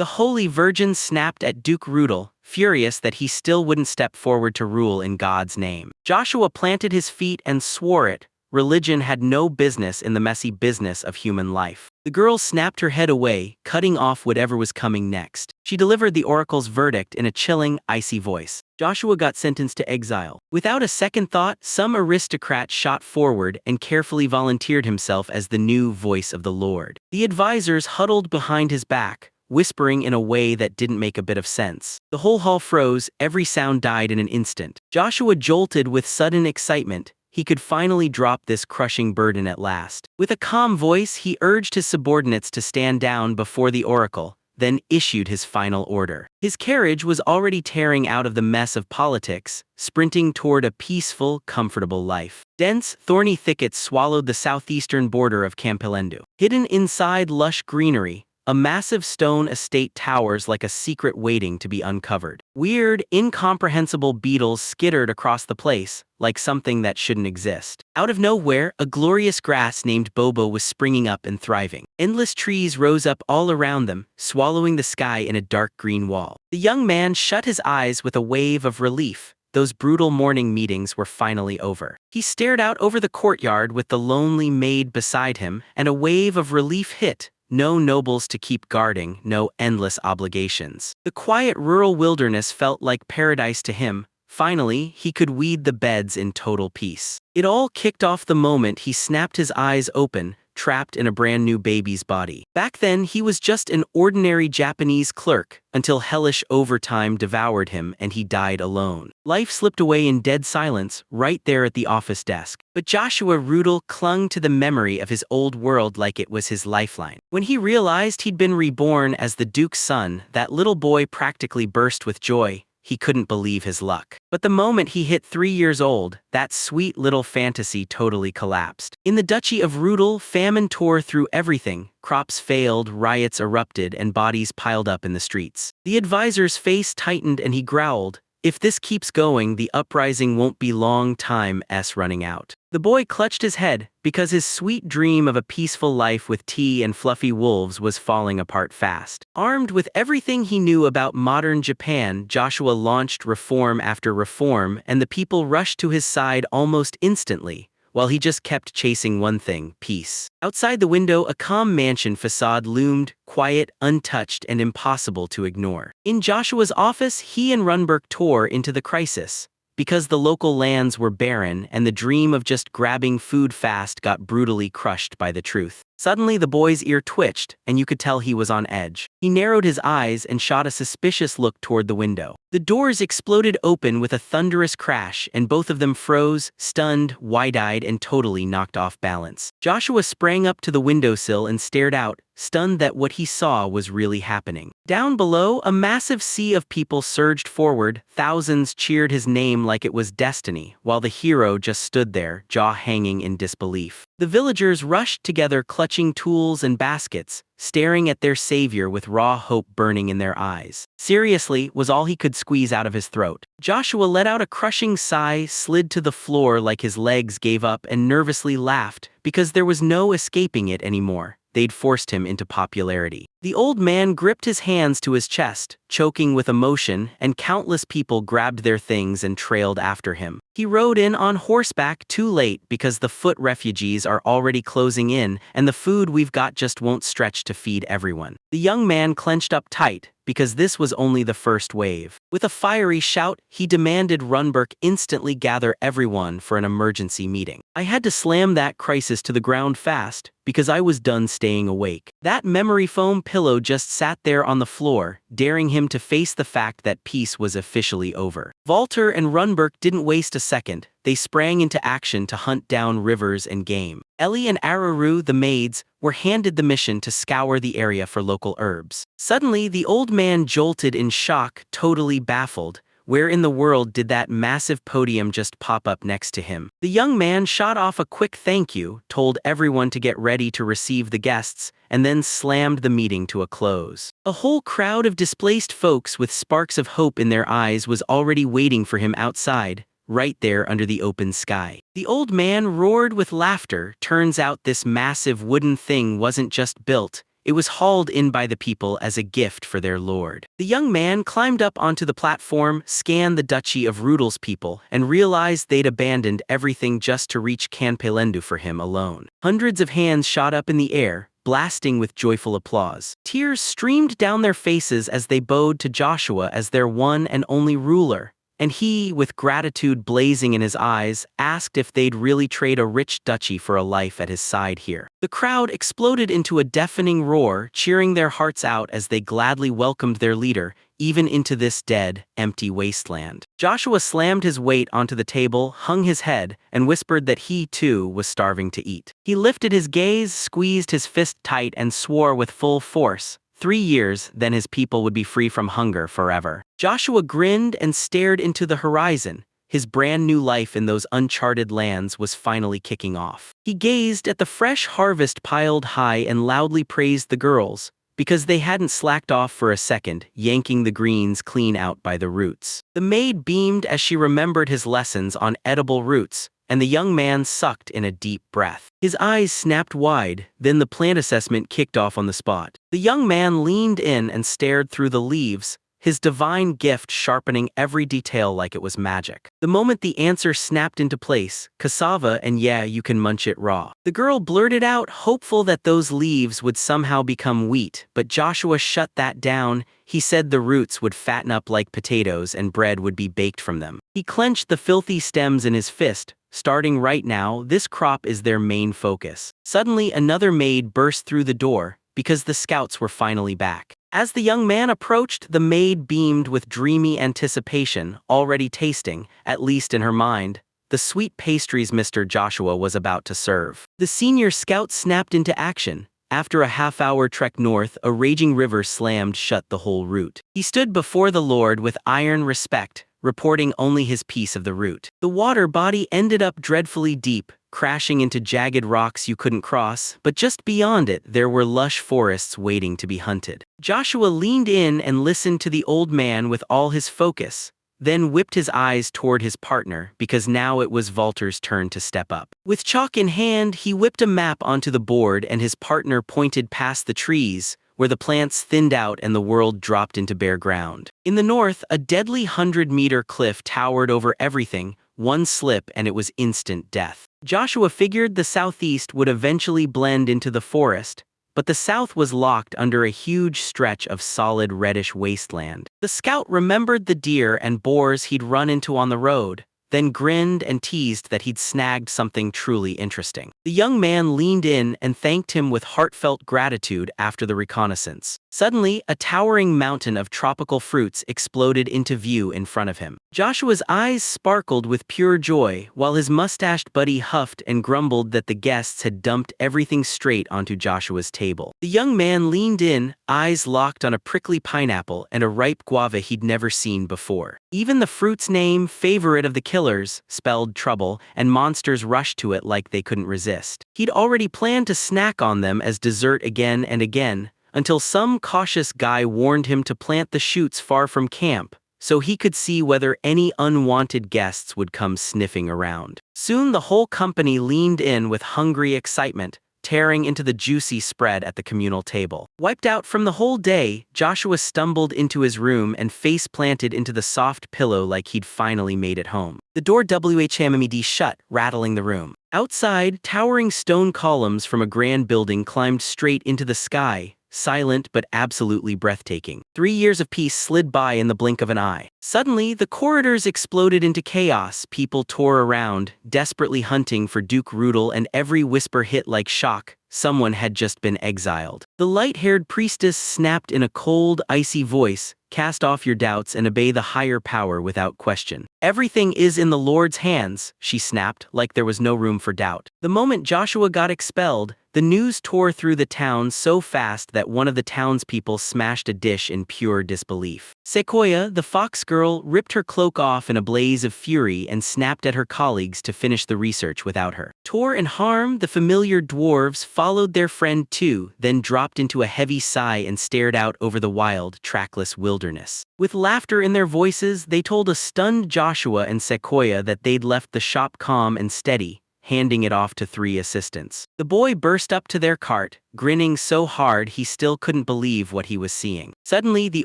The Holy Virgin snapped at Duke Rudel, furious that he still wouldn't step forward to rule in God's name. Joshua planted his feet and swore it. Religion had no business in the messy business of human life. The girl snapped her head away, cutting off whatever was coming next. She delivered the oracle's verdict in a chilling, icy voice. Joshua got sentenced to exile. Without a second thought, some aristocrat shot forward and carefully volunteered himself as the new voice of the Lord. The advisors huddled behind his back, whispering in a way that didn't make a bit of sense. The whole hall froze, every sound died in an instant. Joshua jolted with sudden excitement. He could finally drop this crushing burden at last. With a calm voice, he urged his subordinates to stand down before the oracle, then issued his final order. His carriage was already tearing out of the mess of politics, sprinting toward a peaceful, comfortable life. Dense, thorny thickets swallowed the southeastern border of Campelendu. Hidden inside lush greenery, a massive stone estate towers like a secret waiting to be uncovered. Weird, incomprehensible beetles skittered across the place, like something that shouldn't exist. Out of nowhere, a glorious grass named Bobo was springing up and thriving. Endless trees rose up all around them, swallowing the sky in a dark green wall. The young man shut his eyes with a wave of relief. Those brutal morning meetings were finally over. He stared out over the courtyard with the lonely maid beside him, and a wave of relief hit. No nobles to keep guarding, no endless obligations. The quiet rural wilderness felt like paradise to him. Finally, he could weed the beds in total peace. It all kicked off the moment he snapped his eyes open, trapped in a brand new baby's body. Back then, he was just an ordinary Japanese clerk, until hellish overtime devoured him and he died alone. Life slipped away in dead silence, right there at the office desk. But Joshua Rudel clung to the memory of his old world like it was his lifeline. When he realized he'd been reborn as the Duke's son, that little boy practically burst with joy. He couldn't believe his luck. But the moment he hit 3 years old, that sweet little fantasy totally collapsed. In the Duchy of Rudel, famine tore through everything. Crops failed, riots erupted, and bodies piled up in the streets. The advisor's face tightened and he growled, "If this keeps going, the uprising won't be long time running out." The boy clutched his head, because his sweet dream of a peaceful life with tea and fluffy wolves was falling apart fast. Armed with everything he knew about modern Japan, Joshua launched reform after reform, and the people rushed to his side almost instantly, while he just kept chasing one thing: peace. Outside the window, a calm mansion facade loomed, quiet, untouched, and impossible to ignore. In Joshua's office, he and Runberg tore into the crisis. Because the local lands were barren and the dream of just grabbing food fast got brutally crushed by the truth. Suddenly the boy's ear twitched, and you could tell he was on edge. He narrowed his eyes and shot a suspicious look toward the window. The doors exploded open with a thunderous crash, and both of them froze, stunned, wide-eyed, and totally knocked off balance. Joshua sprang up to the windowsill and stared out, stunned that what he saw was really happening. Down below, a massive sea of people surged forward. Thousands cheered his name like it was destiny, while the hero just stood there, jaw hanging in disbelief. The villagers rushed together, clutching tools and baskets, staring at their savior with raw hope burning in their eyes. "Seriously," was all he could squeeze out of his throat. Joshua let out a crushing sigh, slid to the floor like his legs gave up, and nervously laughed, because there was no escaping it anymore. They'd forced him into popularity. The old man gripped his hands to his chest, choking with emotion, and countless people grabbed their things and trailed after him. He rode in on horseback too late because the foot refugees are already closing in, and the food we've got just won't stretch to feed everyone. The young man clenched up tight, because this was only the first wave. With a fiery shout, he demanded Runberg instantly gather everyone for an emergency meeting. "I had to slam that crisis to the ground fast, because I was done staying awake." That memory foam pillow just sat there on the floor, daring him to face the fact that peace was officially over. Walter and Runberg didn't waste a second. They sprang into action to hunt down rivers and game. Ellie and Aruru, the maids, were handed the mission to scour the area for local herbs. Suddenly, the old man jolted in shock, totally baffled. Where in the world did that massive podium just pop up next to him? The young man shot off a quick thank you, told everyone to get ready to receive the guests, and then slammed the meeting to a close. A whole crowd of displaced folks with sparks of hope in their eyes was already waiting for him outside, right there under the open sky. The old man roared with laughter. Turns out this massive wooden thing wasn't just built, it was hauled in by the people as a gift for their lord. The young man climbed up onto the platform, scanned the duchy of Rudel's people, and realized they'd abandoned everything just to reach Kanpelendu for him alone. Hundreds of hands shot up in the air, blasting with joyful applause. Tears streamed down their faces as they bowed to Joshua as their one and only ruler, and he, with gratitude blazing in his eyes, asked if they'd really trade a rich duchy for a life at his side here. The crowd exploded into a deafening roar, cheering their hearts out as they gladly welcomed their leader, even into this dead, empty wasteland. Joshua slammed his weight onto the table, hung his head, and whispered that he, too, was starving to eat. He lifted his gaze, squeezed his fist tight, and swore with full force. 3 years, then his people would be free from hunger forever. Joshua grinned and stared into the horizon. His brand new life in those uncharted lands was finally kicking off. He gazed at the fresh harvest piled high and loudly praised the girls, because they hadn't slacked off for a second, yanking the greens clean out by the roots. The maid beamed as she remembered his lessons on edible roots, and the young man sucked in a deep breath. His eyes snapped wide, then the plant assessment kicked off on the spot. The young man leaned in and stared through the leaves, his divine gift sharpening every detail like it was magic. The moment the answer snapped into place, cassava, and yeah, you can munch it raw. The girl blurted out, hopeful that those leaves would somehow become wheat, but Joshua shut that down. He said the roots would fatten up like potatoes and bread would be baked from them. He clenched the filthy stems in his fist. Starting right now, this crop is their main focus. Suddenly, another maid burst through the door, because the scouts were finally back. As the young man approached, the maid beamed with dreamy anticipation, already tasting, at least in her mind, the sweet pastries Mr. Joshua was about to serve. The senior scout snapped into action. After a half-hour trek north, a raging river slammed shut the whole route. He stood before the Lord with iron respect, reporting only his piece of the route. The water body ended up dreadfully deep, crashing into jagged rocks you couldn't cross, but just beyond it there were lush forests waiting to be hunted. Joshua leaned in and listened to the old man with all his focus, then whipped his eyes toward his partner because now it was Walter's turn to step up. With chalk in hand, he whipped a map onto the board and his partner pointed past the trees, where the plants thinned out and the world dropped into bare ground. In the north, a deadly 100-meter cliff towered over everything. One slip and it was instant death. Joshua figured the southeast would eventually blend into the forest, but the south was locked under a huge stretch of solid reddish wasteland. The scout remembered the deer and boars he'd run into on the road, then grinned and teased that he'd snagged something truly interesting. The young man leaned in and thanked him with heartfelt gratitude after the reconnaissance. Suddenly, a towering mountain of tropical fruits exploded into view in front of him. Joshua's eyes sparkled with pure joy, while his mustached buddy huffed and grumbled that the guests had dumped everything straight onto Joshua's table. The young man leaned in, eyes locked on a prickly pineapple and a ripe guava he'd never seen before. Even the fruit's name, favorite of the killers, spelled trouble, and monsters rushed to it like they couldn't resist. He'd already planned to snack on them as dessert again and again, until some cautious guy warned him to plant the shoots far from camp, so he could see whether any unwanted guests would come sniffing around. Soon the whole company leaned in with hungry excitement, tearing into the juicy spread at the communal table. Wiped out from the whole day, Joshua stumbled into his room and face-planted into the soft pillow like he'd finally made it home. The door whammed shut, rattling the room. Outside, towering stone columns from a grand building climbed straight into the sky, silent but absolutely breathtaking. 3 years of peace slid by in the blink of an eye. Suddenly, the corridors exploded into chaos. People tore around, desperately hunting for Duke Rudel, and every whisper hit like shock. Someone had just been exiled. The light-haired priestess snapped in a cold, icy voice, "Cast off your doubts and obey the higher power without question. Everything is in the Lord's hands," she snapped, like there was no room for doubt. The moment Joshua got expelled, the news tore through the town so fast that one of the townspeople smashed a dish in pure disbelief. Sequoia, the fox girl, ripped her cloak off in a blaze of fury and snapped at her colleagues to finish the research without her. Tor and Harm, the familiar dwarves, followed their friend too, then dropped into a heavy sigh and stared out over the wild, trackless wilderness. With laughter in their voices, they told a stunned Joshua and Sequoia that they'd left the shop calm and steady, handing it off to 3 assistants. The boy burst up to their cart, grinning so hard he still couldn't believe what he was seeing. Suddenly, the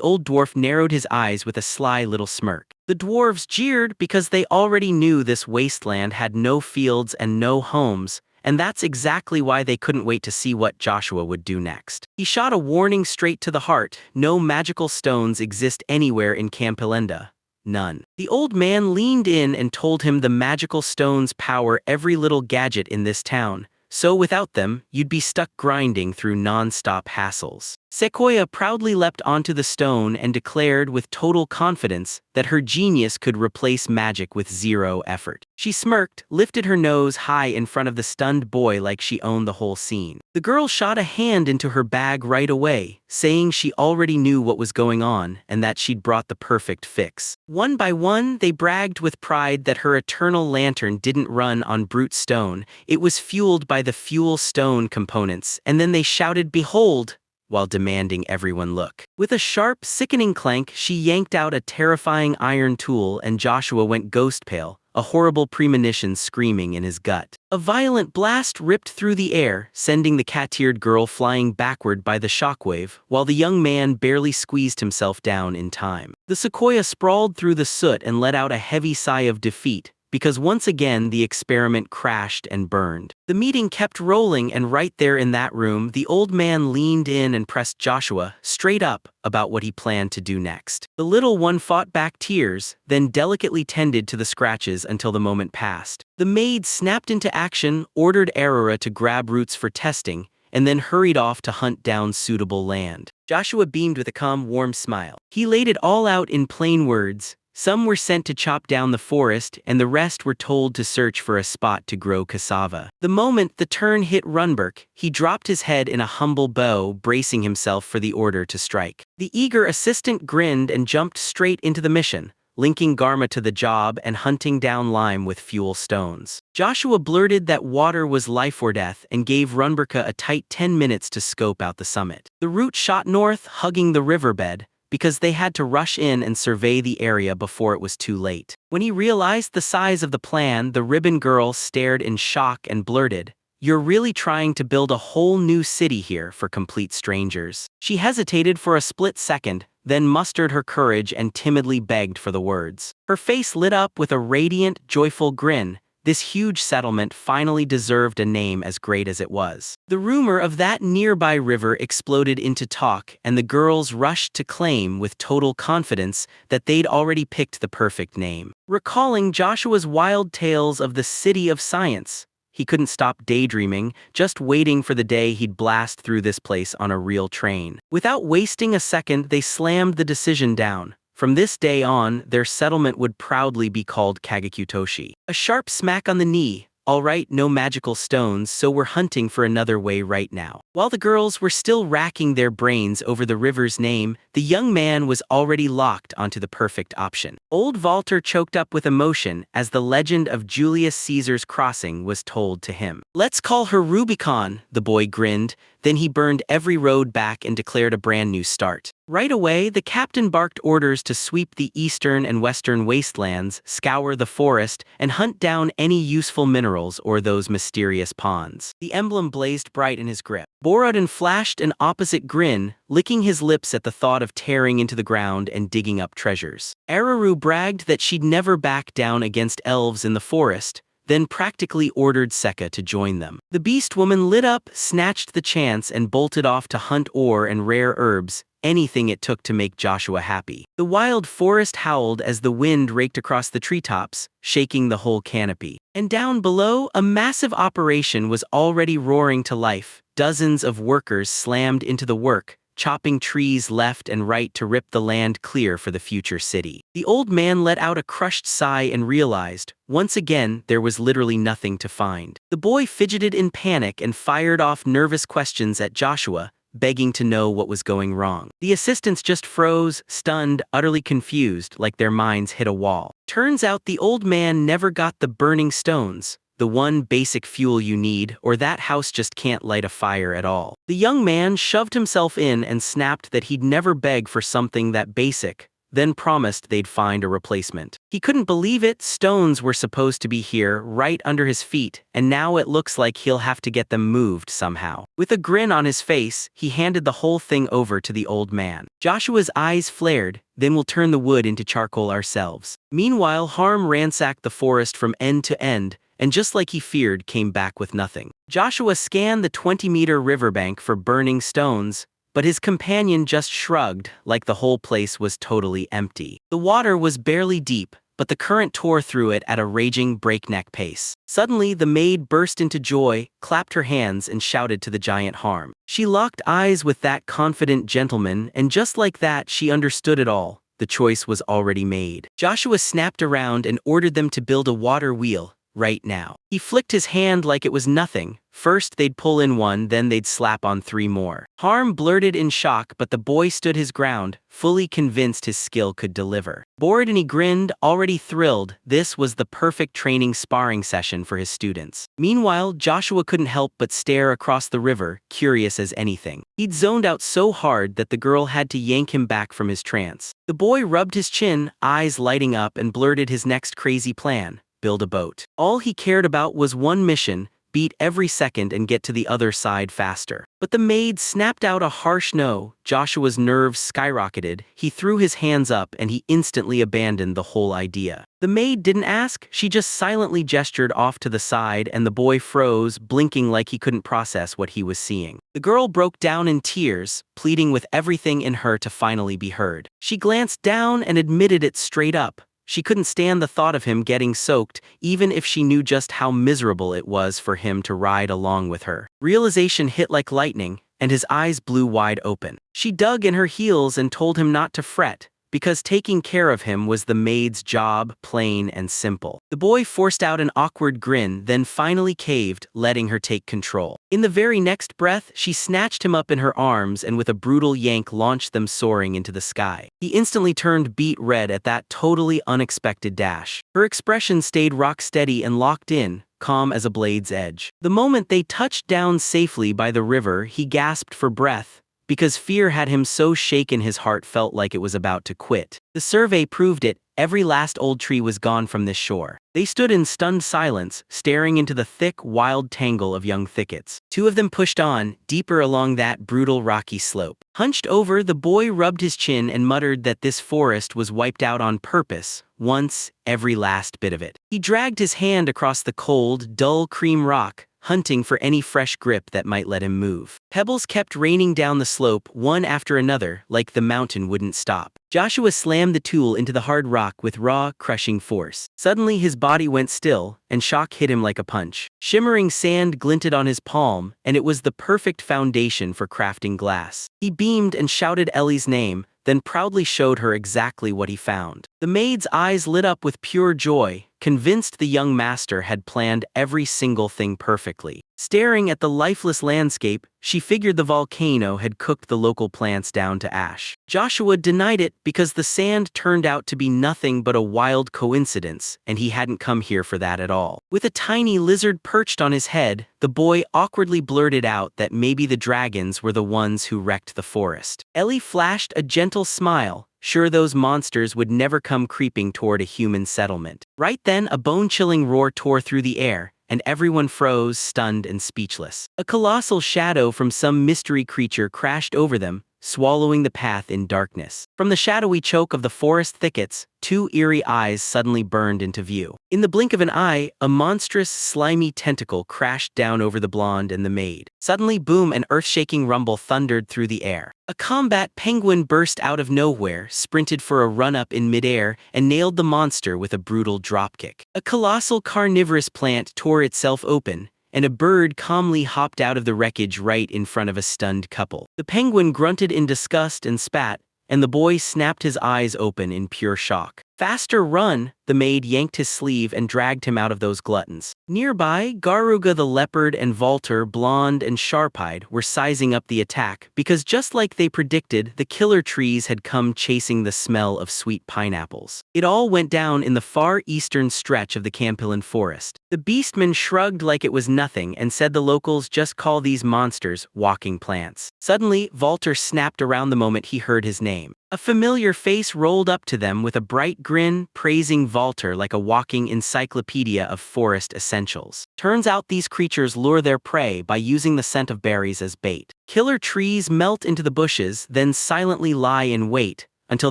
old dwarf narrowed his eyes with a sly little smirk. The dwarves jeered because they already knew this wasteland had no fields and no homes, and that's exactly why they couldn't wait to see what Joshua would do next. He shot a warning straight to the heart: no magical stones exist anywhere in Campilenda. None. The old man leaned in and told him the magical stones power every little gadget in this town, so without them, you'd be stuck grinding through non-stop hassles. Sequoia proudly leapt onto the stone and declared with total confidence that her genius could replace magic with 0 effort. She smirked, lifted her nose high in front of the stunned boy like she owned the whole scene. The girl shot a hand into her bag right away, saying she already knew what was going on and that she'd brought the perfect fix. One by one, they bragged with pride that her eternal lantern didn't run on brute stone, it was fueled by the fuel stone components, and then they shouted, "Behold!" while demanding everyone look. With a sharp, sickening clank, she yanked out a terrifying iron tool and Joshua went ghost pale, a horrible premonition screaming in his gut. A violent blast ripped through the air, sending the cat-eared girl flying backward by the shockwave, while the young man barely squeezed himself down in time. The sequoia sprawled through the soot and let out a heavy sigh of defeat, because once again the experiment crashed and burned. The meeting kept rolling, and right there in that room, the old man leaned in and pressed Joshua straight up about what he planned to do next. The little one fought back tears, then delicately tended to the scratches until the moment passed. The maid snapped into action, ordered Aurora to grab roots for testing, and then hurried off to hunt down suitable land. Joshua beamed with a calm, warm smile. He laid it all out in plain words. Some were sent to chop down the forest, and the rest were told to search for a spot to grow cassava. The moment the turn hit Runberg, he dropped his head in a humble bow, bracing himself for the order to strike. The eager assistant grinned and jumped straight into the mission, linking Garma to the job and hunting down lime with fuel stones. Joshua blurted that water was life or death and gave Runberka a tight 10 minutes to scope out the summit. The route shot north, hugging the riverbed, because they had to rush in and survey the area before it was too late. When he realized the size of the plan, the ribbon girl stared in shock and blurted, "You're really trying to build a whole new city here for complete strangers?" She hesitated for a split second, then mustered her courage and timidly begged for the words. Her face lit up with a radiant, joyful grin. This huge settlement finally deserved a name as great as it was. The rumor of that nearby river exploded into talk, and the girls rushed to claim with total confidence that they'd already picked the perfect name. Recalling Joshua's wild tales of the City of Science, he couldn't stop daydreaming, just waiting for the day he'd blast through this place on a real train. Without wasting a second, they slammed the decision down. From this day on, their settlement would proudly be called Kagakutoshi. A sharp smack on the knee. "All right, no magical stones, so we're hunting for another way right now." While the girls were still racking their brains over the river's name, the young man was already locked onto the perfect option. Old Walter choked up with emotion as the legend of Julius Caesar's crossing was told to him. "Let's call her Rubicon," the boy grinned. Then he burned every road back and declared a brand new start. Right away, the captain barked orders to sweep the eastern and western wastelands, scour the forest, and hunt down any useful minerals or those mysterious ponds. The emblem blazed bright in his grip. Borodin flashed an opposite grin, licking his lips at the thought of tearing into the ground and digging up treasures. Aruru bragged that she'd never back down against elves in the forest, then practically ordered Sekka to join them. The beast woman lit up, snatched the chance, and bolted off to hunt ore and rare herbs, anything it took to make Joshua happy. The wild forest howled as the wind raked across the treetops, shaking the whole canopy. And down below, a massive operation was already roaring to life. Dozens of workers slammed into the work, chopping trees left and right to rip the land clear for the future city. The old man let out a crushed sigh and realized, once again, there was literally nothing to find. The boy fidgeted in panic and fired off nervous questions at Joshua, begging to know what was going wrong. The assistants just froze, stunned, utterly confused, like their minds hit a wall. Turns out the old man never got the burning stones, the one basic fuel you need, or that house just can't light a fire at all. The young man shoved himself in and snapped that he'd never beg for something that basic, then promised they'd find a replacement. He couldn't believe it. Stones were supposed to be here, right under his feet, and now it looks like he'll have to get them moved somehow. With a grin on his face, he handed the whole thing over to the old man. Joshua's eyes flared. Then we'll turn the wood into charcoal ourselves. Meanwhile, Harm ransacked the forest from end to end, and just like he feared, came back with nothing. Joshua scanned the 20-meter riverbank for burning stones, but his companion just shrugged, like the whole place was totally empty. The water was barely deep, but the current tore through it at a raging breakneck pace. Suddenly, the maid burst into joy, clapped her hands, and shouted to the giant Harm. She locked eyes with that confident gentleman, and just like that, she understood it all. The choice was already made. Joshua snapped around and ordered them to build a water wheel, right now. He flicked his hand like it was nothing. First they'd pull in one, then they'd slap on 3 more. Harm blurted in shock, but the boy stood his ground, fully convinced his skill could deliver. Bored and he grinned, already thrilled. This was the perfect training sparring session for his students. Meanwhile, Joshua couldn't help but stare across the river, curious as anything. He'd zoned out so hard that the girl had to yank him back from his trance. The boy rubbed his chin, eyes lighting up, and blurted his next crazy plan: build a boat. All he cared about was one mission: beat every second and get to the other side faster. But the maid snapped out a harsh no. Joshua's nerves skyrocketed. He threw his hands up and he instantly abandoned the whole idea. The maid didn't ask, she just silently gestured off to the side, and the boy froze, blinking like he couldn't process what he was seeing. The girl broke down in tears, pleading with everything in her to finally be heard. She glanced down and admitted it straight up. She couldn't stand the thought of him getting soaked, even if she knew just how miserable it was for him to ride along with her. Realization hit like lightning, and his eyes blew wide open. She dug in her heels and told him not to fret, because taking care of him was the maid's job, plain and simple. The boy forced out an awkward grin, then finally caved, letting her take control. In the very next breath, she snatched him up in her arms and with a brutal yank launched them soaring into the sky. He instantly turned beet red at that totally unexpected dash. Her expression stayed rock steady and locked in, calm as a blade's edge. The moment they touched down safely by the river, he gasped for breath, because fear had him so shaken his heart felt like it was about to quit. The survey proved it. Every last old tree was gone from this shore. They stood in stunned silence, staring into the thick, wild tangle of young thickets. 2 of them pushed on, deeper along that brutal rocky slope. Hunched over, the boy rubbed his chin and muttered that this forest was wiped out on purpose, once, every last bit of it. He dragged his hand across the cold, dull cream rock, hunting for any fresh grip that might let him move. Pebbles kept raining down the slope, one after another, like the mountain wouldn't stop. Joshua slammed the tool into the hard rock with raw, crushing force. Suddenly his body went still, and shock hit him like a punch. Shimmering sand glinted on his palm, and it was the perfect foundation for crafting glass. He beamed and shouted Ellie's name, then proudly showed her exactly what he found. The maid's eyes lit up with pure joy, convinced the young master had planned every single thing perfectly. Staring at the lifeless landscape, she figured the volcano had cooked the local plants down to ash. Joshua denied it because the sand turned out to be nothing but a wild coincidence, and he hadn't come here for that at all. With a tiny lizard perched on his head, the boy awkwardly blurted out that maybe the dragons were the ones who wrecked the forest. Ellie flashed a gentle smile, sure those monsters would never come creeping toward a human settlement. Right then, a bone-chilling roar tore through the air, and everyone froze, stunned and speechless. A colossal shadow from some mystery creature crashed over them, swallowing the path in darkness. From the shadowy choke of the forest thickets, 2 eerie eyes suddenly burned into view. In the blink of an eye, a monstrous, slimy tentacle crashed down over the blonde and the maid. Suddenly, boom, an earth-shaking rumble thundered through the air. A combat penguin burst out of nowhere, sprinted for a run-up in midair, and nailed the monster with a brutal dropkick. A colossal carnivorous plant tore itself open, and a bird calmly hopped out of the wreckage right in front of a stunned couple. The penguin grunted in disgust and spat, and the boy snapped his eyes open in pure shock. Faster, run! The maid yanked his sleeve and dragged him out of those gluttons. Nearby, Garuga the leopard and Volter, blonde and sharp-eyed, were sizing up the attack, because just like they predicted, the killer trees had come chasing the smell of sweet pineapples. It all went down in the far eastern stretch of the Campillan forest. The beastman shrugged like it was nothing and said the locals just call these monsters walking plants. Suddenly, Volter snapped around the moment he heard his name. A familiar face rolled up to them with a bright grin, praising Valter like a walking encyclopedia of forest essentials. Turns out these creatures lure their prey by using the scent of berries as bait. Killer trees melt into the bushes, then silently lie in wait until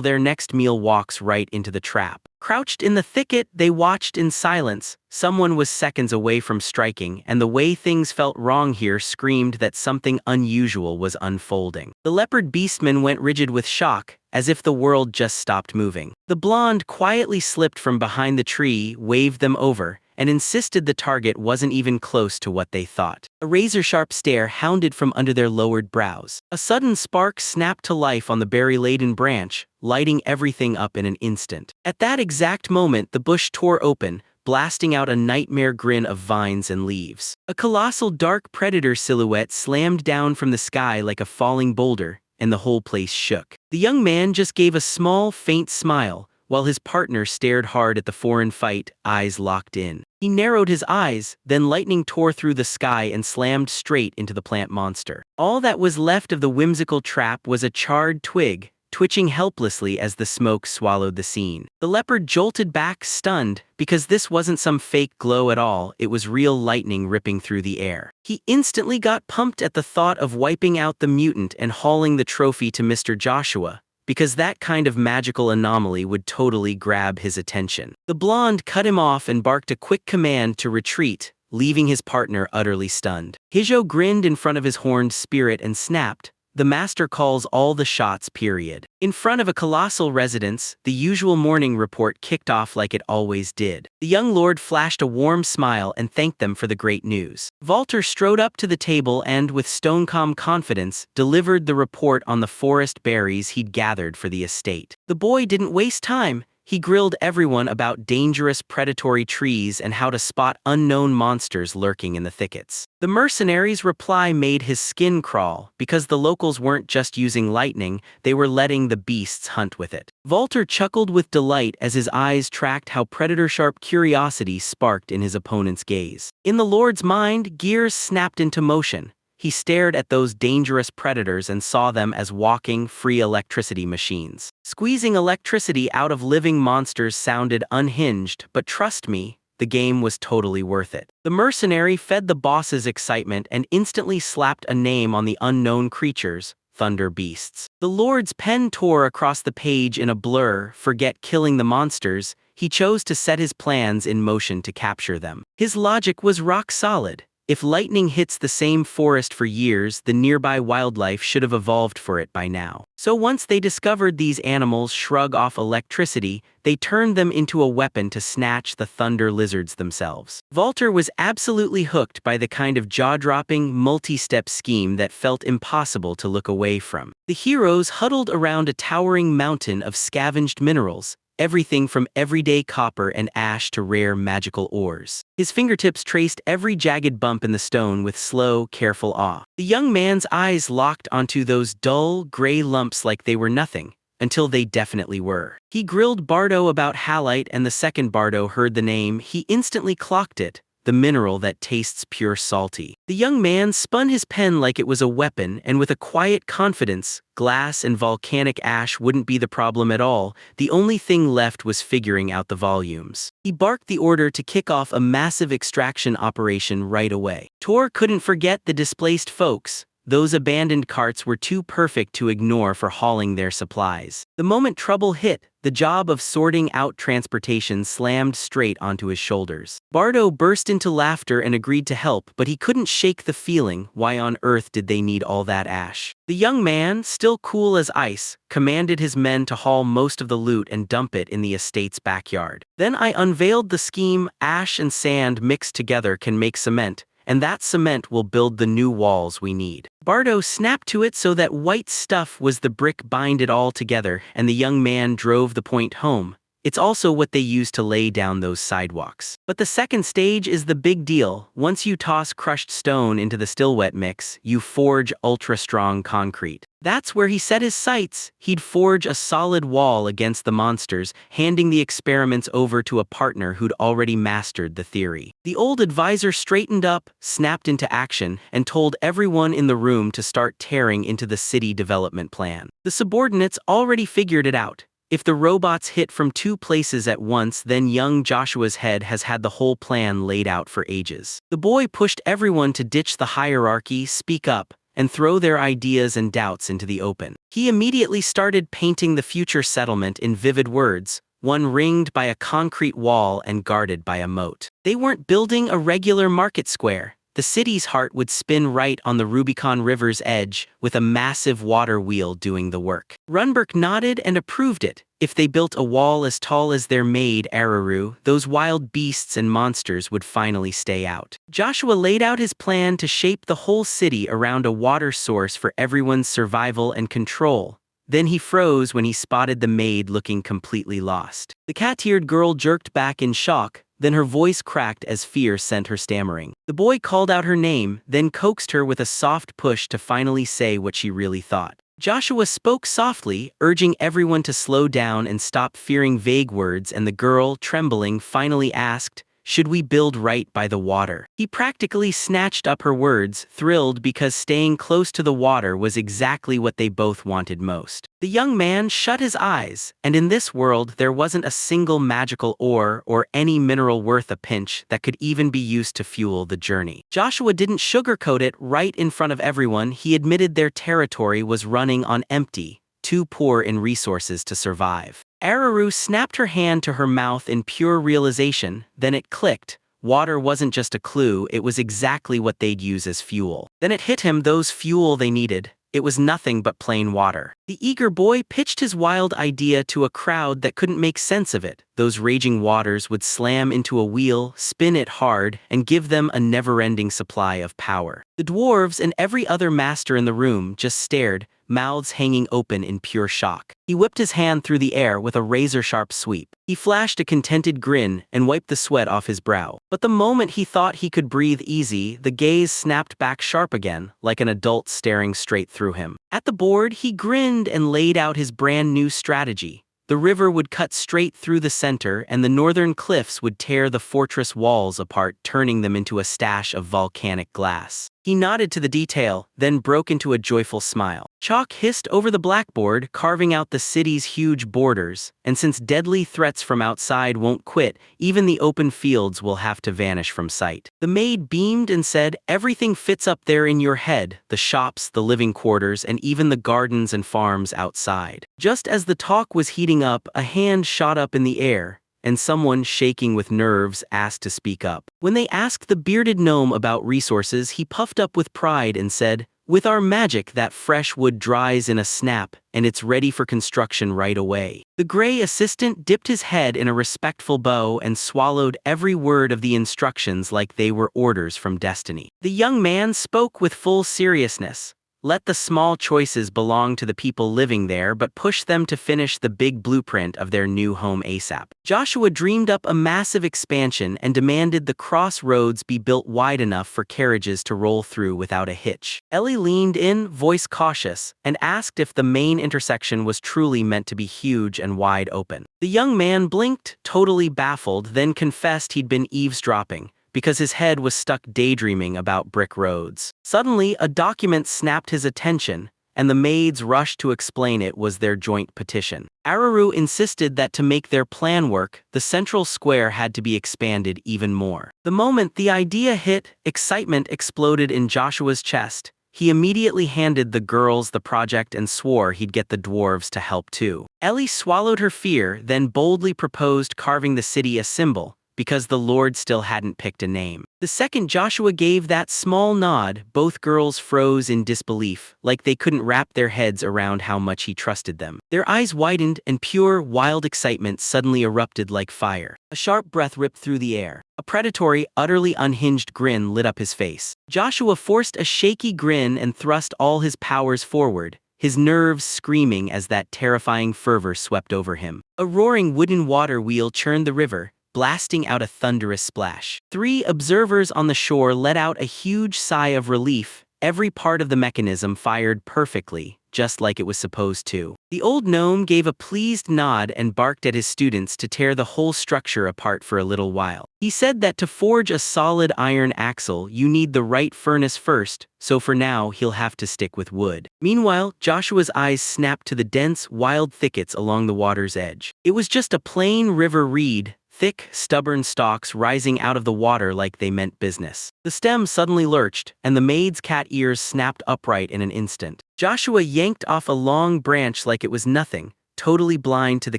their next meal walks right into the trap. Crouched in the thicket, they watched in silence. Someone was seconds away from striking, and the way things felt wrong here screamed that something unusual was unfolding. The leopard beastman went rigid with shock, as if the world just stopped moving. The blonde quietly slipped from behind the tree, waved them over, and insisted the target wasn't even close to what they thought. A razor-sharp stare hounded from under their lowered brows. A sudden spark snapped to life on the berry-laden branch, lighting everything up in an instant. At that exact moment, the bush tore open, blasting out a nightmare grin of vines and leaves. A colossal dark predator silhouette slammed down from the sky like a falling boulder, and the whole place shook. The young man just gave a small, faint smile, while his partner stared hard at the foreign fight, eyes locked in. He narrowed his eyes, then lightning tore through the sky and slammed straight into the plant monster. All that was left of the whimsical trap was a charred twig, twitching helplessly as the smoke swallowed the scene. The leopard jolted back, stunned, because this wasn't some fake glow at all, it was real lightning ripping through the air. He instantly got pumped at the thought of wiping out the mutant and hauling the trophy to Mr. Joshua, because that kind of magical anomaly would totally grab his attention. The blonde cut him off and barked a quick command to retreat, leaving his partner utterly stunned. Hijo grinned in front of his horned spirit and snapped, "The master calls all the shots, period." In front of a colossal residence, the usual morning report kicked off like it always did. The young lord flashed a warm smile and thanked them for the great news. Valter strode up to the table and, with stone-calm confidence, delivered the report on the forest berries he'd gathered for the estate. The boy didn't waste time. He grilled everyone about dangerous predatory trees and how to spot unknown monsters lurking in the thickets. The mercenaries' reply made his skin crawl, because the locals weren't just using lightning, they were letting the beasts hunt with it. Valter chuckled with delight as his eyes tracked how predator-sharp curiosity sparked in his opponent's gaze. In the lord's mind, gears snapped into motion. He stared at those dangerous predators and saw them as walking, free electricity machines. Squeezing electricity out of living monsters sounded unhinged, but trust me, the game was totally worth it. The mercenary fed the boss's excitement and instantly slapped a name on the unknown creatures, thunder beasts. The lord's pen tore across the page in a blur. Forget killing the monsters, he chose to set his plans in motion to capture them. His logic was rock solid. If lightning hits the same forest for years, the nearby wildlife should have evolved for it by now. So once they discovered these animals shrug off electricity, they turned them into a weapon to snatch the thunder lizards themselves. Valter was absolutely hooked by the kind of jaw-dropping, multi-step scheme that felt impossible to look away from. The heroes huddled around a towering mountain of scavenged minerals, everything from everyday copper and ash to rare magical ores. His fingertips traced every jagged bump in the stone with slow, careful awe. The young man's eyes locked onto those dull, gray lumps like they were nothing, until they definitely were. He grilled Bardo about halite, and the second Bardo heard the name, he instantly clocked it. The mineral that tastes pure salty. The young man spun his pen like it was a weapon, and with a quiet confidence, glass and volcanic ash wouldn't be the problem at all. The only thing left was figuring out the volumes. He barked the order to kick off a massive extraction operation right away. Tor couldn't forget the displaced folks. Those abandoned carts were too perfect to ignore for hauling their supplies. The moment trouble hit, the job of sorting out transportation slammed straight onto his shoulders. Bardo burst into laughter and agreed to help, but he couldn't shake the feeling, why on earth did they need all that ash? The young man, still cool as ice, commanded his men to haul most of the loot and dump it in the estate's backyard. Then I unveiled the scheme: ash and sand mixed together can make cement, and that cement will build the new walls we need. Bardo snapped to it so that white stuff was the brick bind it all together, and the young man drove the point home. It's also what they use to lay down those sidewalks. But the second stage is the big deal. Once you toss crushed stone into the still wet mix, you forge ultra-strong concrete. That's where he set his sights. He'd forge a solid wall against the monsters, handing the experiments over to a partner who'd already mastered the theory. The old advisor straightened up, snapped into action, and told everyone in the room to start tearing into the city development plan. The subordinates already figured it out. If the robots hit from 2 places at once, then young Joshua's head has had the whole plan laid out for ages. The boy pushed everyone to ditch the hierarchy, speak up, and throw their ideas and doubts into the open. He immediately started painting the future settlement in vivid words, one ringed by a concrete wall and guarded by a moat. They weren't building a regular market square. The city's heart would spin right on the Rubicon River's edge, with a massive water wheel doing the work. Runberg nodded and approved it. If they built a wall as tall as their maid, Araru, those wild beasts and monsters would finally stay out. Joshua laid out his plan to shape the whole city around a water source for everyone's survival and control. Then he froze when he spotted the maid looking completely lost. The cat-eared girl jerked back in shock, then her voice cracked as fear sent her stammering. The boy called out her name, then coaxed her with a soft push to finally say what she really thought. Joshua spoke softly, urging everyone to slow down and stop fearing vague words, and the girl, trembling, finally asked, "Should we build right by the water?" He practically snatched up her words, thrilled because staying close to the water was exactly what they both wanted most. The young man shut his eyes, and in this world there wasn't a single magical ore or any mineral worth a pinch that could even be used to fuel the journey. Joshua didn't sugarcoat it. Right in front of everyone, he admitted their territory was running on empty, too poor in resources to survive. Araru snapped her hand to her mouth in pure realization, then it clicked. Water wasn't just a clue, it was exactly what they'd use as fuel. Then it hit him, those fuel they needed. It was nothing but plain water. The eager boy pitched his wild idea to a crowd that couldn't make sense of it. Those raging waters would slam into a wheel, spin it hard, and give them a never-ending supply of power. The dwarves and every other master in the room just stared, mouths hanging open in pure shock. He whipped his hand through the air with a razor-sharp sweep. He flashed a contented grin and wiped the sweat off his brow. But the moment he thought he could breathe easy, the gaze snapped back sharp again, like an adult staring straight through him. At the board, he grinned and laid out his brand new strategy. The river would cut straight through the center, and the northern cliffs would tear the fortress walls apart, turning them into a stash of volcanic glass. He nodded to the detail, then broke into a joyful smile. Chalk hissed over the blackboard, carving out the city's huge borders, and since deadly threats from outside won't quit, even the open fields will have to vanish from sight. The maid beamed and said, "Everything fits up there in your head, the shops, the living quarters, and even the gardens and farms outside." Just as the talk was heating up, a hand shot up in the air, and someone shaking with nerves asked to speak up. When they asked the bearded gnome about resources, he puffed up with pride and said, "With our magic, that fresh wood dries in a snap, and it's ready for construction right away." The gray assistant dipped his head in a respectful bow and swallowed every word of the instructions like they were orders from destiny. The young man spoke with full seriousness. Let the small choices belong to the people living there, but push them to finish the big blueprint of their new home ASAP. Joshua dreamed up a massive expansion and demanded the crossroads be built wide enough for carriages to roll through without a hitch. Ellie leaned in, voice cautious, and asked if the main intersection was truly meant to be huge and wide open. The young man blinked, totally baffled, then confessed he'd been eavesdropping, because his head was stuck daydreaming about brick roads. Suddenly, a document snapped his attention, and the maids rushed to explain it was their joint petition. Araru insisted that to make their plan work, the central square had to be expanded even more. The moment the idea hit, excitement exploded in Joshua's chest. He immediately handed the girls the project and swore he'd get the dwarves to help too. Ellie swallowed her fear, then boldly proposed carving the city a symbol, because the Lord still hadn't picked a name. The second Joshua gave that small nod, both girls froze in disbelief, like they couldn't wrap their heads around how much he trusted them. Their eyes widened, and pure, wild excitement suddenly erupted like fire. A sharp breath ripped through the air. A predatory, utterly unhinged grin lit up his face. Joshua forced a shaky grin and thrust all his powers forward, his nerves screaming as that terrifying fervor swept over him. A roaring wooden water wheel churned the river, blasting out a thunderous splash. 3 observers on the shore let out a huge sigh of relief. Every part of the mechanism fired perfectly, just like it was supposed to. The old gnome gave a pleased nod and barked at his students to tear the whole structure apart for a little while. He said that to forge a solid iron axle you need the right furnace first, so for now he'll have to stick with wood. Meanwhile, Joshua's eyes snapped to the dense, wild thickets along the water's edge. It was just a plain river reed, thick, stubborn stalks rising out of the water like they meant business. The stem suddenly lurched, and the maid's cat ears snapped upright in an instant. Joshua yanked off a long branch like it was nothing, totally blind to the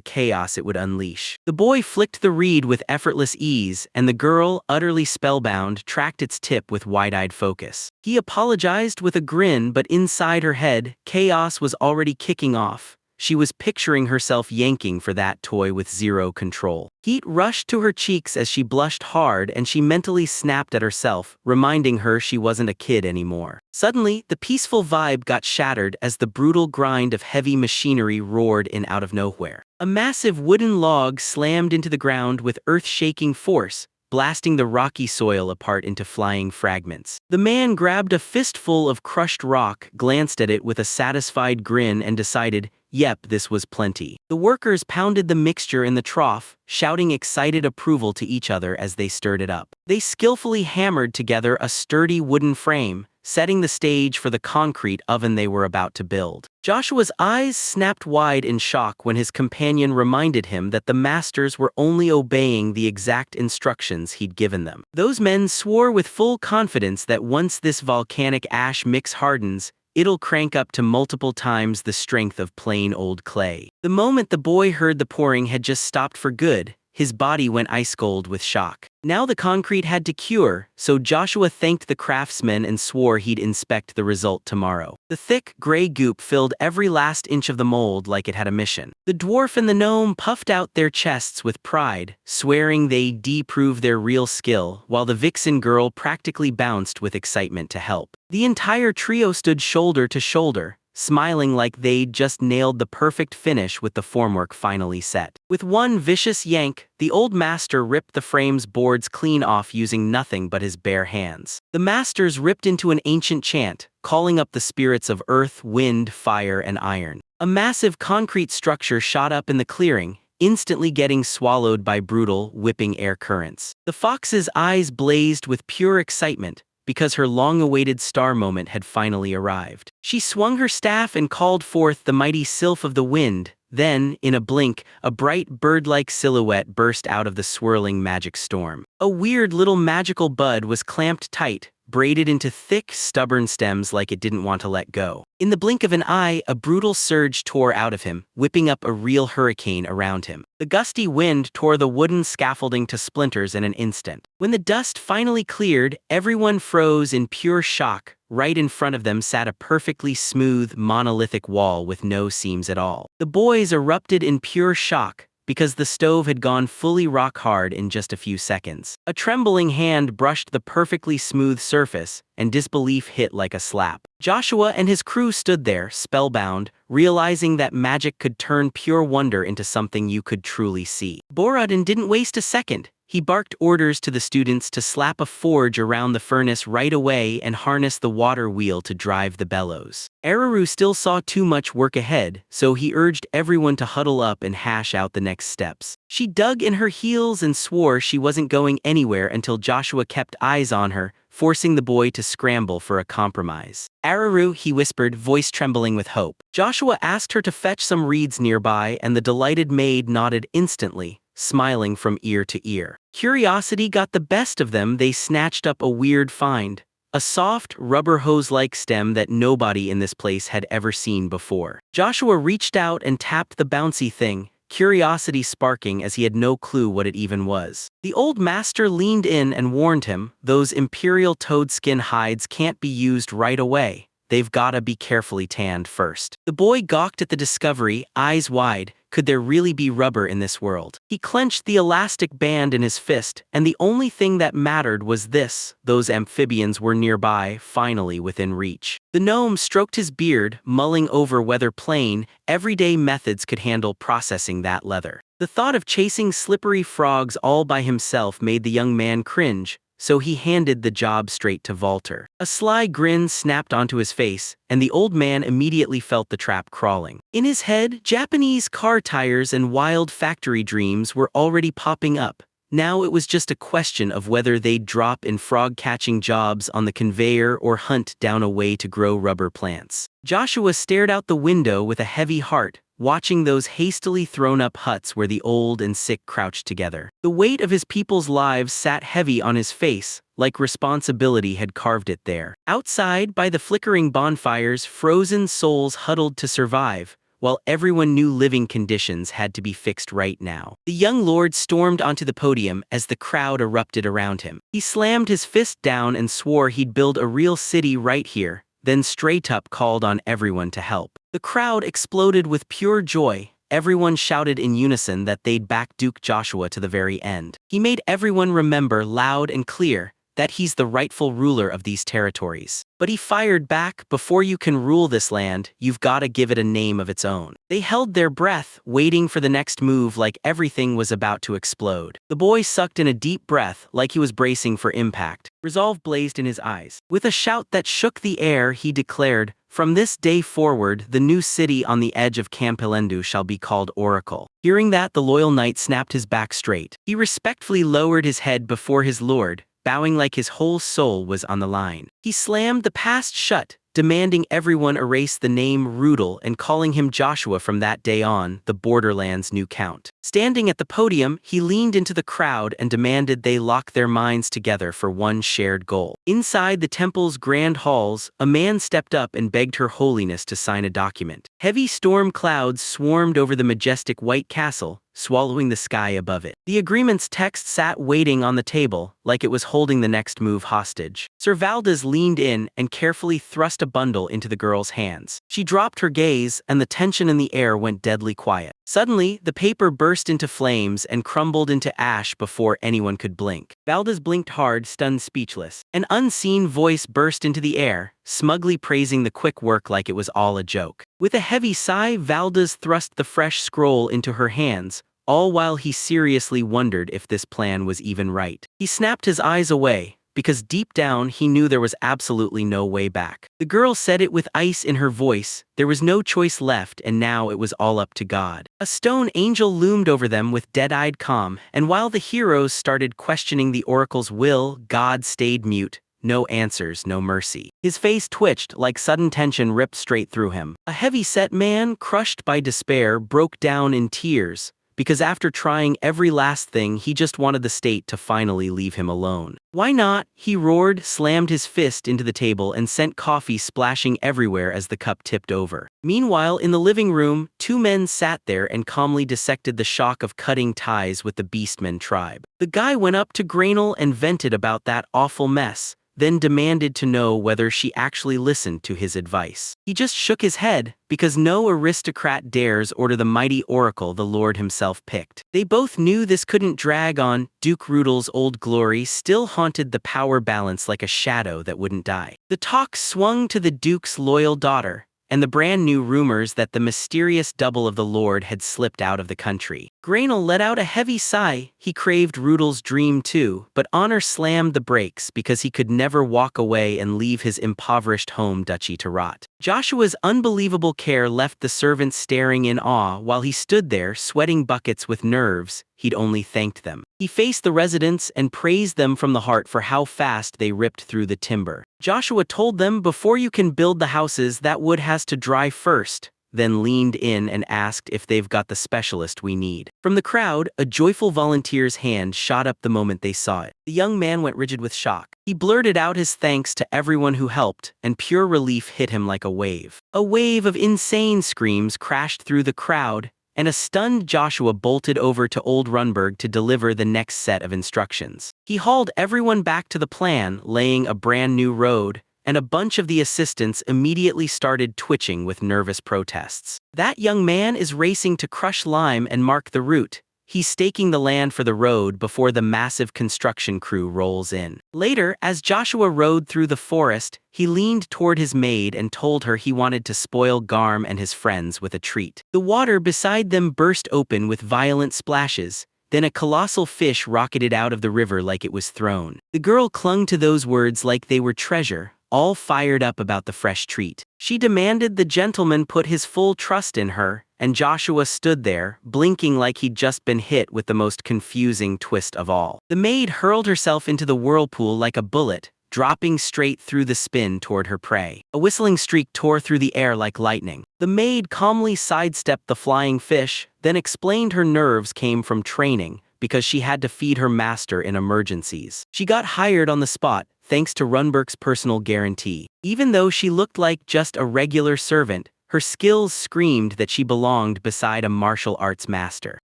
chaos it would unleash. The boy flicked the reed with effortless ease, and the girl, utterly spellbound, tracked its tip with wide-eyed focus. He apologized with a grin, but inside her head, chaos was already kicking off. She was picturing herself yanking for that toy with zero control. Heat rushed to her cheeks as she blushed hard, and she mentally snapped at herself, reminding her she wasn't a kid anymore. Suddenly, the peaceful vibe got shattered as the brutal grind of heavy machinery roared in out of nowhere. A massive wooden log slammed into the ground with earth-shaking force, blasting the rocky soil apart into flying fragments. The man grabbed a fistful of crushed rock, glanced at it with a satisfied grin, and decided, yep, this was plenty. The workers pounded the mixture in the trough, shouting excited approval to each other as they stirred it up. They skillfully hammered together a sturdy wooden frame, setting the stage for the concrete oven they were about to build. Joshua's eyes snapped wide in shock when his companion reminded him that the masters were only obeying the exact instructions he'd given them. Those men swore with full confidence that once this volcanic ash mix hardens, it'll crank up to multiple times the strength of plain old clay. The moment the boy heard the pouring had just stopped for good, his body went ice-cold with shock. Now the concrete had to cure, so Joshua thanked the craftsmen and swore he'd inspect the result tomorrow. The thick, gray goop filled every last inch of the mold like it had a mission. The dwarf and the gnome puffed out their chests with pride, swearing they'd prove their real skill, while the vixen girl practically bounced with excitement to help. The entire trio stood shoulder to shoulder, smiling like they'd just nailed the perfect finish with the formwork finally set. With one vicious yank, the old master ripped the frame's boards clean off using nothing but his bare hands. The masters ripped into an ancient chant, calling up the spirits of earth, wind, fire, and iron. A massive concrete structure shot up in the clearing, instantly getting swallowed by brutal, whipping air currents. The fox's eyes blazed with pure excitement, because her long-awaited star moment had finally arrived. She swung her staff and called forth the mighty sylph of the wind. Then, in a blink, a bright bird-like silhouette burst out of the swirling magic storm. A weird little magical bud was clamped tight, braided into thick, stubborn stems like it didn't want to let go. In the blink of an eye, a brutal surge tore out of him, whipping up a real hurricane around him. The gusty wind tore the wooden scaffolding to splinters in an instant. When the dust finally cleared, everyone froze in pure shock. Right in front of them sat a perfectly smooth, monolithic wall with no seams at all. The boys erupted in pure shock, because the stove had gone fully rock hard in just a few seconds. A trembling hand brushed the perfectly smooth surface, and disbelief hit like a slap. Joshua and his crew stood there, spellbound, realizing that magic could turn pure wonder into something you could truly see. Borodin didn't waste a second. He barked orders to the students to slap a forge around the furnace right away and harness the water wheel to drive the bellows. Araru still saw too much work ahead, so he urged everyone to huddle up and hash out the next steps. She dug in her heels and swore she wasn't going anywhere until Joshua kept eyes on her, forcing the boy to scramble for a compromise. Araru, he whispered, voice trembling with hope. Joshua asked her to fetch some reeds nearby, and the delighted maid nodded instantly, smiling from ear to ear. Curiosity got the best of them. They snatched up a weird find, a soft, rubber hose-like stem that nobody in this place had ever seen before. Joshua reached out and tapped the bouncy thing, curiosity sparking as he had no clue what it even was. The old master leaned in and warned him, those imperial toadskin hides can't be used right away. They've gotta be carefully tanned first. The boy gawked at the discovery, eyes wide, could there really be rubber in this world? He clenched the elastic band in his fist, and the only thing that mattered was this: those amphibians were nearby, finally within reach. The gnome stroked his beard, mulling over whether plain, everyday methods could handle processing that leather. The thought of chasing slippery frogs all by himself made the young man cringe, so he handed the job straight to Walter. A sly grin snapped onto his face, and the old man immediately felt the trap crawling. In his head, Japanese car tires and wild factory dreams were already popping up. Now it was just a question of whether they'd drop in frog-catching jobs on the conveyor or hunt down a way to grow rubber plants. Joshua stared out the window with a heavy heart, watching those hastily thrown-up huts where the old and sick crouched together. The weight of his people's lives sat heavy on his face, like responsibility had carved it there. Outside, by the flickering bonfires, frozen souls huddled to survive, while everyone knew living conditions had to be fixed right now. The young lord stormed onto the podium as the crowd erupted around him. He slammed his fist down and swore he'd build a real city right here, then straight up called on everyone to help. The crowd exploded with pure joy. Everyone shouted in unison that they'd back Duke Joshua to the very end. He made everyone remember loud and clear that he's the rightful ruler of these territories. But he fired back: before you can rule this land, you've gotta give it a name of its own. They held their breath, waiting for the next move like everything was about to explode. The boy sucked in a deep breath like he was bracing for impact. Resolve blazed in his eyes. With a shout that shook the air, he declared, "From this day forward, the new city on the edge of Campelendu shall be called Oracle." Hearing that, the loyal knight snapped his back straight. He respectfully lowered his head before his lord, bowing like his whole soul was on the line. He slammed the past shut, demanding everyone erase the name Rudel and calling him Joshua from that day on, the borderland's new count. Standing at the podium, he leaned into the crowd and demanded they lock their minds together for one shared goal. Inside the temple's grand halls, a man stepped up and begged Her Holiness to sign a document. Heavy storm clouds swarmed over the majestic white castle, swallowing the sky above it. The agreement's text sat waiting on the table, like it was holding the next move hostage. Sir Valdez leaned in and carefully thrust a bundle into the girl's hands. She dropped her gaze, and the tension in the air went deadly quiet. Suddenly, the paper burst into flames and crumbled into ash before anyone could blink. Valdez blinked hard, stunned speechless. An unseen voice burst into the air, smugly praising the quick work like it was all a joke. With a heavy sigh, Valdez thrust the fresh scroll into her hands, all while he seriously wondered if this plan was even right. He snapped his eyes away, because deep down he knew there was absolutely no way back. The girl said it with ice in her voice. There was no choice left, and now it was all up to God. A stone angel loomed over them with dead-eyed calm, and while the heroes started questioning the oracle's will, God stayed mute. No answers, no mercy. His face twitched like sudden tension ripped straight through him. A heavy-set man, crushed by despair, broke down in tears, because after trying every last thing, he just wanted the state to finally leave him alone. "Why not?" he roared, slammed his fist into the table and sent coffee splashing everywhere as the cup tipped over. Meanwhile, in the living room, two men sat there and calmly dissected the shock of cutting ties with the Beastmen tribe. The guy went up to Grainel and vented about that awful mess, then demanded to know whether she actually listened to his advice. He just shook his head, because no aristocrat dares order the mighty oracle the Lord himself picked. They both knew this couldn't drag on. Duke Rudel's old glory still haunted the power balance like a shadow that wouldn't die. The talk swung to the Duke's loyal daughter, and the brand new rumors that the mysterious double of the Lord had slipped out of the country. Grainel let out a heavy sigh. He craved Rudel's dream too, but honor slammed the brakes because he could never walk away and leave his impoverished home duchy to rot. Joshua's unbelievable care left the servants staring in awe while he stood there sweating buckets with nerves. He'd only thanked them. He faced the residents and praised them from the heart for how fast they ripped through the timber. Joshua told them, "Before you can build the houses, that wood has to dry first," then leaned in and asked if they've got the specialist we need. From the crowd, a joyful volunteer's hand shot up the moment they saw it. The young man went rigid with shock. He blurted out his thanks to everyone who helped, and pure relief hit him like a wave. A wave of insane screams crashed through the crowd, and a stunned Joshua bolted over to Old Runberg to deliver the next set of instructions. He hauled everyone back to the plan, laying a brand new road, and a bunch of the assistants immediately started twitching with nervous protests. That young man is racing to crush lime and mark the route. He's staking the land for the road before the massive construction crew rolls in. Later, as Joshua rode through the forest, he leaned toward his maid and told her he wanted to spoil Garm and his friends with a treat. The water beside them burst open with violent splashes. Then a colossal fish rocketed out of the river like it was thrown. The girl clung to those words like they were treasure, all fired up about the fresh treat. She demanded the gentleman put his full trust in her, and Joshua stood there, blinking like he'd just been hit with the most confusing twist of all. The maid hurled herself into the whirlpool like a bullet, dropping straight through the spin toward her prey. A whistling streak tore through the air like lightning. The maid calmly sidestepped the flying fish, then explained her nerves came from training, because she had to feed her master in emergencies. She got hired on the spot, thanks to Runberg's personal guarantee. Even though she looked like just a regular servant, her skills screamed that she belonged beside a martial arts master.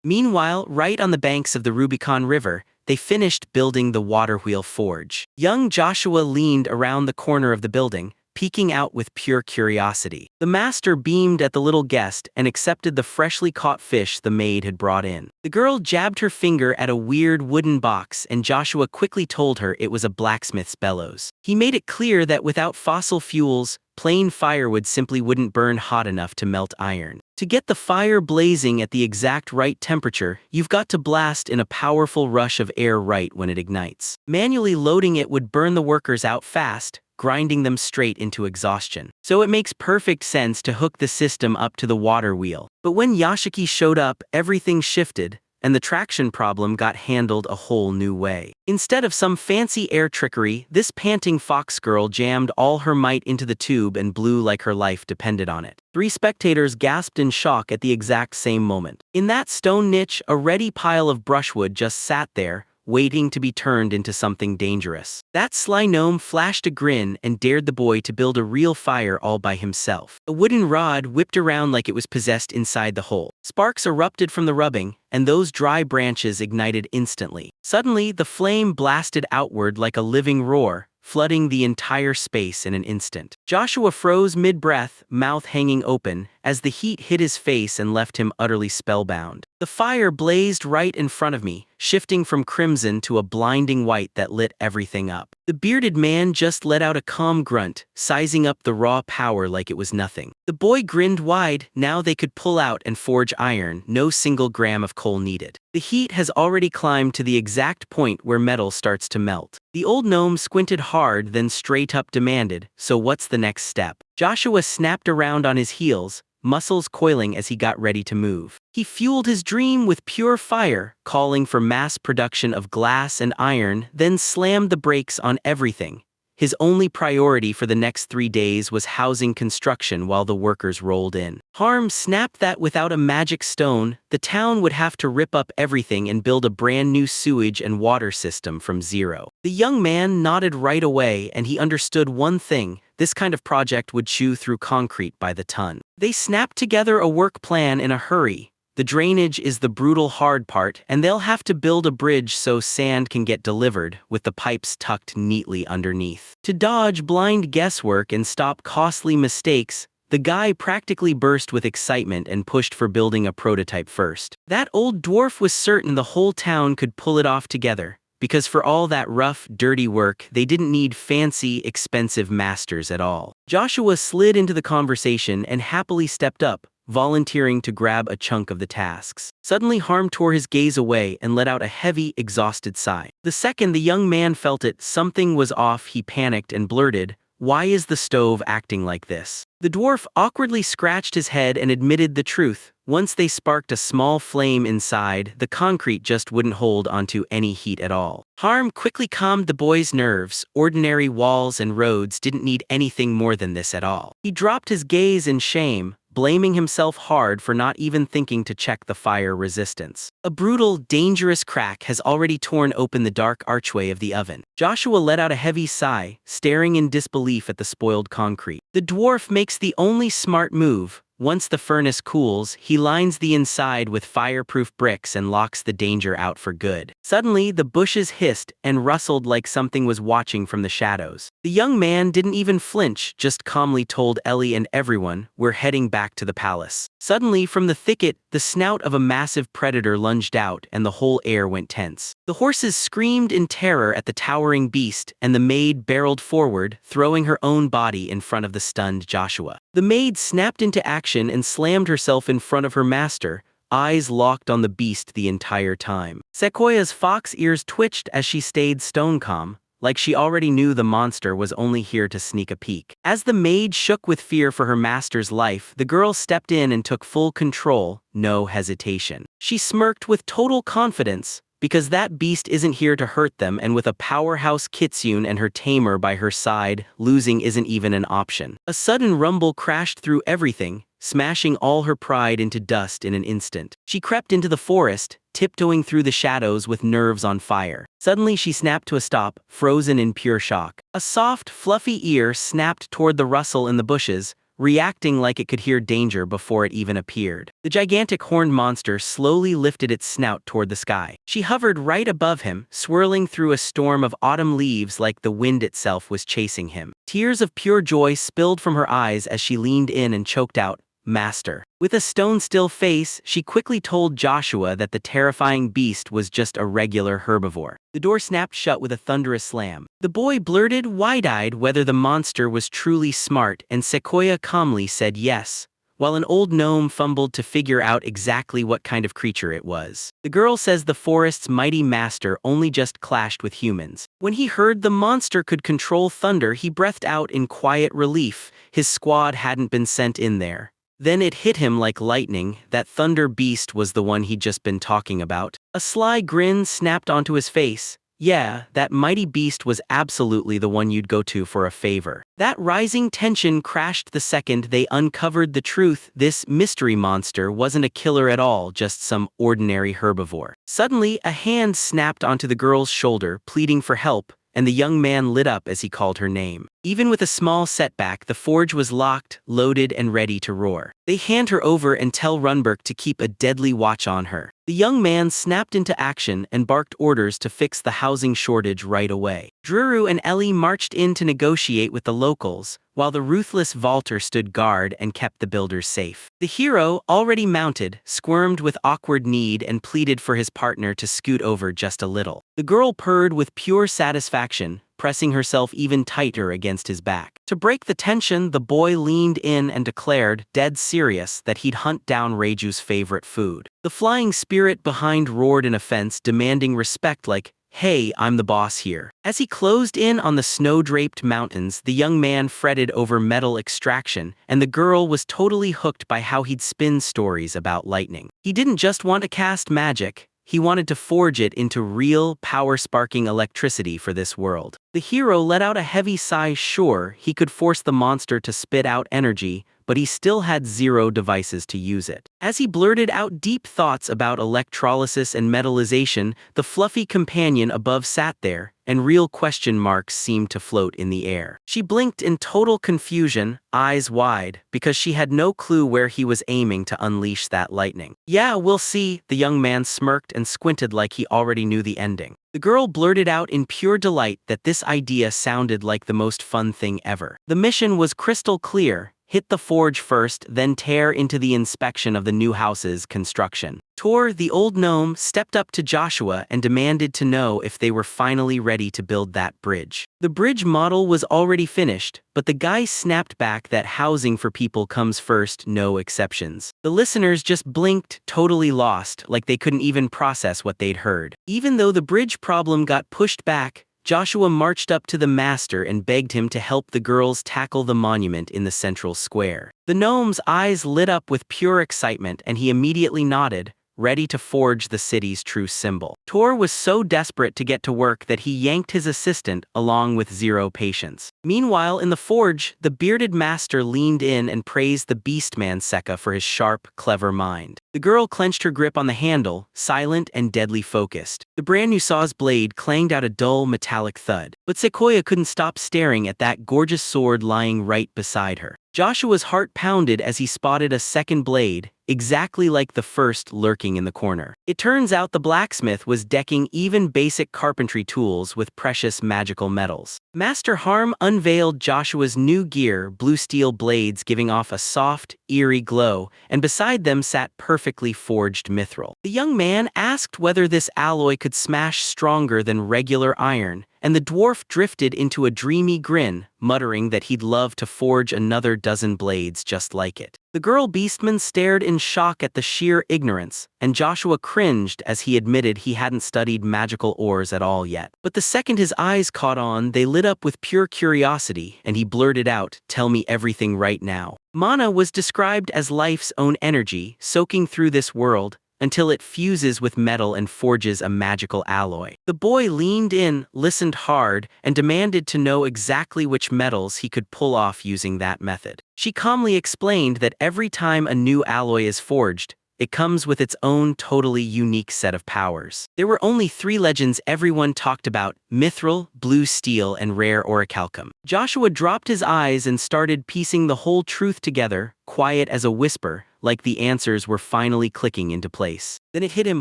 Meanwhile, right on the banks of the Rubicon River, they finished building the water wheel forge. Young Joshua leaned around the corner of the building, peeking out with pure curiosity. The master beamed at the little guest and accepted the freshly caught fish the maid had brought in. The girl jabbed her finger at a weird wooden box, and Joshua quickly told her it was a blacksmith's bellows. He made it clear that without fossil fuels, plain firewood simply wouldn't burn hot enough to melt iron. To get the fire blazing at the exact right temperature, you've got to blast in a powerful rush of air right when it ignites. Manually loading it would burn the workers out fast, grinding them straight into exhaustion. So it makes perfect sense to hook the system up to the water wheel. But when Yashiki showed up, everything shifted, and the traction problem got handled a whole new way. Instead of some fancy air trickery, this panting fox girl jammed all her might into the tube and blew like her life depended on it. 3 spectators gasped in shock at the exact same moment. In that stone niche, a ready pile of brushwood just sat there, waiting to be turned into something dangerous. That sly gnome flashed a grin and dared the boy to build a real fire all by himself. A wooden rod whipped around like it was possessed inside the hole. Sparks erupted from the rubbing, and those dry branches ignited instantly. Suddenly, the flame blasted outward like a living roar, flooding the entire space in an instant. Joshua froze mid-breath, mouth hanging open, as the heat hit his face and left him utterly spellbound. The fire blazed right in front of me, shifting from crimson to a blinding white that lit everything up. The bearded man just let out a calm grunt, sizing up the raw power like it was nothing. The boy grinned wide. Now they could pull out and forge iron, no single gram of coal needed. The heat has already climbed to the exact point where metal starts to melt. The old gnome squinted hard, then straight up demanded, "So what's the next step?" Joshua snapped around on his heels, muscles coiling as he got ready to move. He fueled his dream with pure fire, calling for mass production of glass and iron, then slammed the brakes on everything. His only priority for the next 3 days was housing construction while the workers rolled in. Harm snapped that without a magic stone, the town would have to rip up everything and build a brand new sewage and water system from zero. The young man nodded right away, and he understood one thing: this kind of project would chew through concrete by the ton. They snapped together a work plan in a hurry. The drainage is the brutal hard part, and they'll have to build a bridge so sand can get delivered, with the pipes tucked neatly underneath. To dodge blind guesswork and stop costly mistakes, the guy practically burst with excitement and pushed for building a prototype first. That old dwarf was certain the whole town could pull it off together, because for all that rough, dirty work, they didn't need fancy, expensive masters at all. Joshua slid into the conversation and happily stepped up, volunteering to grab a chunk of the tasks. Suddenly, Harm tore his gaze away and let out a heavy, exhausted sigh. The second the young man felt it, something was off. He panicked and blurted, "Why is the stove acting like this?" The dwarf awkwardly scratched his head and admitted the truth. Once they sparked a small flame inside, the concrete just wouldn't hold onto any heat at all. Harm quickly calmed the boy's nerves. Ordinary walls and roads didn't need anything more than this at all. He dropped his gaze in shame, blaming himself hard for not even thinking to check the fire resistance. A brutal, dangerous crack has already torn open the dark archway of the oven. Joshua let out a heavy sigh, staring in disbelief at the spoiled concrete. The dwarf makes the only smart move. Once the furnace cools, he lines the inside with fireproof bricks and locks the danger out for good. Suddenly, the bushes hissed and rustled like something was watching from the shadows. The young man didn't even flinch, just calmly told Ellie and everyone, "We're heading back to the palace." Suddenly, from the thicket, the snout of a massive predator lunged out and the whole air went tense. The horses screamed in terror at the towering beast, and the maid barreled forward, throwing her own body in front of the stunned Joshua. The maid snapped into action and slammed herself in front of her master, eyes locked on the beast the entire time. Sequoia's fox ears twitched as she stayed stone calm, like she already knew the monster was only here to sneak a peek. As the maid shook with fear for her master's life, the girl stepped in and took full control, no hesitation. She smirked with total confidence, because that beast isn't here to hurt them, and with a powerhouse kitsune and her tamer by her side, losing isn't even an option. A sudden rumble crashed through everything, smashing all her pride into dust in an instant. She crept into the forest, tiptoeing through the shadows with nerves on fire. Suddenly she snapped to a stop, frozen in pure shock. A soft, fluffy ear snapped toward the rustle in the bushes, reacting like it could hear danger before it even appeared. The gigantic horned monster slowly lifted its snout toward the sky. She hovered right above him, swirling through a storm of autumn leaves like the wind itself was chasing him. Tears of pure joy spilled from her eyes as she leaned in and choked out, "Master." With a stone-still face, she quickly told Joshua that the terrifying beast was just a regular herbivore. The door snapped shut with a thunderous slam. The boy blurted, wide-eyed, whether the monster was truly smart, and Sequoia calmly said yes, while an old gnome fumbled to figure out exactly what kind of creature it was. The girl says the forest's mighty master only just clashed with humans. When he heard the monster could control thunder, he breathed out in quiet relief. His squad hadn't been sent in there. Then it hit him like lightning, that thunder beast was the one he'd just been talking about. A sly grin snapped onto his face. Yeah, that mighty beast was absolutely the one you'd go to for a favor. That rising tension crashed the second they uncovered the truth. This mystery monster wasn't a killer at all, just some ordinary herbivore. Suddenly, a hand snapped onto the girl's shoulder, pleading for help, and the young man lit up as he called her name. Even with a small setback, the forge was locked, loaded, and ready to roar. They hand her over and tell Runberg to keep a deadly watch on her. The young man snapped into action and barked orders to fix the housing shortage right away. Druru and Ellie marched in to negotiate with the locals, while the ruthless Valter stood guard and kept the builders safe. The hero, already mounted, squirmed with awkward need and pleaded for his partner to scoot over just a little. The girl purred with pure satisfaction, pressing herself even tighter against his back. To break the tension, the boy leaned in and declared, dead serious, that he'd hunt down Reiju's favorite food. The flying spirit behind roared in offense, demanding respect like, "Hey, I'm the boss here." As he closed in on the snow-draped mountains, the young man fretted over metal extraction, and the girl was totally hooked by how he'd spin stories about lightning. He didn't just want to cast magic, he wanted to forge it into real, power-sparking electricity for this world. The hero let out a heavy sigh. Sure, he could force the monster to spit out energy, but he still had zero devices to use it. As he blurted out deep thoughts about electrolysis and metallization, the fluffy companion above sat there, and real question marks seemed to float in the air. She blinked in total confusion, eyes wide, because she had no clue where he was aiming to unleash that lightning. "Yeah, we'll see," the young man smirked and squinted like he already knew the ending. The girl blurted out in pure delight that this idea sounded like the most fun thing ever. The mission was crystal clear: hit the forge first, then tear into the inspection of the new house's construction. Tor, the old gnome, stepped up to Joshua and demanded to know if they were finally ready to build that bridge. The bridge model was already finished, but the guy snapped back that housing for people comes first, no exceptions. The listeners just blinked, totally lost, like they couldn't even process what they'd heard. Even though the bridge problem got pushed back, Joshua marched up to the master and begged him to help the girls tackle the monument in the central square. The gnome's eyes lit up with pure excitement, and he immediately nodded, ready to forge the city's true symbol. Tor was so desperate to get to work that he yanked his assistant along with zero patience. Meanwhile, in the forge, the bearded master leaned in and praised the beastman Sekka for his sharp, clever mind. The girl clenched her grip on the handle, silent and deadly focused. The brand new saw's blade clanged out a dull metallic thud, but Sequoia couldn't stop staring at that gorgeous sword lying right beside her. Joshua's heart pounded as he spotted a second blade, exactly like the first lurking in the corner. It turns out the blacksmith was decking even basic carpentry tools with precious magical metals. Master Harm unveiled Joshua's new gear, blue steel blades giving off a soft, eerie glow, and beside them sat perfectly forged mithril. The young man asked whether this alloy could smash stronger than regular iron, and the dwarf drifted into a dreamy grin, muttering that he'd love to forge another dozen blades just like it. The girl beastman stared in shock at the sheer ignorance, and Joshua cringed as he admitted he hadn't studied magical ores at all yet. But the second his eyes caught on, they lit up with pure curiosity, and he blurted out, "Tell me everything right now." Mana was described as life's own energy, soaking through this world, until it fuses with metal and forges a magical alloy. The boy leaned in, listened hard, and demanded to know exactly which metals he could pull off using that method. She calmly explained that every time a new alloy is forged, it comes with its own totally unique set of powers. There were only 3 legends everyone talked about: mithril, blue steel, and rare orichalcum. Joshua dropped his eyes and started piecing the whole truth together, quiet as a whisper, like the answers were finally clicking into place. Then it hit him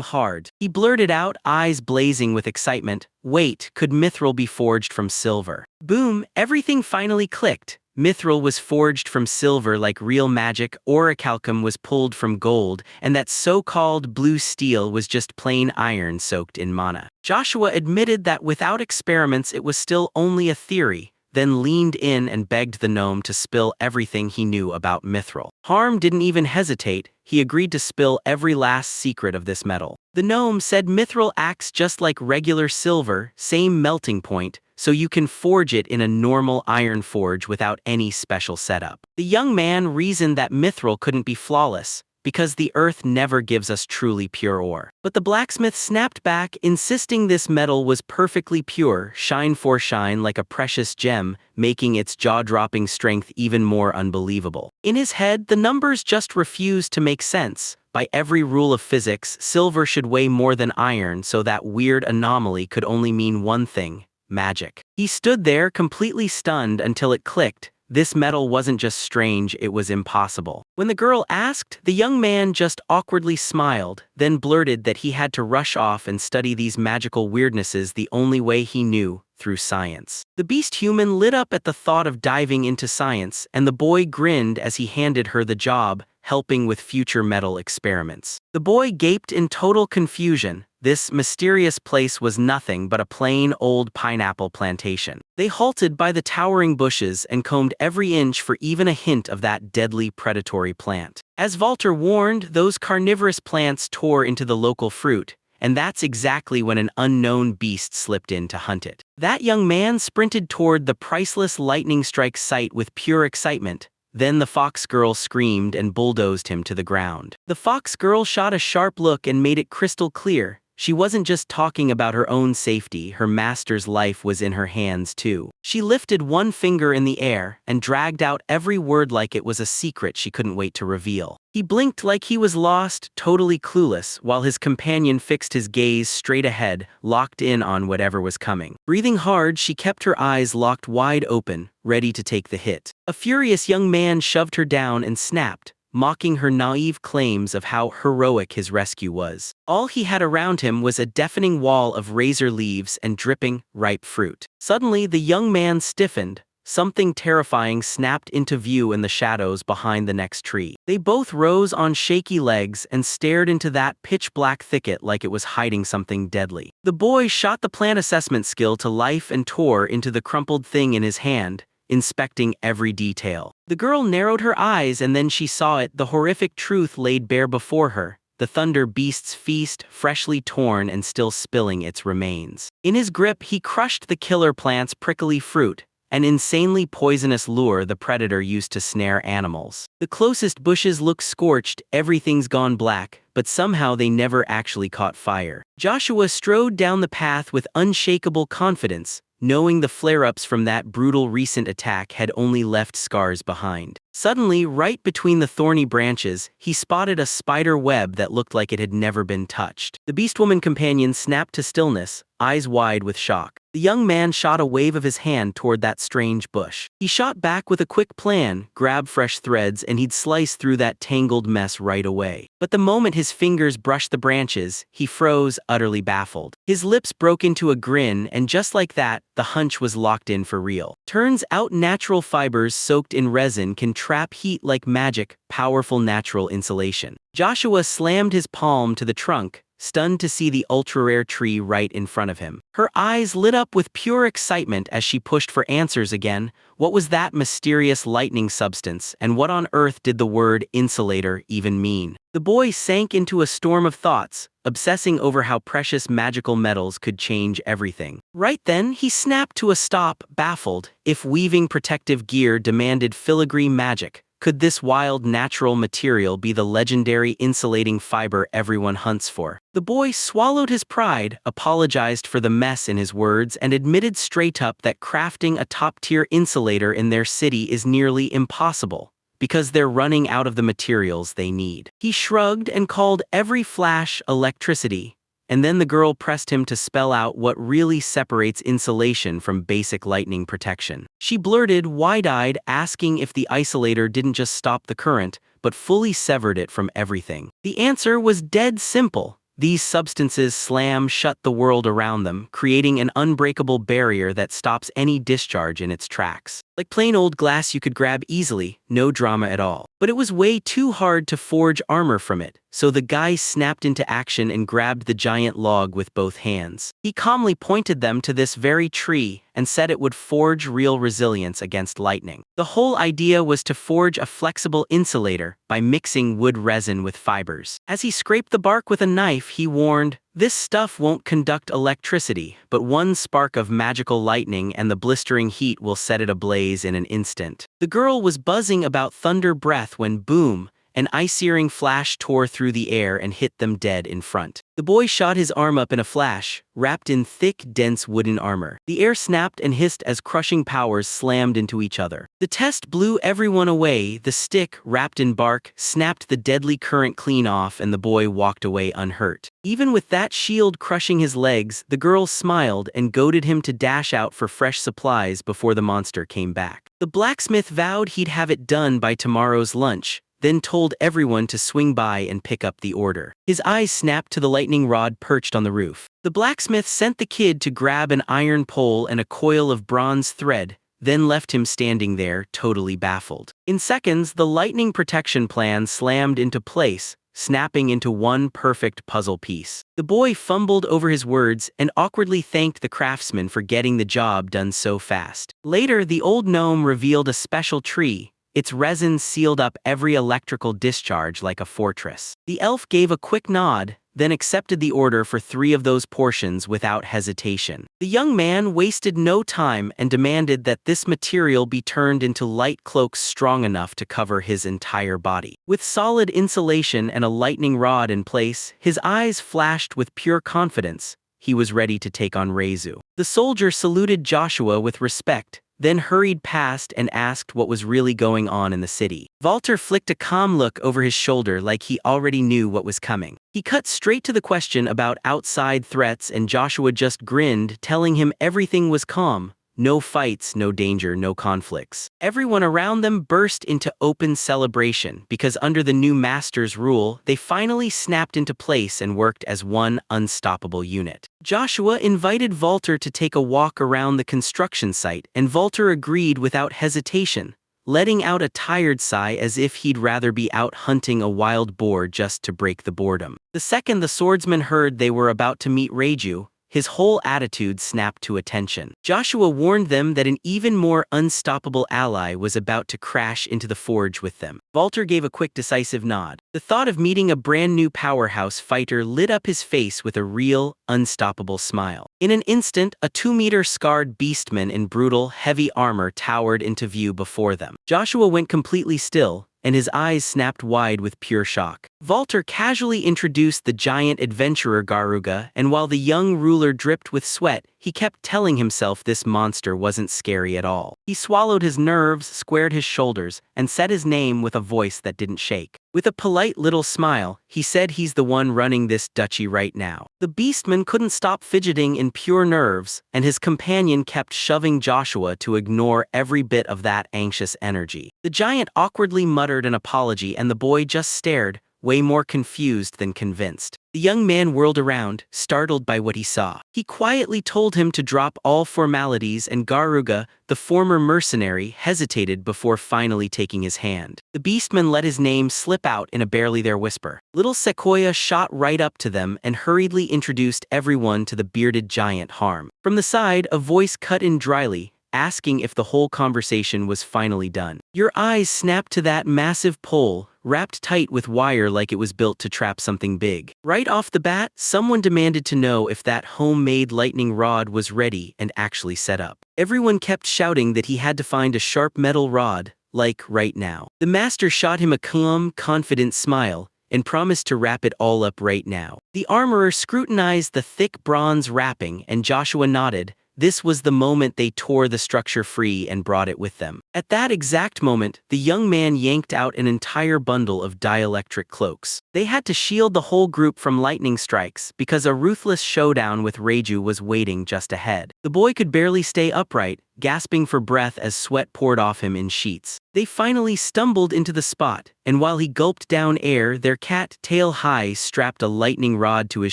hard. He blurted out, eyes blazing with excitement, "Wait, could mithril be forged from silver?" Boom, everything finally clicked. Mithril was forged from silver like real magic, orichalcum was pulled from gold, and that so-called blue steel was just plain iron soaked in mana. Joshua admitted that without experiments it was still only a theory, then leaned in and begged the gnome to spill everything he knew about mithril. Harm didn't even hesitate, he agreed to spill every last secret of this metal. The gnome said mithril acts just like regular silver, same melting point, so you can forge it in a normal iron forge without any special setup. The young man reasoned that mithril couldn't be flawless, because the earth never gives us truly pure ore. But the blacksmith snapped back, insisting this metal was perfectly pure, shine for shine like a precious gem, making its jaw-dropping strength even more unbelievable. In his head, the numbers just refused to make sense. By every rule of physics, silver should weigh more than iron, so that weird anomaly could only mean one thing: magic. He stood there completely stunned until it clicked. This metal wasn't just strange, it was impossible. When the girl asked, the young man just awkwardly smiled, then blurted that he had to rush off and study these magical weirdnesses the only way he knew, through science. The beast human lit up at the thought of diving into science, and the boy grinned as he handed her the job, helping with future metal experiments. The boy gaped in total confusion. This mysterious place was nothing but a plain old pineapple plantation. They halted by the towering bushes and combed every inch for even a hint of that deadly predatory plant. As Walter warned, those carnivorous plants tore into the local fruit, and that's exactly when an unknown beast slipped in to hunt it. That young man sprinted toward the priceless lightning strike site with pure excitement. Then the fox girl screamed and bulldozed him to the ground. The fox girl shot a sharp look and made it crystal clear. She wasn't just talking about her own safety, her master's life was in her hands too. She lifted one finger in the air and dragged out every word like it was a secret she couldn't wait to reveal. He blinked like he was lost, totally clueless, while his companion fixed his gaze straight ahead, locked in on whatever was coming. Breathing hard, she kept her eyes locked wide open, ready to take the hit. A furious young man shoved her down and snapped, mocking her naive claims of how heroic his rescue was. All he had around him was a deafening wall of razor leaves and dripping, ripe fruit. Suddenly, the young man stiffened. Something terrifying snapped into view in the shadows behind the next tree. They both rose on shaky legs and stared into that pitch-black thicket like it was hiding something deadly. The boy shot the plant assessment skill to life and tore into the crumpled thing in his hand, inspecting every detail. The girl narrowed her eyes and then she saw it, the horrific truth laid bare before her. The thunder beast's feast, freshly torn and still spilling its remains. In his grip, he crushed the killer plant's prickly fruit, an insanely poisonous lure the predator used to snare animals. The closest bushes look scorched, everything's gone black, but somehow they never actually caught fire. Joshua strode down the path with unshakable confidence, knowing the flare-ups from that brutal recent attack had only left scars behind. Suddenly, right between the thorny branches, he spotted a spider web that looked like it had never been touched. The beastwoman companion snapped to stillness, eyes wide with shock. The young man shot a wave of his hand toward that strange bush. He shot back with a quick plan, grab fresh threads, and he'd slice through that tangled mess right away. But the moment his fingers brushed the branches, he froze, utterly baffled. His lips broke into a grin, and just like that, the hunch was locked in for real. Turns out natural fibers soaked in resin can trap heat like magic, powerful natural insulation. Joshua slammed his palm to the trunk, stunned to see the ultra-rare tree right in front of him. Her eyes lit up with pure excitement as she pushed for answers again. What was that mysterious lightning substance, and what on earth did the word insulator even mean? The boy sank into a storm of thoughts, obsessing over how precious magical metals could change everything. Right then, he snapped to a stop, baffled. If weaving protective gear demanded filigree magic, could this wild natural material be the legendary insulating fiber everyone hunts for? The boy swallowed his pride, apologized for the mess in his words, and admitted straight up that crafting a top-tier insulator in their city is nearly impossible, because they're running out of the materials they need. He shrugged and called every flash electricity, and then the girl pressed him to spell out what really separates insulation from basic lightning protection. She blurted, wide-eyed, asking if the isolator didn't just stop the current, but fully severed it from everything. The answer was dead simple. These substances slam shut the world around them, creating an unbreakable barrier that stops any discharge in its tracks. Like plain old glass you could grab easily, no drama at all. But it was way too hard to forge armor from it, so the guy snapped into action and grabbed the giant log with both hands. He calmly pointed them to this very tree and said it would forge real resilience against lightning. The whole idea was to forge a flexible insulator by mixing wood resin with fibers. As he scraped the bark with a knife, he warned, "This stuff won't conduct electricity, but one spark of magical lightning and the blistering heat will set it ablaze in an instant." The girl was buzzing about thunder breath when boom, an ice-searing flash tore through the air and hit them dead in front. The boy shot his arm up in a flash, wrapped in thick, dense wooden armor. The air snapped and hissed as crushing powers slammed into each other. The test blew everyone away. The stick, wrapped in bark, snapped the deadly current clean off, and the boy walked away unhurt. Even with that shield crushing his legs, the girl smiled and goaded him to dash out for fresh supplies before the monster came back. The blacksmith vowed he'd have it done by tomorrow's lunch, then told everyone to swing by and pick up the order. His eyes snapped to the lightning rod perched on the roof. The blacksmith sent the kid to grab an iron pole and a coil of bronze thread, then left him standing there, totally baffled. In seconds, the lightning protection plan slammed into place, snapping into one perfect puzzle piece. The boy fumbled over his words and awkwardly thanked the craftsman for getting the job done so fast. Later, the old gnome revealed a special tree. Its resin sealed up every electrical discharge like a fortress. The elf gave a quick nod, then accepted the order for 3 of those portions without hesitation. The young man wasted no time and demanded that this material be turned into light cloaks strong enough to cover his entire body. With solid insulation and a lightning rod in place, his eyes flashed with pure confidence. He was ready to take on Reizu. The soldier saluted Joshua with respect, then hurried past and asked what was really going on in the city. Walter flicked a calm look over his shoulder like he already knew what was coming. He cut straight to the question about outside threats, and Joshua just grinned, telling him everything was calm. No fights, no danger, no conflicts. Everyone around them burst into open celebration because under the new master's rule, they finally snapped into place and worked as one unstoppable unit. Joshua invited Walter to take a walk around the construction site, and Walter agreed without hesitation, letting out a tired sigh as if he'd rather be out hunting a wild boar just to break the boredom. The second the swordsman heard they were about to meet Reiju, his whole attitude snapped to attention. Joshua warned them that an even more unstoppable ally was about to crash into the forge with them. Walter gave a quick decisive nod. The thought of meeting a brand new powerhouse fighter lit up his face with a real, unstoppable smile. In an instant, a 2-meter scarred beastman in brutal, heavy armor towered into view before them. Joshua went completely still, and his eyes snapped wide with pure shock. Walter casually introduced the giant adventurer Garuga, and while the young ruler dripped with sweat, he kept telling himself this monster wasn't scary at all. He swallowed his nerves, squared his shoulders, and said his name with a voice that didn't shake. With a polite little smile, he said he's the one running this duchy right now. The beastman couldn't stop fidgeting in pure nerves, and his companion kept shoving Joshua to ignore every bit of that anxious energy. The giant awkwardly muttered an apology and the boy just stared, way more confused than convinced. The young man whirled around, startled by what he saw. He quietly told him to drop all formalities and Garuga, the former mercenary, hesitated before finally taking his hand. The beastman let his name slip out in a barely there whisper. Little Sequoia shot right up to them and hurriedly introduced everyone to the bearded giant Harm. From the side, a voice cut in dryly, asking if the whole conversation was finally done. Your eyes snapped to that massive pole, wrapped tight with wire like it was built to trap something big. Right off the bat, someone demanded to know if that homemade lightning rod was ready and actually set up. Everyone kept shouting that he had to find a sharp metal rod, like right now. The master shot him a calm, confident smile and promised to wrap it all up right now. The armorer scrutinized the thick bronze wrapping and Joshua nodded. This was the moment they tore the structure free and brought it with them. At that exact moment, the young man yanked out an entire bundle of dielectric cloaks. They had to shield the whole group from lightning strikes because a ruthless showdown with Reiju was waiting just ahead. The boy could barely stay upright, gasping for breath as sweat poured off him in sheets. They finally stumbled into the spot, and while he gulped down air, their cat, tail high, strapped a lightning rod to his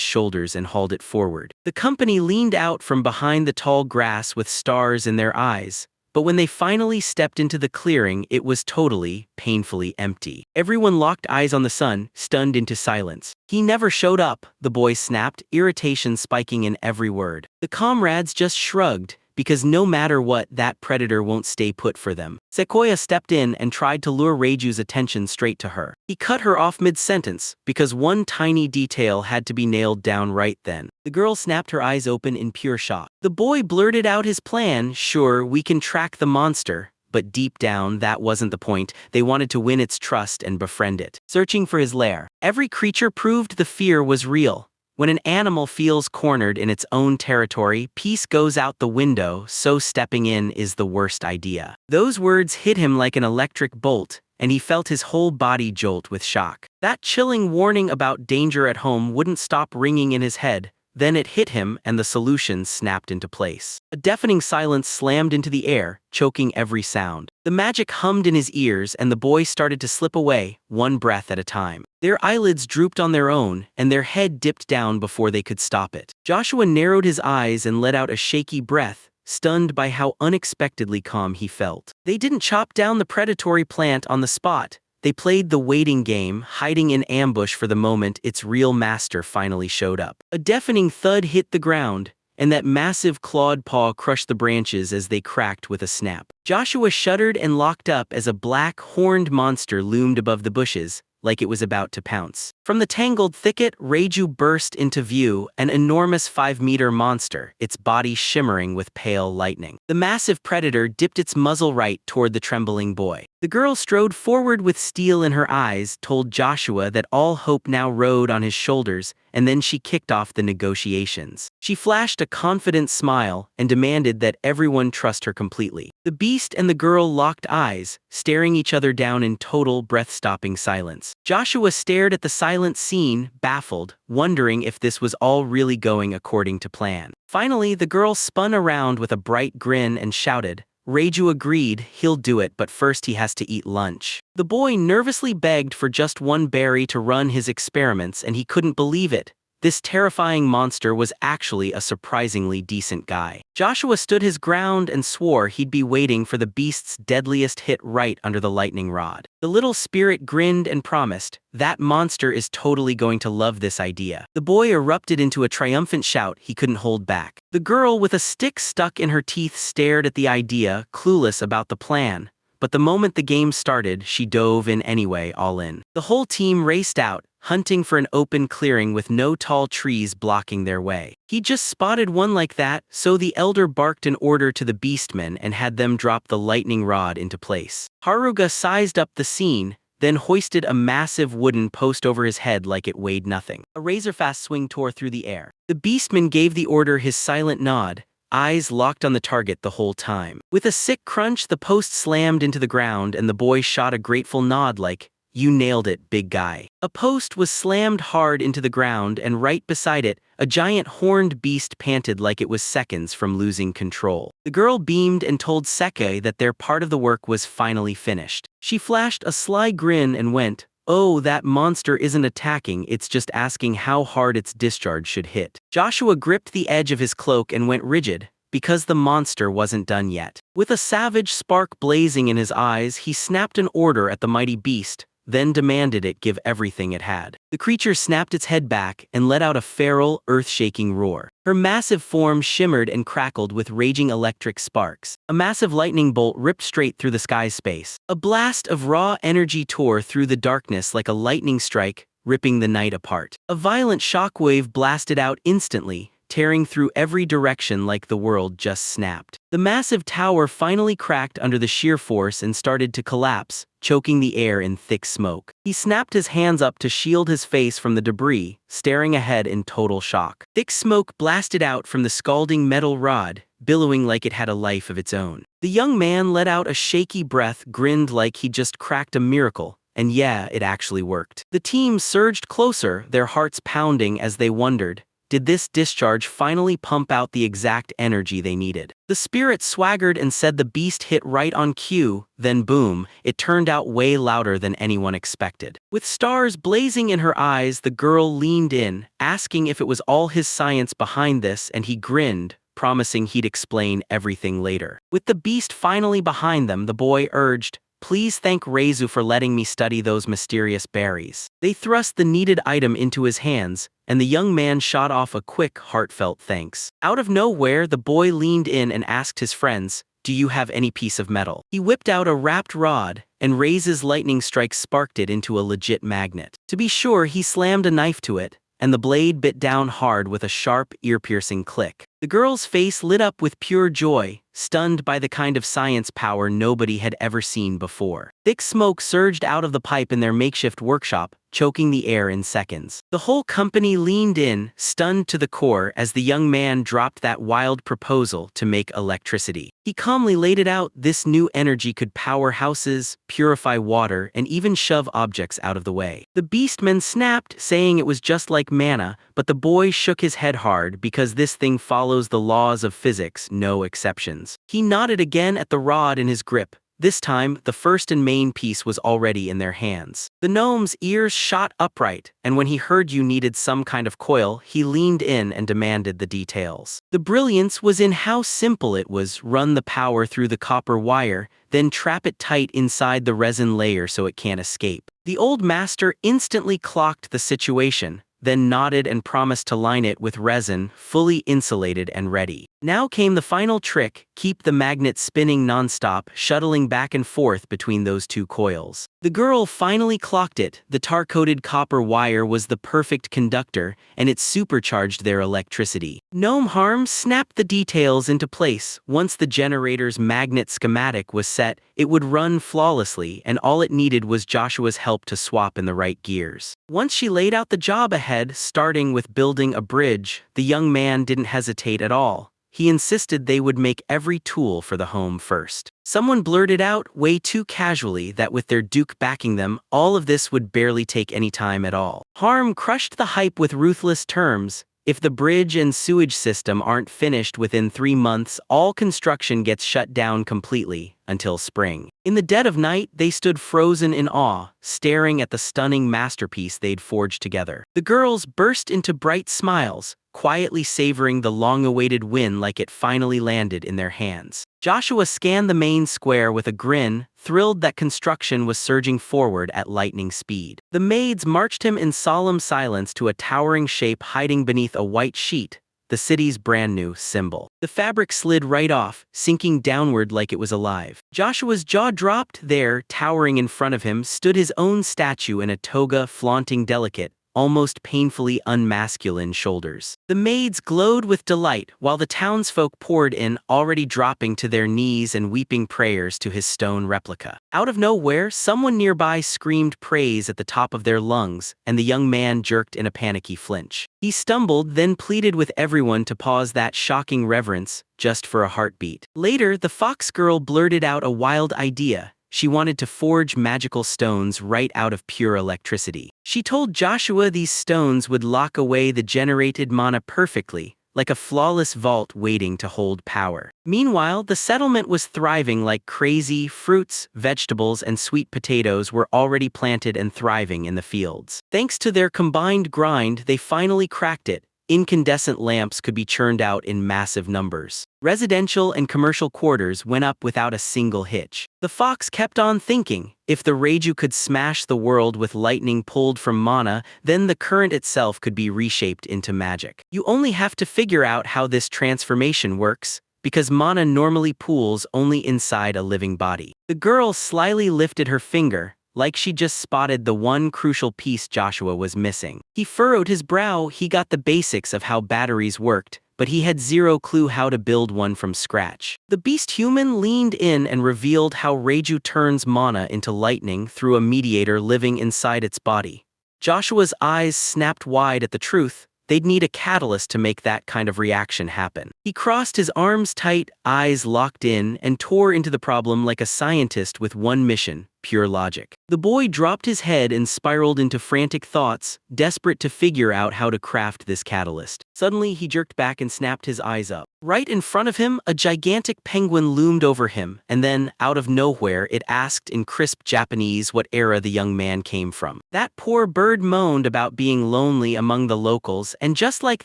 shoulders and hauled it forward. The company leaned out from behind the tall grass with stars in their eyes, but when they finally stepped into the clearing, it was totally, painfully empty. Everyone locked eyes on the sun, stunned into silence. He never showed up, the boy snapped, irritation spiking in every word. The comrades just shrugged, because no matter what, that predator won't stay put for them. Sequoia stepped in and tried to lure Reiju's attention straight to her. He cut her off mid-sentence, because one tiny detail had to be nailed down right then. The girl snapped her eyes open in pure shock. The boy blurted out his plan. Sure, we can track the monster, but deep down, that wasn't the point. They wanted to win its trust and befriend it. Searching for his lair, every creature proved the fear was real. When an animal feels cornered in its own territory, peace goes out the window, so stepping in is the worst idea. Those words hit him like an electric bolt, and he felt his whole body jolt with shock. That chilling warning about danger at home wouldn't stop ringing in his head. Then it hit him and the solution snapped into place. A deafening silence slammed into the air, choking every sound. The magic hummed in his ears and the boy started to slip away, one breath at a time. Their eyelids drooped on their own, and their head dipped down before they could stop it. Joshua narrowed his eyes and let out a shaky breath, stunned by how unexpectedly calm he felt. They didn't chop down the predatory plant on the spot. They played the waiting game, hiding in ambush for the moment its real master finally showed up. A deafening thud hit the ground, and that massive clawed paw crushed the branches as they cracked with a snap. Joshua shuddered and locked up as a black, horned monster loomed above the bushes, like it was about to pounce. From the tangled thicket, Reiju burst into view, an enormous 5-meter monster, its body shimmering with pale lightning. The massive predator dipped its muzzle right toward the trembling boy. The girl strode forward with steel in her eyes, told Joshua that all hope now rode on his shoulders, and then she kicked off the negotiations. She flashed a confident smile and demanded that everyone trust her completely. The beast and the girl locked eyes, staring each other down in total, breath-stopping silence. Joshua stared at the silent scene, baffled, wondering if this was all really going according to plan. Finally, the girl spun around with a bright grin and shouted, Reiju agreed, he'll do it, but first he has to eat lunch. The boy nervously begged for just one berry to run his experiments, and he couldn't believe it. This terrifying monster was actually a surprisingly decent guy. Joshua stood his ground and swore he'd be waiting for the beast's deadliest hit right under the lightning rod. The little spirit grinned and promised, that monster is totally going to love this idea. The boy erupted into a triumphant shout he couldn't hold back. The girl with a stick stuck in her teeth stared at the idea, clueless about the plan. But the moment the game started, she dove in anyway, all in. The whole team raced out, hunting for an open clearing with no tall trees blocking their way. He just spotted one like that, so the elder barked an order to the beastmen and had them drop the lightning rod into place. Haruga sized up the scene, then hoisted a massive wooden post over his head like it weighed nothing. A razor-fast swing tore through the air. The beastman gave the order his silent nod, eyes locked on the target the whole time. With a sick crunch, the post slammed into the ground and the boy shot a grateful nod like, "You nailed it, big guy." A post was slammed hard into the ground and right beside it, a giant horned beast panted like it was seconds from losing control. The girl beamed and told Seke that their part of the work was finally finished. She flashed a sly grin and went, "Oh, that monster isn't attacking, it's just asking how hard its discharge should hit." Joshua gripped the edge of his cloak and went rigid, because the monster wasn't done yet. With a savage spark blazing in his eyes, he snapped an order at the mighty beast, then demanded it give everything it had. The creature snapped its head back and let out a feral, earth-shaking roar. Her massive form shimmered and crackled with raging electric sparks. A massive lightning bolt ripped straight through the sky's space. A blast of raw energy tore through the darkness like a lightning strike, ripping the night apart. A violent shockwave blasted out instantly, tearing through every direction like the world just snapped. The massive tower finally cracked under the sheer force and started to collapse, choking the air in thick smoke. He snapped his hands up to shield his face from the debris, staring ahead in total shock. Thick smoke blasted out from the scalding metal rod, billowing like it had a life of its own. The young man let out a shaky breath, grinned like he just cracked a miracle. And yeah, it actually worked. The team surged closer, their hearts pounding as they wondered, did this discharge finally pump out the exact energy they needed? The spirit swaggered and said the beast hit right on cue, then boom, it turned out way louder than anyone expected. With stars blazing in her eyes, the girl leaned in, asking if it was all his science behind this, and he grinned, promising he'd explain everything later. With the beast finally behind them, the boy urged, "Please thank Reizu for letting me study those mysterious berries." They thrust the needed item into his hands, and the young man shot off a quick, heartfelt thanks. Out of nowhere, the boy leaned in and asked his friends, "Do you have any piece of metal?" He whipped out a wrapped rod, and Reizu's lightning strike sparked it into a legit magnet. To be sure, he slammed a knife to it, and the blade bit down hard with a sharp, ear-piercing click. The girl's face lit up with pure joy, stunned by the kind of science power nobody had ever seen before. Thick smoke surged out of the pipe in their makeshift workshop, choking the air in seconds. The whole company leaned in, stunned to the core, as the young man dropped that wild proposal to make electricity. He calmly laid it out. This new energy could power houses, purify water, and even shove objects out of the way. The beastmen snapped, saying it was just like mana, but the boy shook his head hard because this thing follows the laws of physics, no exceptions. He nodded again at the rod in his grip. This time, the first and main piece was already in their hands. The gnome's ears shot upright, and when he heard you needed some kind of coil, he leaned in and demanded the details. The brilliance was in how simple it was: run the power through the copper wire, then trap it tight inside the resin layer so it can't escape. The old master instantly clocked the situation, then nodded and promised to line it with resin, fully insulated and ready. Now came the final trick: keep the magnet spinning non-stop, shuttling back and forth between those two coils. The girl finally clocked it. The tar-coated copper wire was the perfect conductor, and it supercharged their electricity. Gnome Harm snapped the details into place. Once the generator's magnet schematic was set, it would run flawlessly, and all it needed was Joshua's help to swap in the right gears. Once she laid out the job ahead, starting with building a bridge, the young man didn't hesitate at all. He insisted they would make every tool for the home first. Someone blurted out, way too casually, that with their duke backing them, all of this would barely take any time at all. Harm crushed the hype with ruthless terms. If the bridge and sewage system aren't finished within 3 months, all construction gets shut down completely, until spring. In the dead of night, they stood frozen in awe, staring at the stunning masterpiece they'd forged together. The girls burst into bright smiles, quietly savoring the long-awaited win like it finally landed in their hands. Joshua scanned the main square with a grin, thrilled that construction was surging forward at lightning speed. The maids marched him in solemn silence to a towering shape hiding beneath a white sheet, the city's brand new symbol. The fabric slid right off, sinking downward like it was alive. Joshua's jaw dropped. There, towering in front of him, stood his own statue in a toga, flaunting delicate, almost painfully unmasculine shoulders. The maids glowed with delight, while the townsfolk poured in, already dropping to their knees and weeping prayers to his stone replica. Out of nowhere, someone nearby screamed praise at the top of their lungs, and the young man jerked in a panicky flinch. He stumbled, then pleaded with everyone to pause that shocking reverence, just for a heartbeat. Later, the fox girl blurted out a wild idea. She wanted to forge magical stones right out of pure electricity. She told Joshua these stones would lock away the generated mana perfectly, like a flawless vault waiting to hold power. Meanwhile, the settlement was thriving like crazy. Fruits, vegetables, and sweet potatoes were already planted and thriving in the fields. Thanks to their combined grind, they finally cracked it. Incandescent lamps could be churned out in massive numbers. Residential and commercial quarters went up without a single hitch. The fox kept on thinking, if the Reiju could smash the world with lightning pulled from mana, then the current itself could be reshaped into magic. You only have to figure out how this transformation works, because mana normally pools only inside a living body. The girl slyly lifted her finger, like she just spotted the one crucial piece Joshua was missing. He furrowed his brow. He got the basics of how batteries worked, but he had zero clue how to build one from scratch. The beast human leaned in and revealed how Reiju turns mana into lightning through a mediator living inside its body. Joshua's eyes snapped wide at the truth. They'd need a catalyst to make that kind of reaction happen. He crossed his arms tight, eyes locked in, and tore into the problem like a scientist with one mission: pure logic. The boy dropped his head and spiraled into frantic thoughts, desperate to figure out how to craft this catalyst. Suddenly, he jerked back and snapped his eyes up. Right in front of him, a gigantic penguin loomed over him, and then, out of nowhere, it asked in crisp Japanese what era the young man came from. That poor bird moaned about being lonely among the locals, and just like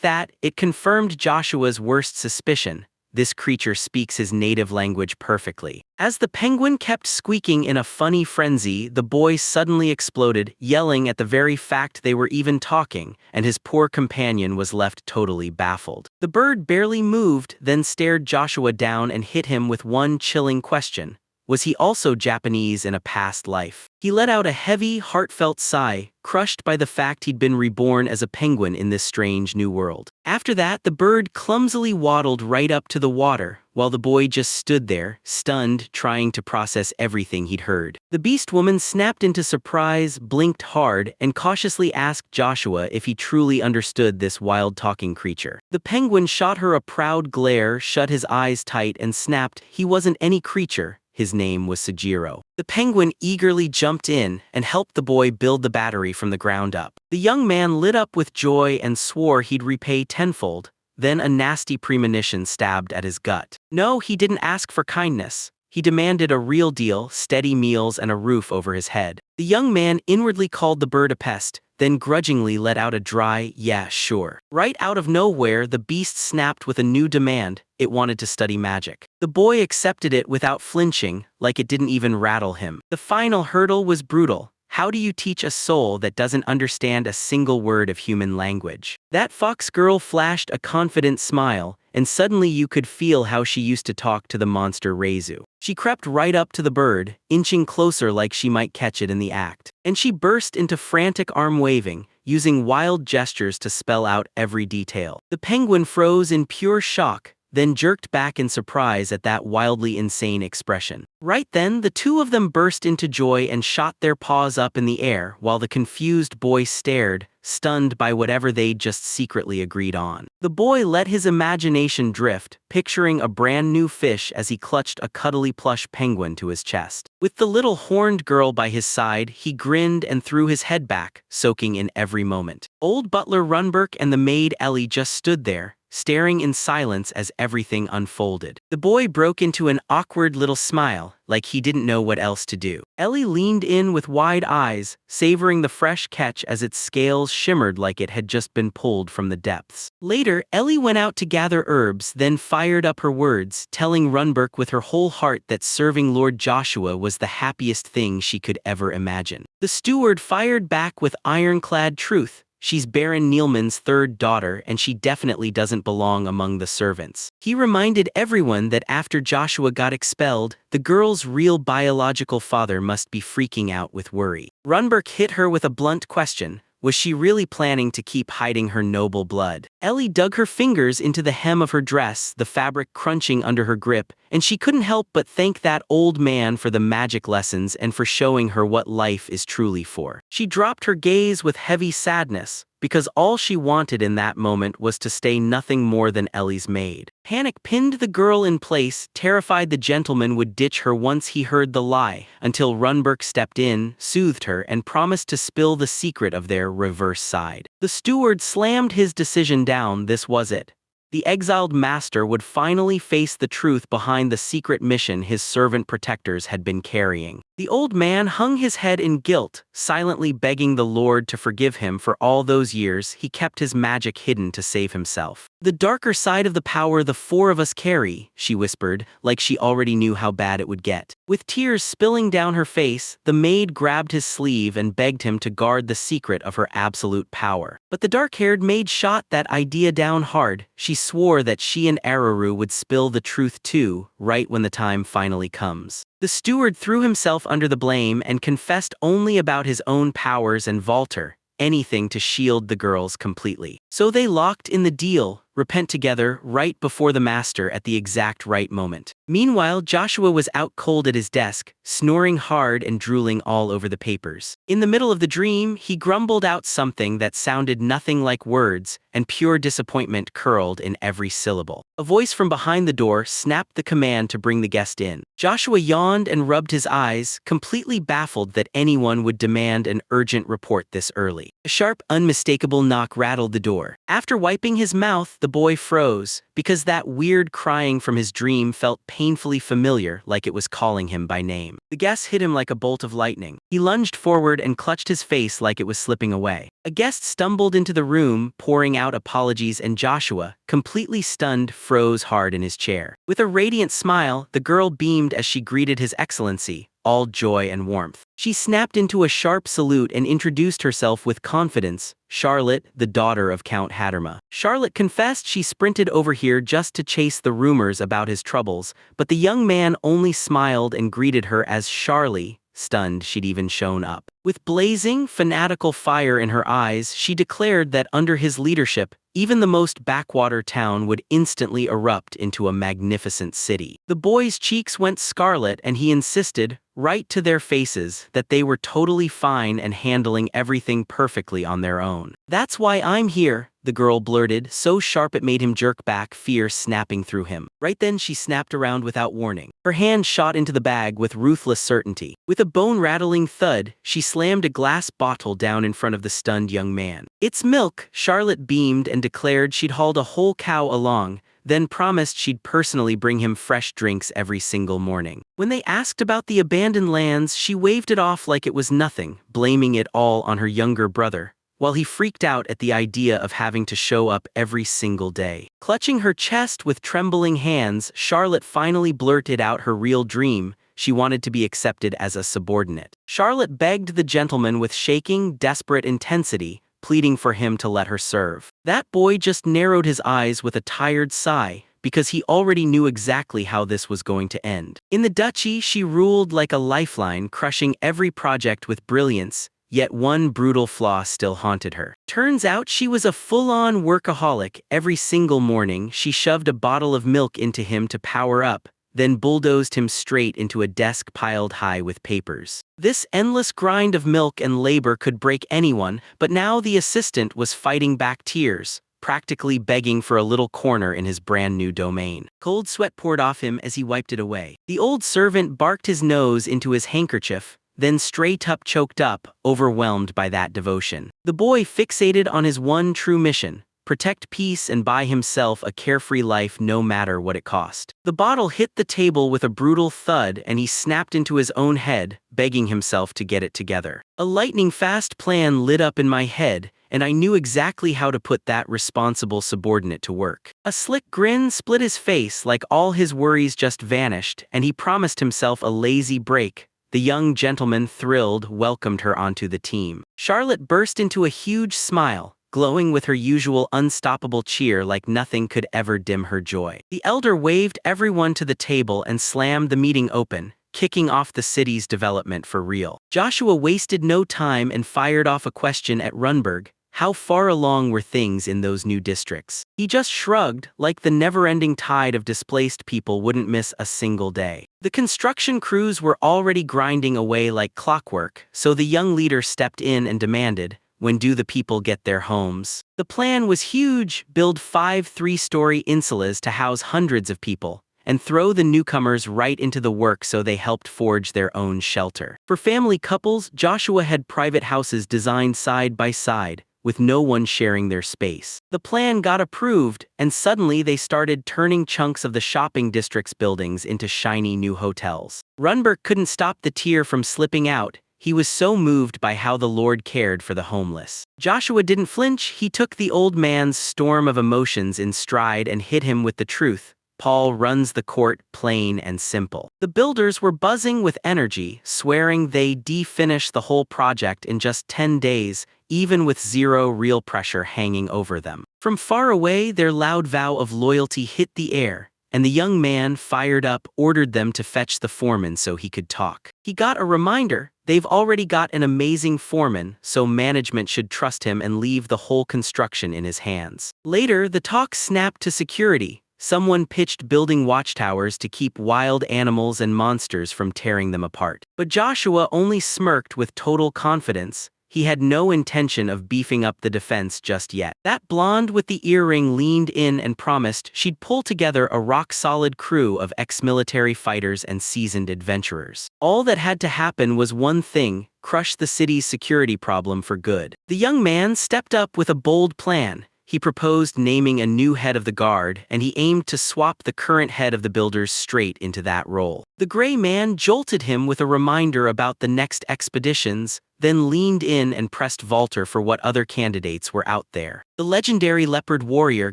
that, it confirmed Joshua's worst suspicion. This creature speaks his native language perfectly. As the penguin kept squeaking in a funny frenzy, the boy suddenly exploded, yelling at the very fact they were even talking, and his poor companion was left totally baffled. The bird barely moved, then stared Joshua down and hit him with one chilling question. Was he also Japanese in a past life? He let out a heavy, heartfelt sigh, crushed by the fact he'd been reborn as a penguin in this strange new world. After that, the bird clumsily waddled right up to the water, while the boy just stood there, stunned, trying to process everything he'd heard. The beast woman snapped into surprise, blinked hard, and cautiously asked Joshua if he truly understood this wild talking creature. The penguin shot her a proud glare, shut his eyes tight, and snapped, he wasn't any creature. His name was Sujiro. The penguin eagerly jumped in and helped the boy build the battery from the ground up. The young man lit up with joy and swore he'd repay tenfold. Then a nasty premonition stabbed at his gut. No, he didn't ask for kindness. He demanded a real deal, steady meals, and a roof over his head. The young man inwardly called the bird a pest, then grudgingly let out a dry, "Yeah, sure." Right out of nowhere, the beast snapped with a new demand. It wanted to study magic. The boy accepted it without flinching, like it didn't even rattle him. The final hurdle was brutal. How do you teach a soul that doesn't understand a single word of human language? That fox girl flashed a confident smile, and suddenly you could feel how she used to talk to the monster Reiju. She crept right up to the bird, inching closer like she might catch it in the act. And she burst into frantic arm waving, using wild gestures to spell out every detail. The penguin froze in pure shock, then jerked back in surprise at that wildly insane expression. Right then, the two of them burst into joy and shot their paws up in the air while the confused boy stared, stunned by whatever they'd just secretly agreed on. The boy let his imagination drift, picturing a brand new fish as he clutched a cuddly plush penguin to his chest. With the little horned girl by his side, he grinned and threw his head back, soaking in every moment. Old butler Runberg and the maid Ellie just stood there, staring in silence as everything unfolded. The boy broke into an awkward little smile, like he didn't know what else to do. Ellie leaned in with wide eyes, savoring the fresh catch as its scales shimmered like it had just been pulled from the depths. Later, Ellie went out to gather herbs, then fired up her words, telling Runberg with her whole heart that serving Lord Joshua was the happiest thing she could ever imagine. The steward fired back with ironclad truth. She's Baron Neilman's third daughter, and she definitely doesn't belong among the servants. He reminded everyone that after Joshua got expelled, the girl's real biological father must be freaking out with worry. Runberg hit her with a blunt question. Was she really planning to keep hiding her noble blood? Ellie dug her fingers into the hem of her dress, the fabric crunching under her grip, and she couldn't help but thank that old man for the magic lessons and for showing her what life is truly for. She dropped her gaze with heavy sadness, because all she wanted in that moment was to stay nothing more than Ellie's maid. Panic pinned the girl in place, terrified the gentleman would ditch her once he heard the lie, until Runberg stepped in, soothed her, and promised to spill the secret of their reverse side. The steward slammed his decision down. This was it. The exiled master would finally face the truth behind the secret mission his servant protectors had been carrying. The old man hung his head in guilt, silently begging the Lord to forgive him for all those years he kept his magic hidden to save himself. "The darker side of the power the four of us carry," she whispered, like she already knew how bad it would get. With tears spilling down her face, the maid grabbed his sleeve and begged him to guard the secret of her absolute power. But the dark-haired maid shot that idea down hard. She swore that she and Aruru would spill the truth too, right when the time finally comes. The steward threw himself under the blame and confessed only about his own powers and Valter, anything to shield the girls completely. So they locked in the deal, repent together right before the master at the exact right moment. Meanwhile, Joshua was out cold at his desk, snoring hard and drooling all over the papers. In the middle of the dream, he grumbled out something that sounded nothing like words, and pure disappointment curled in every syllable. A voice from behind the door snapped the command to bring the guest in. Joshua yawned and rubbed his eyes, completely baffled that anyone would demand an urgent report this early. A sharp, unmistakable knock rattled the door. After wiping his mouth, the boy froze, because that weird crying from his dream felt painfully familiar, like it was calling him by name. The guess hit him like a bolt of lightning. He lunged forward and clutched his face like it was slipping away. A guest stumbled into the room, pouring out apologies, and Joshua, completely stunned, froze hard in his chair. With a radiant smile, the girl beamed as she greeted His Excellency, all joy and warmth. She snapped into a sharp salute and introduced herself with confidence, Charlotte, the daughter of Count Hatterma. Charlotte confessed she sprinted over here just to chase the rumors about his troubles, but the young man only smiled and greeted her as Charlie, stunned she'd even shown up. With blazing, fanatical fire in her eyes, she declared that under his leadership, even the most backwater town would instantly erupt into a magnificent city. The boy's cheeks went scarlet and he insisted, right to their faces, that they were totally fine and handling everything perfectly on their own. "That's why I'm here," the girl blurted, so sharp it made him jerk back, fear snapping through him. Right then she snapped around without warning. Her hand shot into the bag with ruthless certainty. With a bone-rattling thud, she slammed a glass bottle down in front of the stunned young man. "It's milk," Charlotte beamed and declared she'd hauled a whole cow along, then promised she'd personally bring him fresh drinks every single morning. When they asked about the abandoned lands, she waved it off like it was nothing, blaming it all on her younger brother, while he freaked out at the idea of having to show up every single day. Clutching her chest with trembling hands, Charlotte finally blurted out her real dream. She wanted to be accepted as a subordinate. Charlotte begged the gentleman with shaking, desperate intensity, pleading for him to let her serve. That boy just narrowed his eyes with a tired sigh, because he already knew exactly how this was going to end. In the duchy, she ruled like a lifeline, crushing every project with brilliance, yet one brutal flaw still haunted her. Turns out she was a full-on workaholic. Every single morning, she shoved a bottle of milk into him to power up, then bulldozed him straight into a desk piled high with papers. This endless grind of milk and labor could break anyone, but now the assistant was fighting back tears, practically begging for a little corner in his brand new domain. Cold sweat poured off him as he wiped it away. The old servant barked his nose into his handkerchief, then straight up choked up, overwhelmed by that devotion. The boy fixated on his one true mission: protect peace and buy himself a carefree life no matter what it cost. The bottle hit the table with a brutal thud and he snapped into his own head, begging himself to get it together. A lightning-fast plan lit up in my head, and I knew exactly how to put that responsible subordinate to work. A slick grin split his face like all his worries just vanished, and he promised himself a lazy break. The young gentleman, thrilled, welcomed her onto the team. Charlotte burst into a huge smile, glowing with her usual unstoppable cheer like nothing could ever dim her joy. The elder waved everyone to the table and slammed the meeting open, kicking off the city's development for real. Joshua wasted no time and fired off a question at Runberg. How far along were things in those new districts? He just shrugged, like the never-ending tide of displaced people wouldn't miss a single day. The construction crews were already grinding away like clockwork, so the young leader stepped in and demanded, when do the people get their homes? The plan was huge: build 5 3-story insulas to house hundreds of people, and throw the newcomers right into the work so they helped forge their own shelter. For family couples, Joshua had private houses designed side by side, with no one sharing their space. The plan got approved, and suddenly they started turning chunks of the shopping district's buildings into shiny new hotels. Runberg couldn't stop the tear from slipping out. He was so moved by how the Lord cared for the homeless. Joshua didn't flinch. He took the old man's storm of emotions in stride and hit him with the truth. Paul runs the court, plain and simple. The builders were buzzing with energy, swearing they'd finish the whole project in just 10 days, even with zero real pressure hanging over them. From far away, their loud vow of loyalty hit the air, and the young man, fired up, ordered them to fetch the foreman so he could talk. He got a reminder: they've already got an amazing foreman, so management should trust him and leave the whole construction in his hands. Later, the talk snapped to security. Someone pitched building watchtowers to keep wild animals and monsters from tearing them apart. But Joshua only smirked with total confidence. He had no intention of beefing up the defense just yet. That blonde with the earring leaned in and promised she'd pull together a rock-solid crew of ex-military fighters and seasoned adventurers. All that had to happen was one thing: crush the city's security problem for good. The young man stepped up with a bold plan. He proposed naming a new head of the guard, and he aimed to swap the current head of the builders straight into that role. The gray man jolted him with a reminder about the next expeditions, then leaned in and pressed Walter for what other candidates were out there. The legendary leopard warrior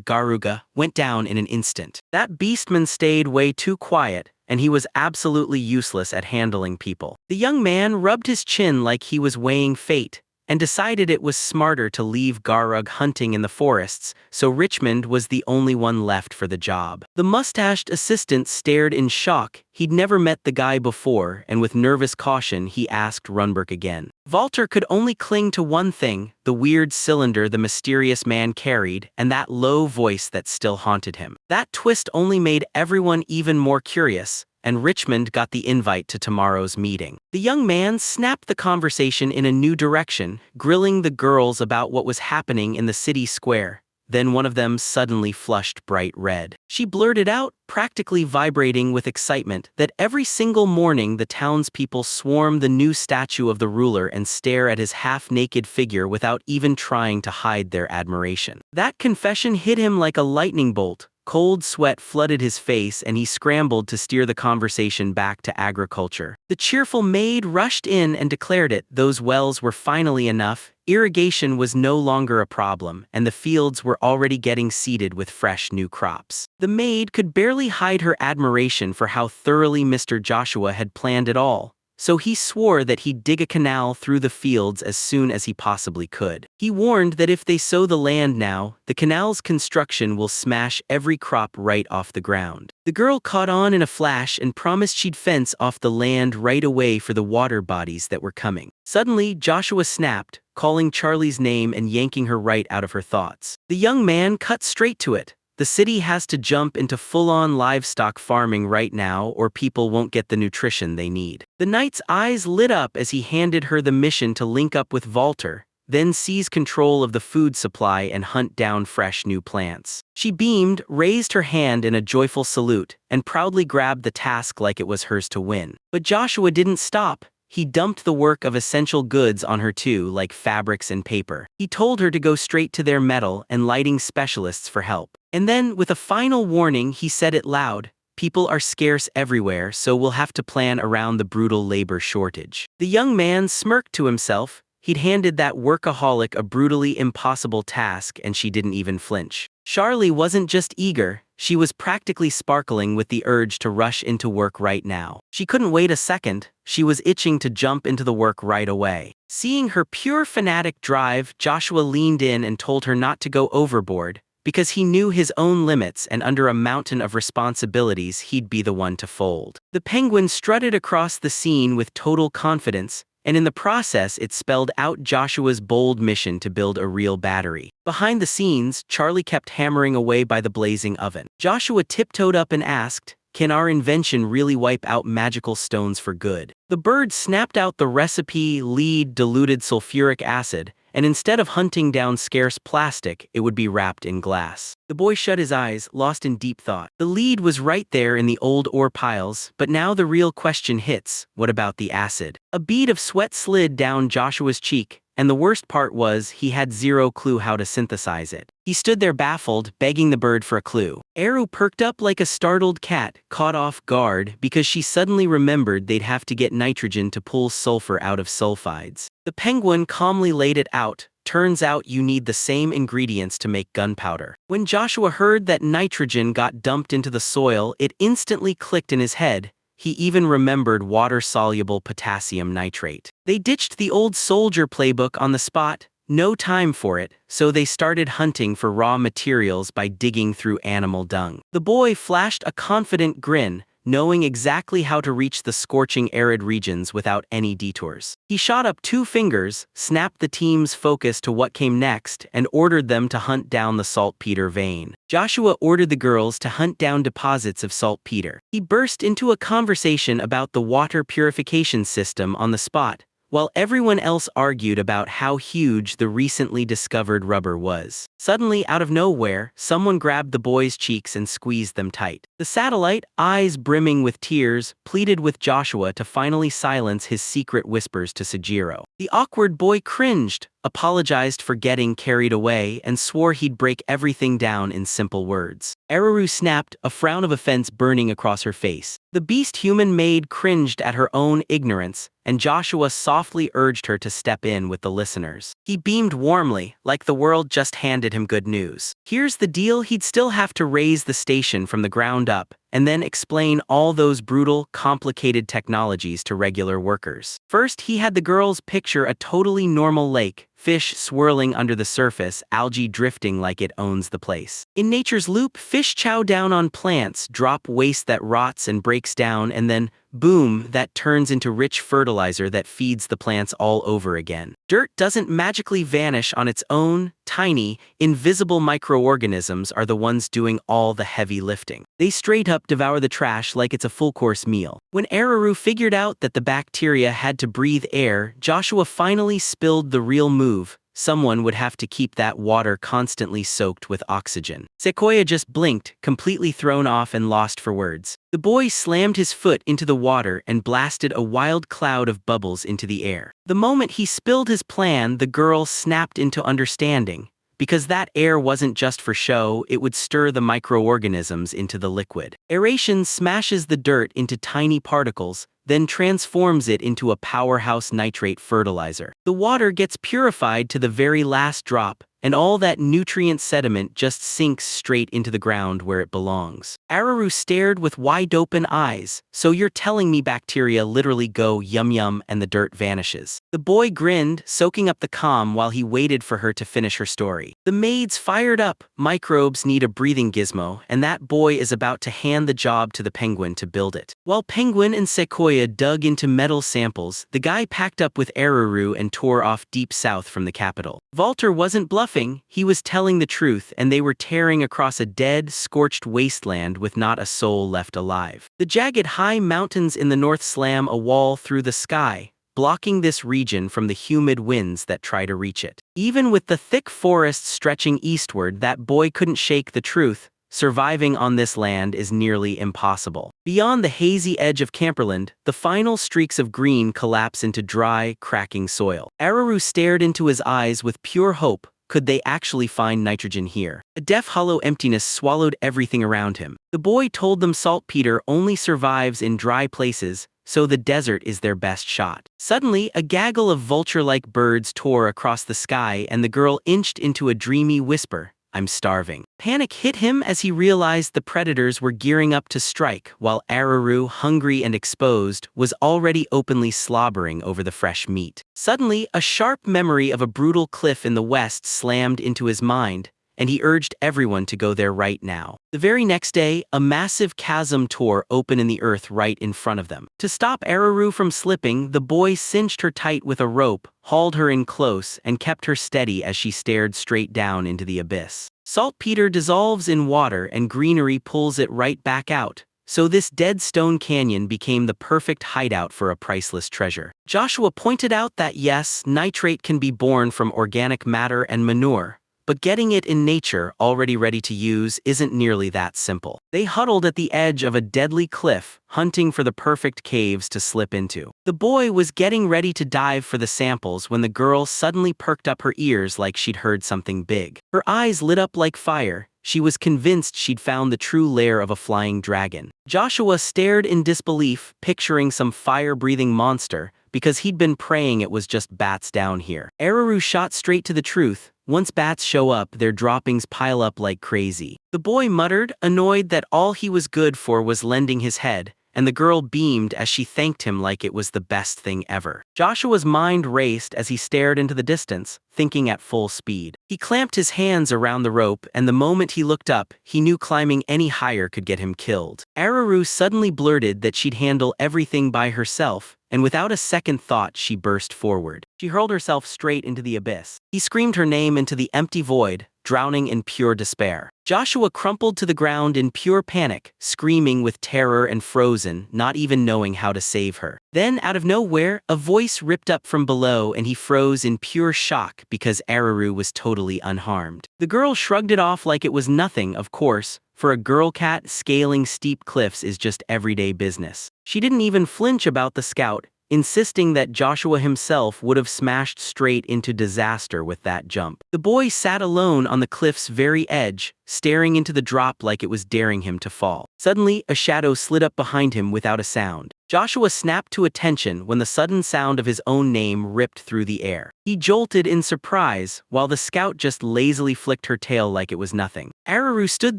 Garuga went down in an instant. That beastman stayed way too quiet, and he was absolutely useless at handling people. The young man rubbed his chin like he was weighing fate, and decided it was smarter to leave Garug hunting in the forests, so Richmond was the only one left for the job. The mustached assistant stared in shock. He'd never met the guy before, and with nervous caution he asked Runberg again. Walter could only cling to one thing: the weird cylinder the mysterious man carried, and that low voice that still haunted him. That twist only made everyone even more curious, and Richmond got the invite to tomorrow's meeting. The young man snapped the conversation in a new direction, grilling the girls about what was happening in the city square. Then one of them suddenly flushed bright red. She blurted out, practically vibrating with excitement, that every single morning the townspeople swarm the new statue of the ruler and stare at his half-naked figure without even trying to hide their admiration. That confession hit him like a lightning bolt. Cold sweat flooded his face and he scrambled to steer the conversation back to agriculture. The cheerful maid rushed in and declared those wells were finally enough. Irrigation was no longer a problem, and the fields were already getting seeded with fresh new crops. The maid could barely hide her admiration for how thoroughly Mr. Joshua had planned it all, so he swore that he'd dig a canal through the fields as soon as he possibly could. He warned that if they sow the land now, the canal's construction will smash every crop right off the ground. The girl caught on in a flash and promised she'd fence off the land right away for the water bodies that were coming. Suddenly, Joshua snapped, calling Charlie's name and yanking her right out of her thoughts. The young man cut straight to it. The city has to jump into full-on livestock farming right now, or people won't get the nutrition they need. The knight's eyes lit up as he handed her the mission to link up with Walter, then seize control of the food supply and hunt down fresh new plants. She beamed, raised her hand in a joyful salute, and proudly grabbed the task like it was hers to win. But Joshua didn't stop. He dumped the work of essential goods on her too, like fabrics and paper. He told her to go straight to their metal and lighting specialists for help. And then, with a final warning, he said it loud: people are scarce everywhere, so we'll have to plan around the brutal labor shortage. The young man smirked to himself. He'd handed that workaholic a brutally impossible task, and she didn't even flinch. Charlie wasn't just eager, she was practically sparkling with the urge to rush into work right now. She couldn't wait a second. She was itching to jump into the work right away. Seeing her pure fanatic drive, Joshua leaned in and told her not to go overboard, because he knew his own limits, and under a mountain of responsibilities he'd be the one to fold. The penguin strutted across the scene with total confidence, and in the process it spelled out Joshua's bold mission to build a real battery. Behind the scenes, Charlie kept hammering away by the blazing oven. Joshua tiptoed up and asked, "Can our invention really wipe out magical stones for good?" The bird snapped out the recipe: lead diluted sulfuric acid, and instead of hunting down scarce plastic, it would be wrapped in glass. The boy shut his eyes, lost in deep thought. The lead was right there in the old ore piles, but now the real question hits: what about the acid? A bead of sweat slid down Joshua's cheek, and the worst part was he had zero clue how to synthesize it. He stood there baffled, begging the bird for a clue. Eru perked up like a startled cat, caught off guard because she suddenly remembered they'd have to get nitrogen to pull sulfur out of sulfides. The penguin calmly laid it out. Turns out you need the same ingredients to make gunpowder. When Joshua heard that nitrogen got dumped into the soil, it instantly clicked in his head. He even remembered water-soluble potassium nitrate. They ditched the old soldier playbook on the spot. No time for it, so they started hunting for raw materials by digging through animal dung. The boy flashed a confident grin, knowing exactly how to reach the scorching arid regions without any detours. He shot up 2 fingers, snapped the team's focus to what came next, and ordered them to hunt down the saltpeter vein. Joshua ordered the girls to hunt down deposits of saltpeter. He burst into a conversation about the water purification system on the spot, while everyone else argued about how huge the recently discovered rubber was. Suddenly, out of nowhere, someone grabbed the boy's cheeks and squeezed them tight. The satellite, eyes brimming with tears, pleaded with Joshua to finally silence his secret whispers to Sujiro. The awkward boy cringed, apologized for getting carried away, and swore he'd break everything down in simple words. Aruru snapped, a frown of offense burning across her face. The beast human maid cringed at her own ignorance, and Joshua softly urged her to step in with the listeners. He beamed warmly, like the world just handed him good news. Here's the deal: he'd still have to raise the station from the ground up, and then explain all those brutal, complicated technologies to regular workers. First, he had the girls picture a totally normal lake, fish swirling under the surface, algae drifting like it owns the place. In nature's loop, fish chow down on plants, drop waste that rots and breaks down, and then, boom, that turns into rich fertilizer that feeds the plants all over again. Dirt doesn't magically vanish on its own. Tiny, invisible microorganisms are the ones doing all the heavy lifting. They straight up devour the trash like it's a full-course meal. When Aruru figured out that the bacteria had to breathe air, Joshua finally spilled the real move: someone would have to keep that water constantly soaked with oxygen. Sequoia just blinked, completely thrown off and lost for words. The boy slammed his foot into the water and blasted a wild cloud of bubbles into the air. The moment he spilled his plan, the girl snapped into understanding. Because that air wasn't just for show, it would stir the microorganisms into the liquid. Aeration smashes the dirt into tiny particles, then transforms it into a powerhouse nitrate fertilizer. The water gets purified to the very last drop, and all that nutrient sediment just sinks straight into the ground where it belongs. Aruru stared with wide-open eyes. "So you're telling me bacteria literally go yum-yum and the dirt vanishes?" The boy grinned, soaking up the calm while he waited for her to finish her story. The maids fired up. Microbes need a breathing gizmo, and that boy is about to hand the job to the penguin to build it. While Penguin and Sequoia dug into metal samples, the guy packed up with Aruru and tore off deep south from the capital. Walter wasn't bluffing, he was telling the truth, and they were tearing across a dead, scorched wasteland with not a soul left alive. The jagged high mountains in the north slam a wall through the sky, blocking this region from the humid winds that try to reach it. Even with the thick forests stretching eastward, that boy couldn't shake the truth: surviving on this land is nearly impossible. Beyond the hazy edge of Camperland, the final streaks of green collapse into dry, cracking soil. Aruru stared into his eyes with pure hope. Could they actually find nitrogen here? A deaf hollow emptiness swallowed everything around him. The boy told them saltpeter only survives in dry places, so the desert is their best shot. Suddenly, a gaggle of vulture-like birds tore across the sky, and the girl inched into a dreamy whisper: "I'm starving." Panic hit him as he realized the predators were gearing up to strike, while Aruru, hungry and exposed, was already openly slobbering over the fresh meat. Suddenly, a sharp memory of a brutal cliff in the west slammed into his mind, and he urged everyone to go there right now. The very next day, a massive chasm tore open in the earth right in front of them. To stop Aruru from slipping, the boy cinched her tight with a rope, hauled her in close, and kept her steady as she stared straight down into the abyss. Saltpeter dissolves in water and greenery pulls it right back out. So this dead stone canyon became the perfect hideout for a priceless treasure. Joshua pointed out that yes, nitrate can be born from organic matter and manure, but getting it in nature, already ready to use, isn't nearly that simple. They huddled at the edge of a deadly cliff, hunting for the perfect caves to slip into. The boy was getting ready to dive for the samples when the girl suddenly perked up her ears like she'd heard something big. Her eyes lit up like fire. She was convinced she'd found the true lair of a flying dragon. Joshua stared in disbelief, picturing some fire-breathing monster, because he'd been praying it was just bats down here. Aruru shot straight to the truth. Once bats show up, their droppings pile up like crazy. The boy muttered, annoyed that all he was good for was lending his head, and the girl beamed as she thanked him like it was the best thing ever. Joshua's mind raced as he stared into the distance, thinking at full speed. He clamped his hands around the rope, and the moment he looked up, he knew climbing any higher could get him killed. Aruru suddenly blurted that she'd handle everything by herself, and without a second thought she burst forward. She hurled herself straight into the abyss. He screamed her name into the empty void, drowning in pure despair. Joshua crumpled to the ground in pure panic, screaming with terror and frozen, not even knowing how to save her. Then, out of nowhere, a voice ripped up from below and he froze in pure shock because Aruru was totally unharmed. The girl shrugged it off like it was nothing, of course. For a girl cat, scaling steep cliffs is just everyday business. She didn't even flinch about the scout, insisting that Joshua himself would have smashed straight into disaster with that jump. The boy sat alone on the cliff's very edge, staring into the drop like it was daring him to fall. Suddenly, a shadow slid up behind him without a sound. Joshua snapped to attention when the sudden sound of his own name ripped through the air. He jolted in surprise, while the scout just lazily flicked her tail like it was nothing. Aruru stood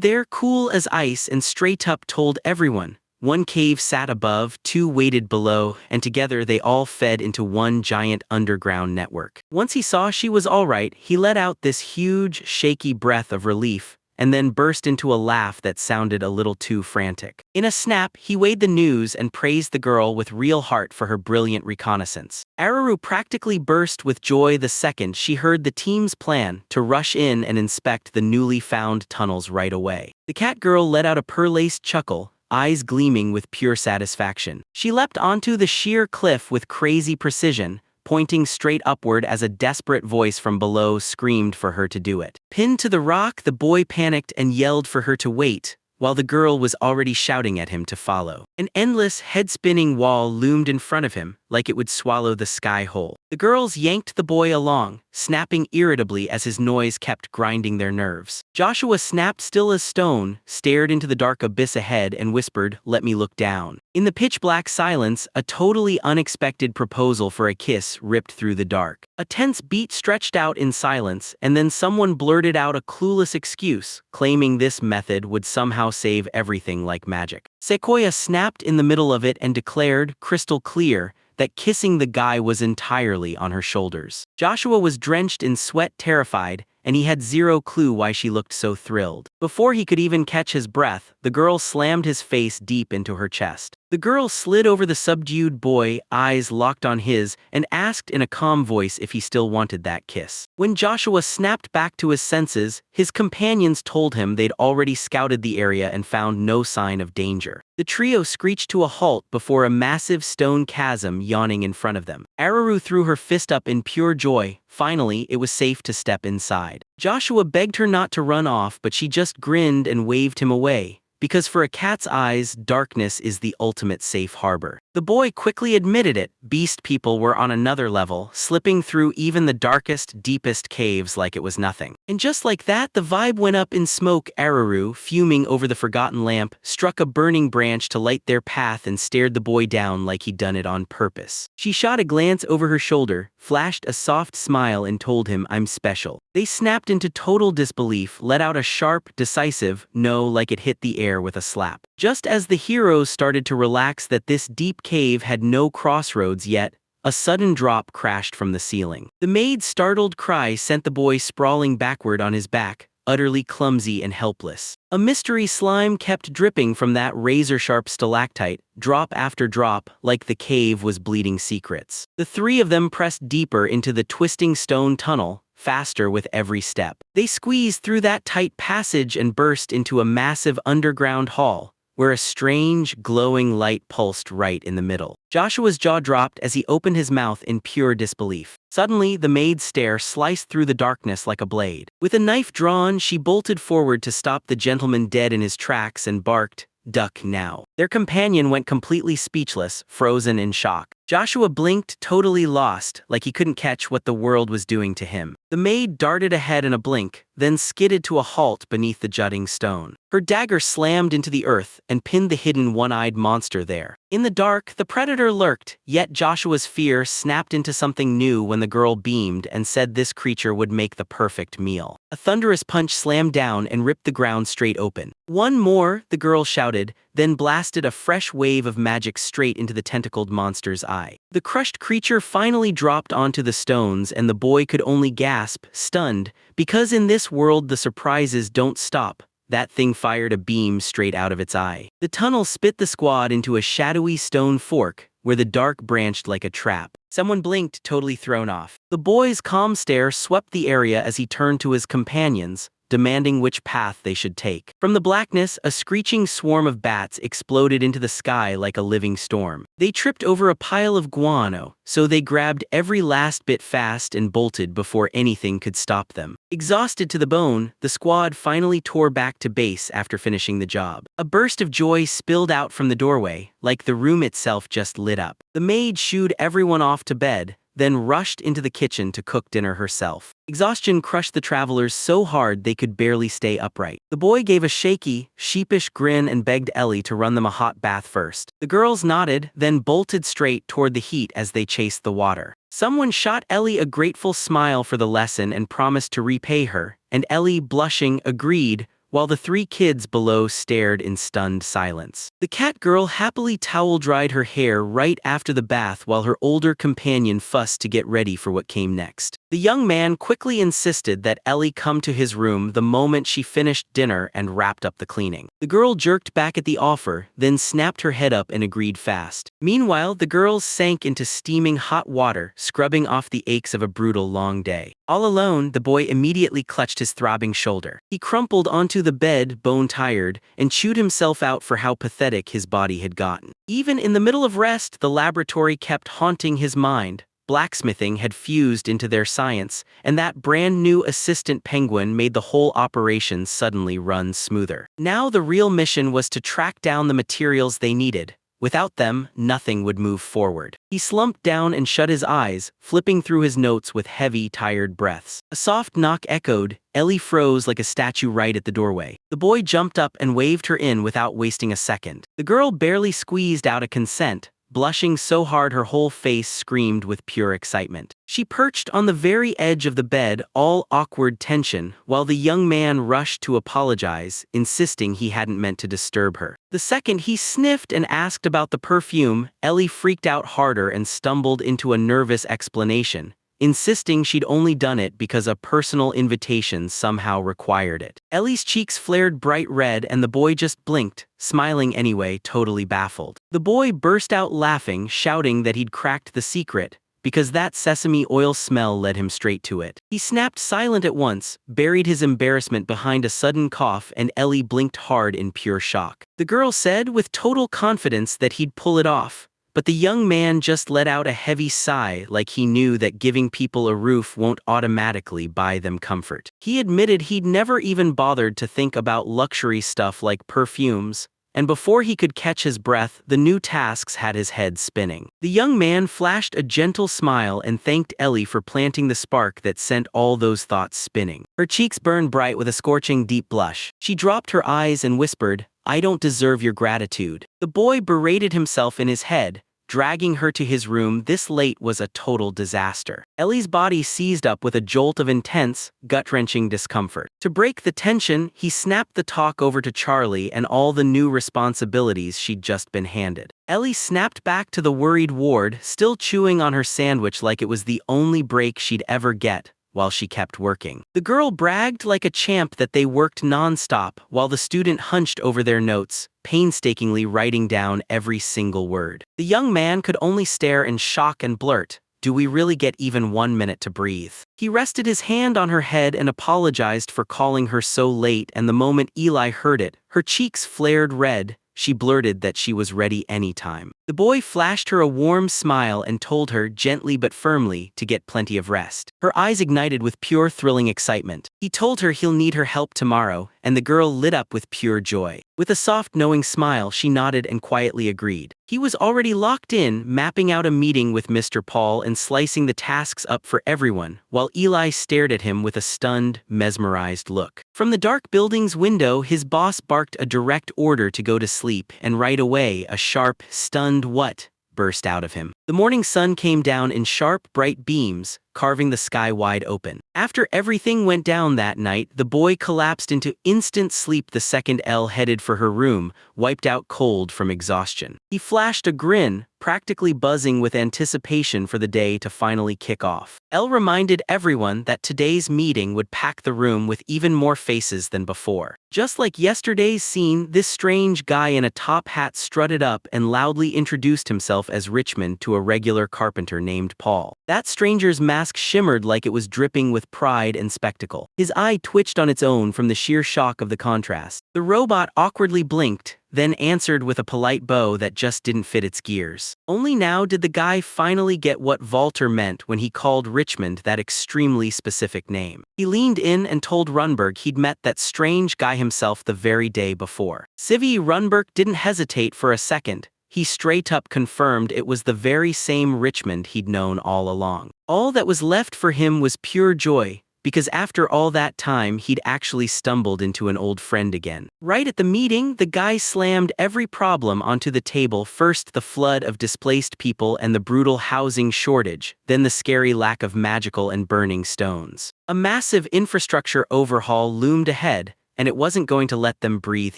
there cool as ice and straight up told everyone. One cave sat above, two waited below, and together they all fed into one giant underground network. Once he saw she was all right, he let out this huge, shaky breath of relief, and then burst into a laugh that sounded a little too frantic. In a snap, he weighed the news and praised the girl with real heart for her brilliant reconnaissance. Aruru practically burst with joy the second she heard the team's plan to rush in and inspect the newly found tunnels right away. The cat girl let out a purr-laced chuckle, eyes gleaming with pure satisfaction. She leapt onto the sheer cliff with crazy precision, pointing straight upward as a desperate voice from below screamed for her to do it. Pinned to the rock, the boy panicked and yelled for her to wait, while the girl was already shouting at him to follow. An endless, head-spinning wall loomed in front of him, like it would swallow the sky whole. The girls yanked the boy along, snapping irritably as his noise kept grinding their nerves. Joshua snapped still as stone, stared into the dark abyss ahead and whispered, "Let me look down." In the pitch-black silence, a totally unexpected proposal for a kiss ripped through the dark. A tense beat stretched out in silence, and then someone blurted out a clueless excuse, claiming this method would somehow save everything like magic. Sequoia snapped in the middle of it and declared, crystal clear, that kissing the guy was entirely on her shoulders. Joshua was drenched in sweat, terrified, and he had zero clue why she looked so thrilled. Before he could even catch his breath, the girl slammed his face deep into her chest. The girl slid over the subdued boy, eyes locked on his, and asked in a calm voice if he still wanted that kiss. When Joshua snapped back to his senses, his companions told him they'd already scouted the area and found no sign of danger. The trio screeched to a halt before a massive stone chasm yawning in front of them. Aruru threw her fist up in pure joy. Finally, it was safe to step inside. Joshua begged her not to run off, but she just grinned and waved him away. Because for a cat's eyes, darkness is the ultimate safe harbor. The boy quickly admitted it. Beast people were on another level, slipping through even the darkest, deepest caves like it was nothing. And just like that, the vibe went up in smoke. Aruru, fuming over the forgotten lamp, struck a burning branch to light their path and stared the boy down like he'd done it on purpose. She shot a glance over her shoulder, flashed a soft smile and told him, "I'm special." They snapped into total disbelief, let out a sharp, decisive no like it hit the air with a slap. Just as the heroes started to relax that this deep cave had no crossroads yet, a sudden drop crashed from the ceiling. The maid's startled cry sent the boy sprawling backward on his back, utterly clumsy and helpless. A mystery slime kept dripping from that razor-sharp stalactite, drop after drop, like the cave was bleeding secrets. The three of them pressed deeper into the twisting stone tunnel, faster with every step. They squeezed through that tight passage and burst into a massive underground hall, where a strange, glowing light pulsed right in the middle. Joshua's jaw dropped as he opened his mouth in pure disbelief. Suddenly, the maid's stare sliced through the darkness like a blade. With a knife drawn, she bolted forward to stop the gentleman dead in his tracks and barked, "Duck now." Their companion went completely speechless, frozen in shock. Joshua blinked, totally lost, like he couldn't catch what the world was doing to him. The maid darted ahead in a blink, then skidded to a halt beneath the jutting stone. Her dagger slammed into the earth and pinned the hidden one-eyed monster there. In the dark, the predator lurked, yet Joshua's fear snapped into something new when the girl beamed and said this creature would make the perfect meal. A thunderous punch slammed down and ripped the ground straight open. "One more," the girl shouted, then blasted a fresh wave of magic straight into the tentacled monster's eye. The crushed creature finally dropped onto the stones and the boy could only gasp, stunned, because in this world the surprises don't stop. That thing fired a beam straight out of its eye. The tunnel spit the squad into a shadowy stone fork, where the dark branched like a trap. Someone blinked, totally thrown off. The boy's calm stare swept the area as he turned to his companions, demanding which path they should take. From the blackness, a screeching swarm of bats exploded into the sky like a living storm. They tripped over a pile of guano, so they grabbed every last bit fast and bolted before anything could stop them. Exhausted to the bone, the squad finally tore back to base after finishing the job. A burst of joy spilled out from the doorway, like the room itself just lit up. The maid shooed everyone off to bed, then rushed into the kitchen to cook dinner herself. Exhaustion crushed the travelers so hard they could barely stay upright. The boy gave a shaky, sheepish grin and begged Ellie to run them a hot bath first. The girls nodded, then bolted straight toward the heat as they chased the water. Someone shot Ellie a grateful smile for the lesson and promised to repay her, and Ellie, blushing, agreed, while the three kids below stared in stunned silence. The cat girl happily towel-dried her hair right after the bath while her older companion fussed to get ready for what came next. The young man quickly insisted that Ellie come to his room the moment she finished dinner and wrapped up the cleaning. The girl jerked back at the offer, then snapped her head up and agreed fast. Meanwhile, the girls sank into steaming hot water, scrubbing off the aches of a brutal long day. All alone, the boy immediately clutched his throbbing shoulder. He crumpled onto the bed, bone-tired, and chewed himself out for how pathetic his body had gotten. Even in the middle of rest, the laboratory kept haunting his mind. Blacksmithing had fused into their science, and that brand-new assistant penguin made the whole operation suddenly run smoother. Now the real mission was to track down the materials they needed. Without them, nothing would move forward. He slumped down and shut his eyes, flipping through his notes with heavy, tired breaths. A soft knock echoed. Ellie froze like a statue right at the doorway. The boy jumped up and waved her in without wasting a second. The girl barely squeezed out a consent, blushing so hard her whole face screamed with pure excitement. She perched on the very edge of the bed, all awkward tension, while the young man rushed to apologize, insisting he hadn't meant to disturb her. The second he sniffed and asked about the perfume, Ellie freaked out harder and stumbled into a nervous explanation, insisting she'd only done it because a personal invitation somehow required it. Ellie's cheeks flared bright red and the boy just blinked, smiling anyway, totally baffled. The boy burst out laughing, shouting that he'd cracked the secret, because that sesame oil smell led him straight to it. He snapped silent at once, buried his embarrassment behind a sudden cough, and Ellie blinked hard in pure shock. The girl said with total confidence that he'd pull it off, but the young man just let out a heavy sigh like he knew that giving people a roof won't automatically buy them comfort. He admitted he'd never even bothered to think about luxury stuff like perfumes, and before he could catch his breath, the new tasks had his head spinning. The young man flashed a gentle smile and thanked Ellie for planting the spark that sent all those thoughts spinning. Her cheeks burned bright with a scorching deep blush. She dropped her eyes and whispered, "I don't deserve your gratitude." The boy berated himself in his head, dragging her to his room this late was a total disaster. Ellie's body seized up with a jolt of intense, gut-wrenching discomfort. To break the tension, he snapped the talk over to Charlie and all the new responsibilities she'd just been handed. Ellie snapped back to the worried ward, still chewing on her sandwich like it was the only break she'd ever get, while she kept working. The girl bragged like a champ that they worked non-stop while the student hunched over their notes, painstakingly writing down every single word. The young man could only stare in shock and blurt, "Do we really get even 1 minute to breathe?" He rested his hand on her head and apologized for calling her so late, and the moment Eli heard it, her cheeks flared red. She blurted that she was ready anytime. The boy flashed her a warm smile and told her, gently but firmly, to get plenty of rest. Her eyes ignited with pure thrilling excitement. He told her he'll need her help tomorrow, and the girl lit up with pure joy. With a soft, knowing smile, she nodded and quietly agreed. He was already locked in, mapping out a meeting with Mr. Paul and slicing the tasks up for everyone, while Eli stared at him with a stunned, mesmerized look. From the dark building's window, his boss barked a direct order to go to sleep, and right away, a sharp, stunned "what?" burst out of him. The morning sun came down in sharp, bright beams, carving the sky wide open. After everything went down that night, the boy collapsed into instant sleep the second Elle headed for her room, wiped out cold from exhaustion. He flashed a grin, practically buzzing with anticipation for the day to finally kick off. Elle reminded everyone that today's meeting would pack the room with even more faces than before. Just like yesterday's scene, this strange guy in a top hat strutted up and loudly introduced himself as Richmond to a regular carpenter named Paul. That stranger's mask shimmered like it was dripping with pride and spectacle. His eye twitched on its own from the sheer shock of the contrast. The robot awkwardly blinked, then answered with a polite bow that just didn't fit its gears. Only now did the guy finally get what Walter meant when he called Richmond that extremely specific name. He leaned in and told Runberg he'd met that strange guy himself the very day before. Civvy Runberg didn't hesitate for a second. He straight up confirmed it was the very same Richmond he'd known all along. All that was left for him was pure joy, because after all that time he'd actually stumbled into an old friend again. Right at the meeting, the guy slammed every problem onto the table. First the flood of displaced people and the brutal housing shortage, then the scary lack of magical and burning stones. A massive infrastructure overhaul loomed ahead, and it wasn't going to let them breathe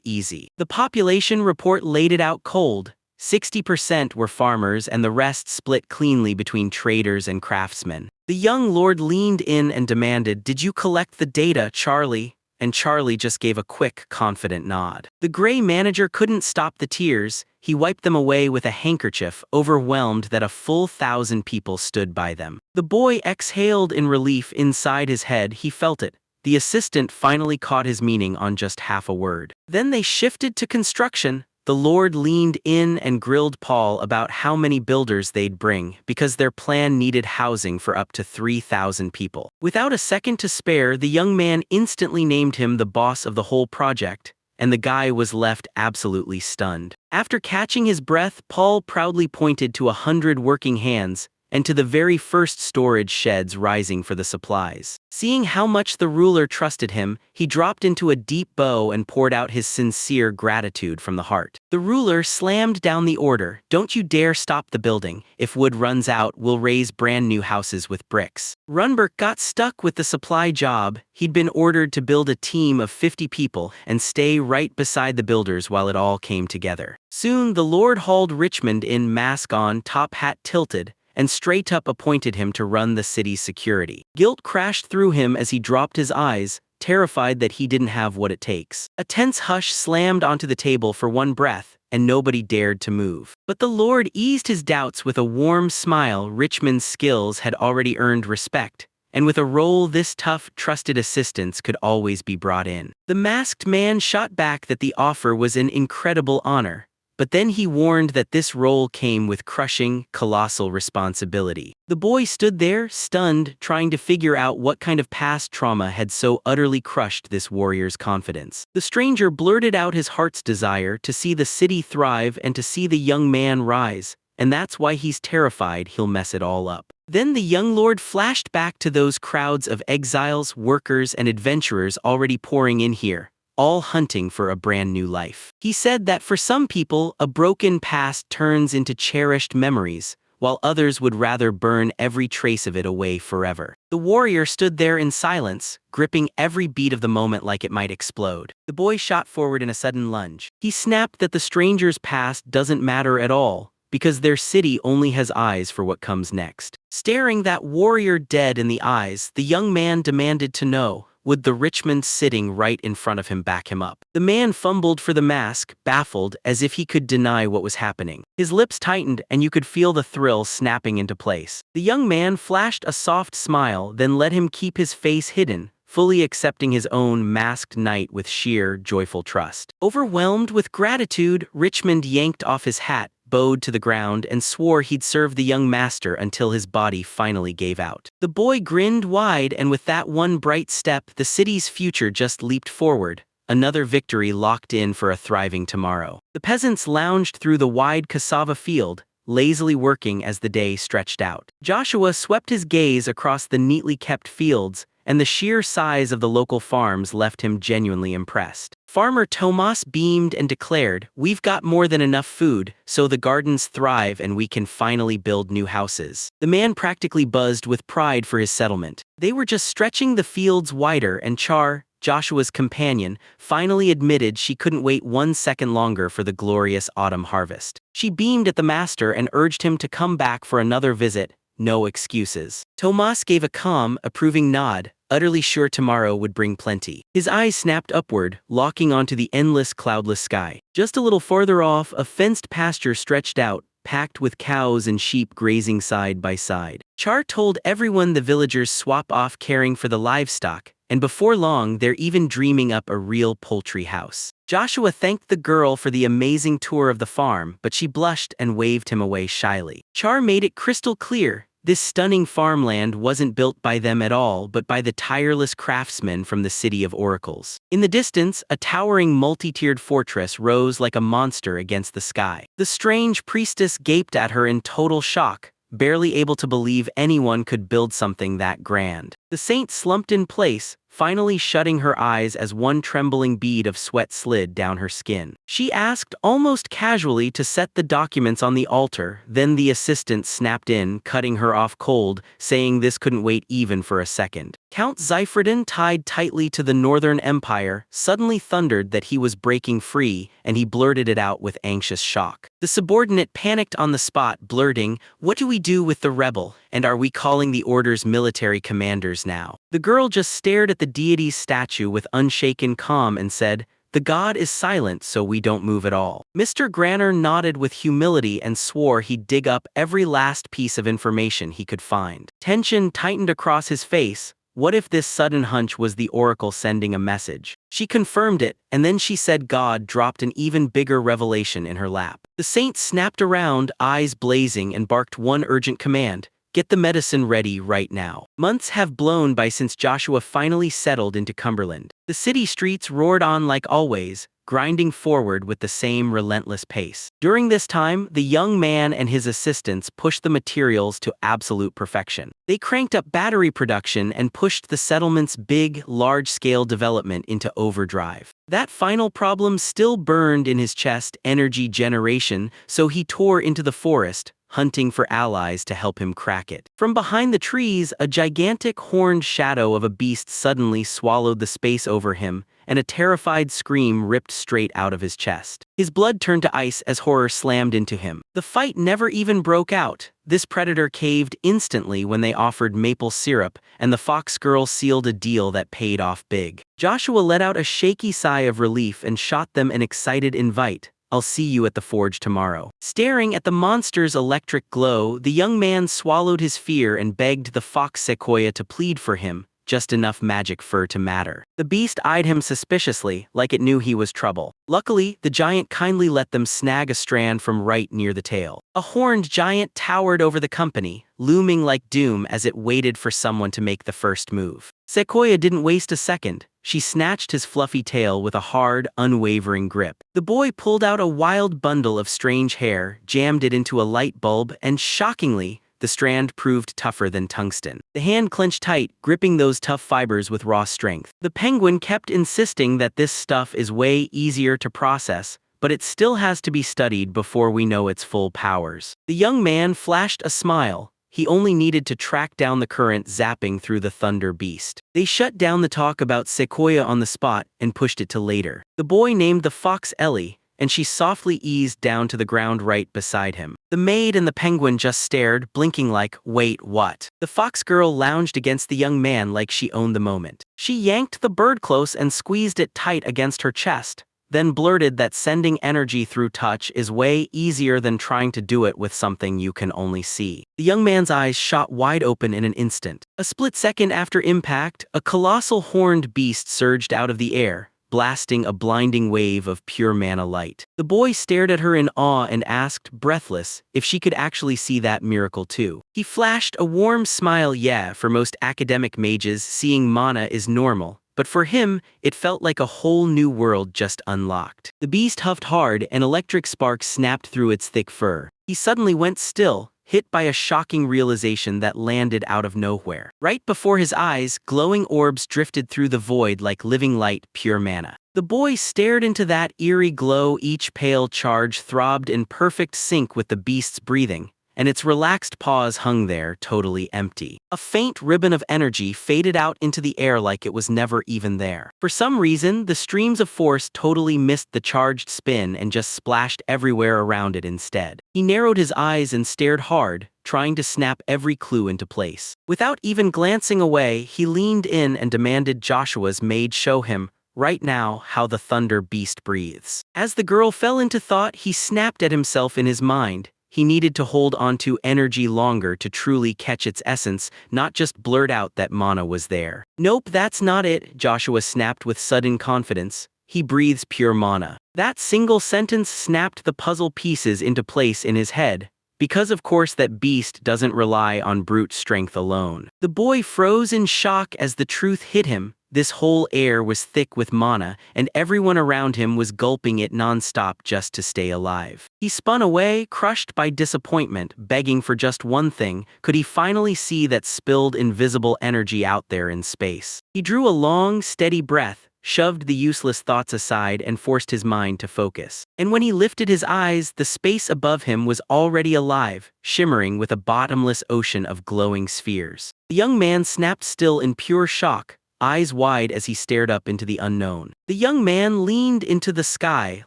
easy. The population report laid it out cold. 60% were farmers and the rest split cleanly between traders and craftsmen. The young lord leaned in and demanded, "Did you collect the data, Charlie?" And Charlie just gave a quick, confident nod. The gray manager couldn't stop the tears. He wiped them away with a handkerchief, overwhelmed that a full 1,000 people stood by them. The boy exhaled in relief. Inside his head, he felt it. The assistant finally caught his meaning on just half a word. Then they shifted to construction. The Lord leaned in and grilled Paul about how many builders they'd bring, because their plan needed housing for up to 3,000 people. Without a second to spare, the young man instantly named him the boss of the whole project, and the guy was left absolutely stunned. After catching his breath, Paul proudly pointed to 100 working hands, and to the very first storage sheds rising for the supplies. Seeing how much the ruler trusted him, he dropped into a deep bow and poured out his sincere gratitude from the heart. The ruler slammed down the order, "Don't you dare stop the building. If wood runs out, we'll raise brand new houses with bricks." Runberg got stuck with the supply job. He'd been ordered to build a team of 50 people and stay right beside the builders while it all came together. Soon the Lord hauled Richmond in, mask on, top hat tilted, and straight up appointed him to run the city's security. Guilt crashed through him as he dropped his eyes, terrified that he didn't have what it takes. A tense hush slammed onto the table for one breath, and nobody dared to move. But the Lord eased his doubts with a warm smile. Richmond's skills had already earned respect, and with a role this tough, trusted assistants could always be brought in. The masked man shot back that the offer was an incredible honor, but then he warned that this role came with crushing, colossal responsibility. The boy stood there, stunned, trying to figure out what kind of past trauma had so utterly crushed this warrior's confidence. The stranger blurted out his heart's desire to see the city thrive and to see the young man rise, and that's why he's terrified he'll mess it all up. Then the young lord flashed back to those crowds of exiles, workers, and adventurers already pouring in here, all hunting for a brand new life. He said that for some people, a broken past turns into cherished memories, while others would rather burn every trace of it away forever. The warrior stood there in silence, gripping every beat of the moment like it might explode. The boy shot forward in a sudden lunge. He snapped that the stranger's past doesn't matter at all. because their city only has eyes for what comes next. Staring that warrior dead in the eyes, the young man demanded to know, would the Richmond sitting right in front of him back him up? The man fumbled for the mask, baffled, as if he could deny what was happening. His lips tightened and you could feel the thrill snapping into place. The young man flashed a soft smile, then let him keep his face hidden, fully accepting his own masked knight with sheer, joyful trust. Overwhelmed with gratitude, Richmond yanked off his hat, bowed to the ground, and swore he'd serve the young master until his body finally gave out. The boy grinned wide, and with that one bright step, the city's future just leaped forward, another victory locked in for a thriving tomorrow. The peasants lounged through the wide cassava field, lazily working as the day stretched out. Joshua swept his gaze across the neatly kept fields, and the sheer size of the local farms left him genuinely impressed. Farmer Tomas beamed and declared, "We've got more than enough food, so the gardens thrive and we can finally build new houses." The man practically buzzed with pride for his settlement. They were just stretching the fields wider, and Char, Joshua's companion, finally admitted she couldn't wait 1 second longer for the glorious autumn harvest. She beamed at the master and urged him to come back for another visit. No excuses. Tomas gave a calm, approving nod, utterly sure tomorrow would bring plenty. His eyes snapped upward, locking onto the endless cloudless sky. Just a little farther off, a fenced pasture stretched out, packed with cows and sheep grazing side by side. Char told everyone the villagers swap off caring for the livestock, and before long they're even dreaming up a real poultry house. Joshua thanked the girl for the amazing tour of the farm, but she blushed and waved him away shyly. Char made it crystal clear, this stunning farmland wasn't built by them at all, but by the tireless craftsmen from the City of Oracles. In the distance, a towering multi-tiered fortress rose like a monster against the sky. The strange priestess gaped at her in total shock, barely able to believe anyone could build something that grand. The saint slumped in place, finally shutting her eyes as one trembling bead of sweat slid down her skin. She asked almost casually to set the documents on the altar, then the assistant snapped in, cutting her off cold, saying this couldn't wait even for a second. Count Zyfredin, tied tightly to the Northern Empire, suddenly thundered that he was breaking free, and he blurted it out with anxious shock. The subordinate panicked on the spot, blurting, "What do we do with the rebel, and are we calling the Order's military commanders now?" The girl just stared at the deity's statue with unshaken calm and said, "The god is silent, so we don't move at all." Mr. Granner nodded with humility and swore he'd dig up every last piece of information he could find. Tension tightened across his face. What if this sudden hunch was the Oracle sending a message? She confirmed it, and then she said God dropped an even bigger revelation in her lap. The saint snapped around, eyes blazing, and barked one urgent command: "Get the medicine ready right now." Months have blown by since Joshua finally settled into Cumberland. The city streets roared on like always, grinding forward with the same relentless pace. During this time, the young man and his assistants pushed the materials to absolute perfection. They cranked up battery production and pushed the settlement's big, large-scale development into overdrive. That final problem still burned in his chest: energy generation, so he tore into the forest, hunting for allies to help him crack it. From behind the trees, a gigantic horned shadow of a beast suddenly swallowed the space over him, and a terrified scream ripped straight out of his chest. His blood turned to ice as horror slammed into him. The fight never even broke out. This predator caved instantly when they offered maple syrup, and the fox girl sealed a deal that paid off big. Joshua let out a shaky sigh of relief and shot them an excited invite. "I'll see you at the forge tomorrow." Staring at the monster's electric glow, the young man swallowed his fear and begged the fox sequoia to plead for him, just enough magic fur to matter. The beast eyed him suspiciously, like it knew he was trouble. Luckily, the giant kindly let them snag a strand from right near the tail. A horned giant towered over the company, looming like doom as it waited for someone to make the first move. Sequoia didn't waste a second. She snatched his fluffy tail with a hard, unwavering grip. The boy pulled out a wild bundle of strange hair, jammed it into a light bulb, and shockingly, the strand proved tougher than tungsten. The hand clenched tight, gripping those tough fibers with raw strength. The penguin kept insisting that this stuff is way easier to process, but it still has to be studied before we know its full powers. The young man flashed a smile. He only needed to track down the current zapping through the thunder beast. They shut down the talk about Sequoia on the spot and pushed it to later. The boy named the fox Ellie, and she softly eased down to the ground right beside him. The maid and the penguin just stared, blinking like, "Wait, what?" The fox girl lounged against the young man like she owned the moment. She yanked the bird close and squeezed it tight against her chest, then blurted that sending energy through touch is way easier than trying to do it with something you can only see. The young man's eyes shot wide open in an instant. A split second after impact, a colossal horned beast surged out of the air, blasting a blinding wave of pure mana light. The boy stared at her in awe and asked, breathless, if she could actually see that miracle too. He flashed a warm smile. Yeah, for most academic mages, seeing mana is normal, but for him, it felt like a whole new world just unlocked. The beast huffed hard and electric sparks snapped through its thick fur. He suddenly went still, hit by a shocking realization that landed out of nowhere. Right before his eyes, glowing orbs drifted through the void like living light, pure mana. The boy stared into that eerie glow. Each pale charge throbbed in perfect sync with the beast's breathing, and its relaxed paws hung there, totally empty. A faint ribbon of energy faded out into the air like it was never even there. For some reason, the streams of force totally missed the charged spin and just splashed everywhere around it instead. He narrowed his eyes and stared hard, trying to snap every clue into place. Without even glancing away, he leaned in and demanded Joshua's maid show him, right now, how the thunder beast breathes. As the girl fell into thought, he snapped at himself in his mind. He needed to hold onto energy longer to truly catch its essence, not just blurt out that mana was there. Nope, that's not it, Joshua snapped with sudden confidence. He breathes pure mana. That single sentence snapped the puzzle pieces into place in his head, because of course that beast doesn't rely on brute strength alone. The boy froze in shock as the truth hit him. This whole air was thick with mana, and everyone around him was gulping it non-stop just to stay alive. He spun away, crushed by disappointment, begging for just one thing. Could he finally see that spilled invisible energy out there in space? He drew a long, steady breath, shoved the useless thoughts aside and forced his mind to focus. And when he lifted his eyes, the space above him was already alive, shimmering with a bottomless ocean of glowing spheres. The young man snapped still in pure shock, eyes wide as he stared up into the unknown. The young man leaned into the sky,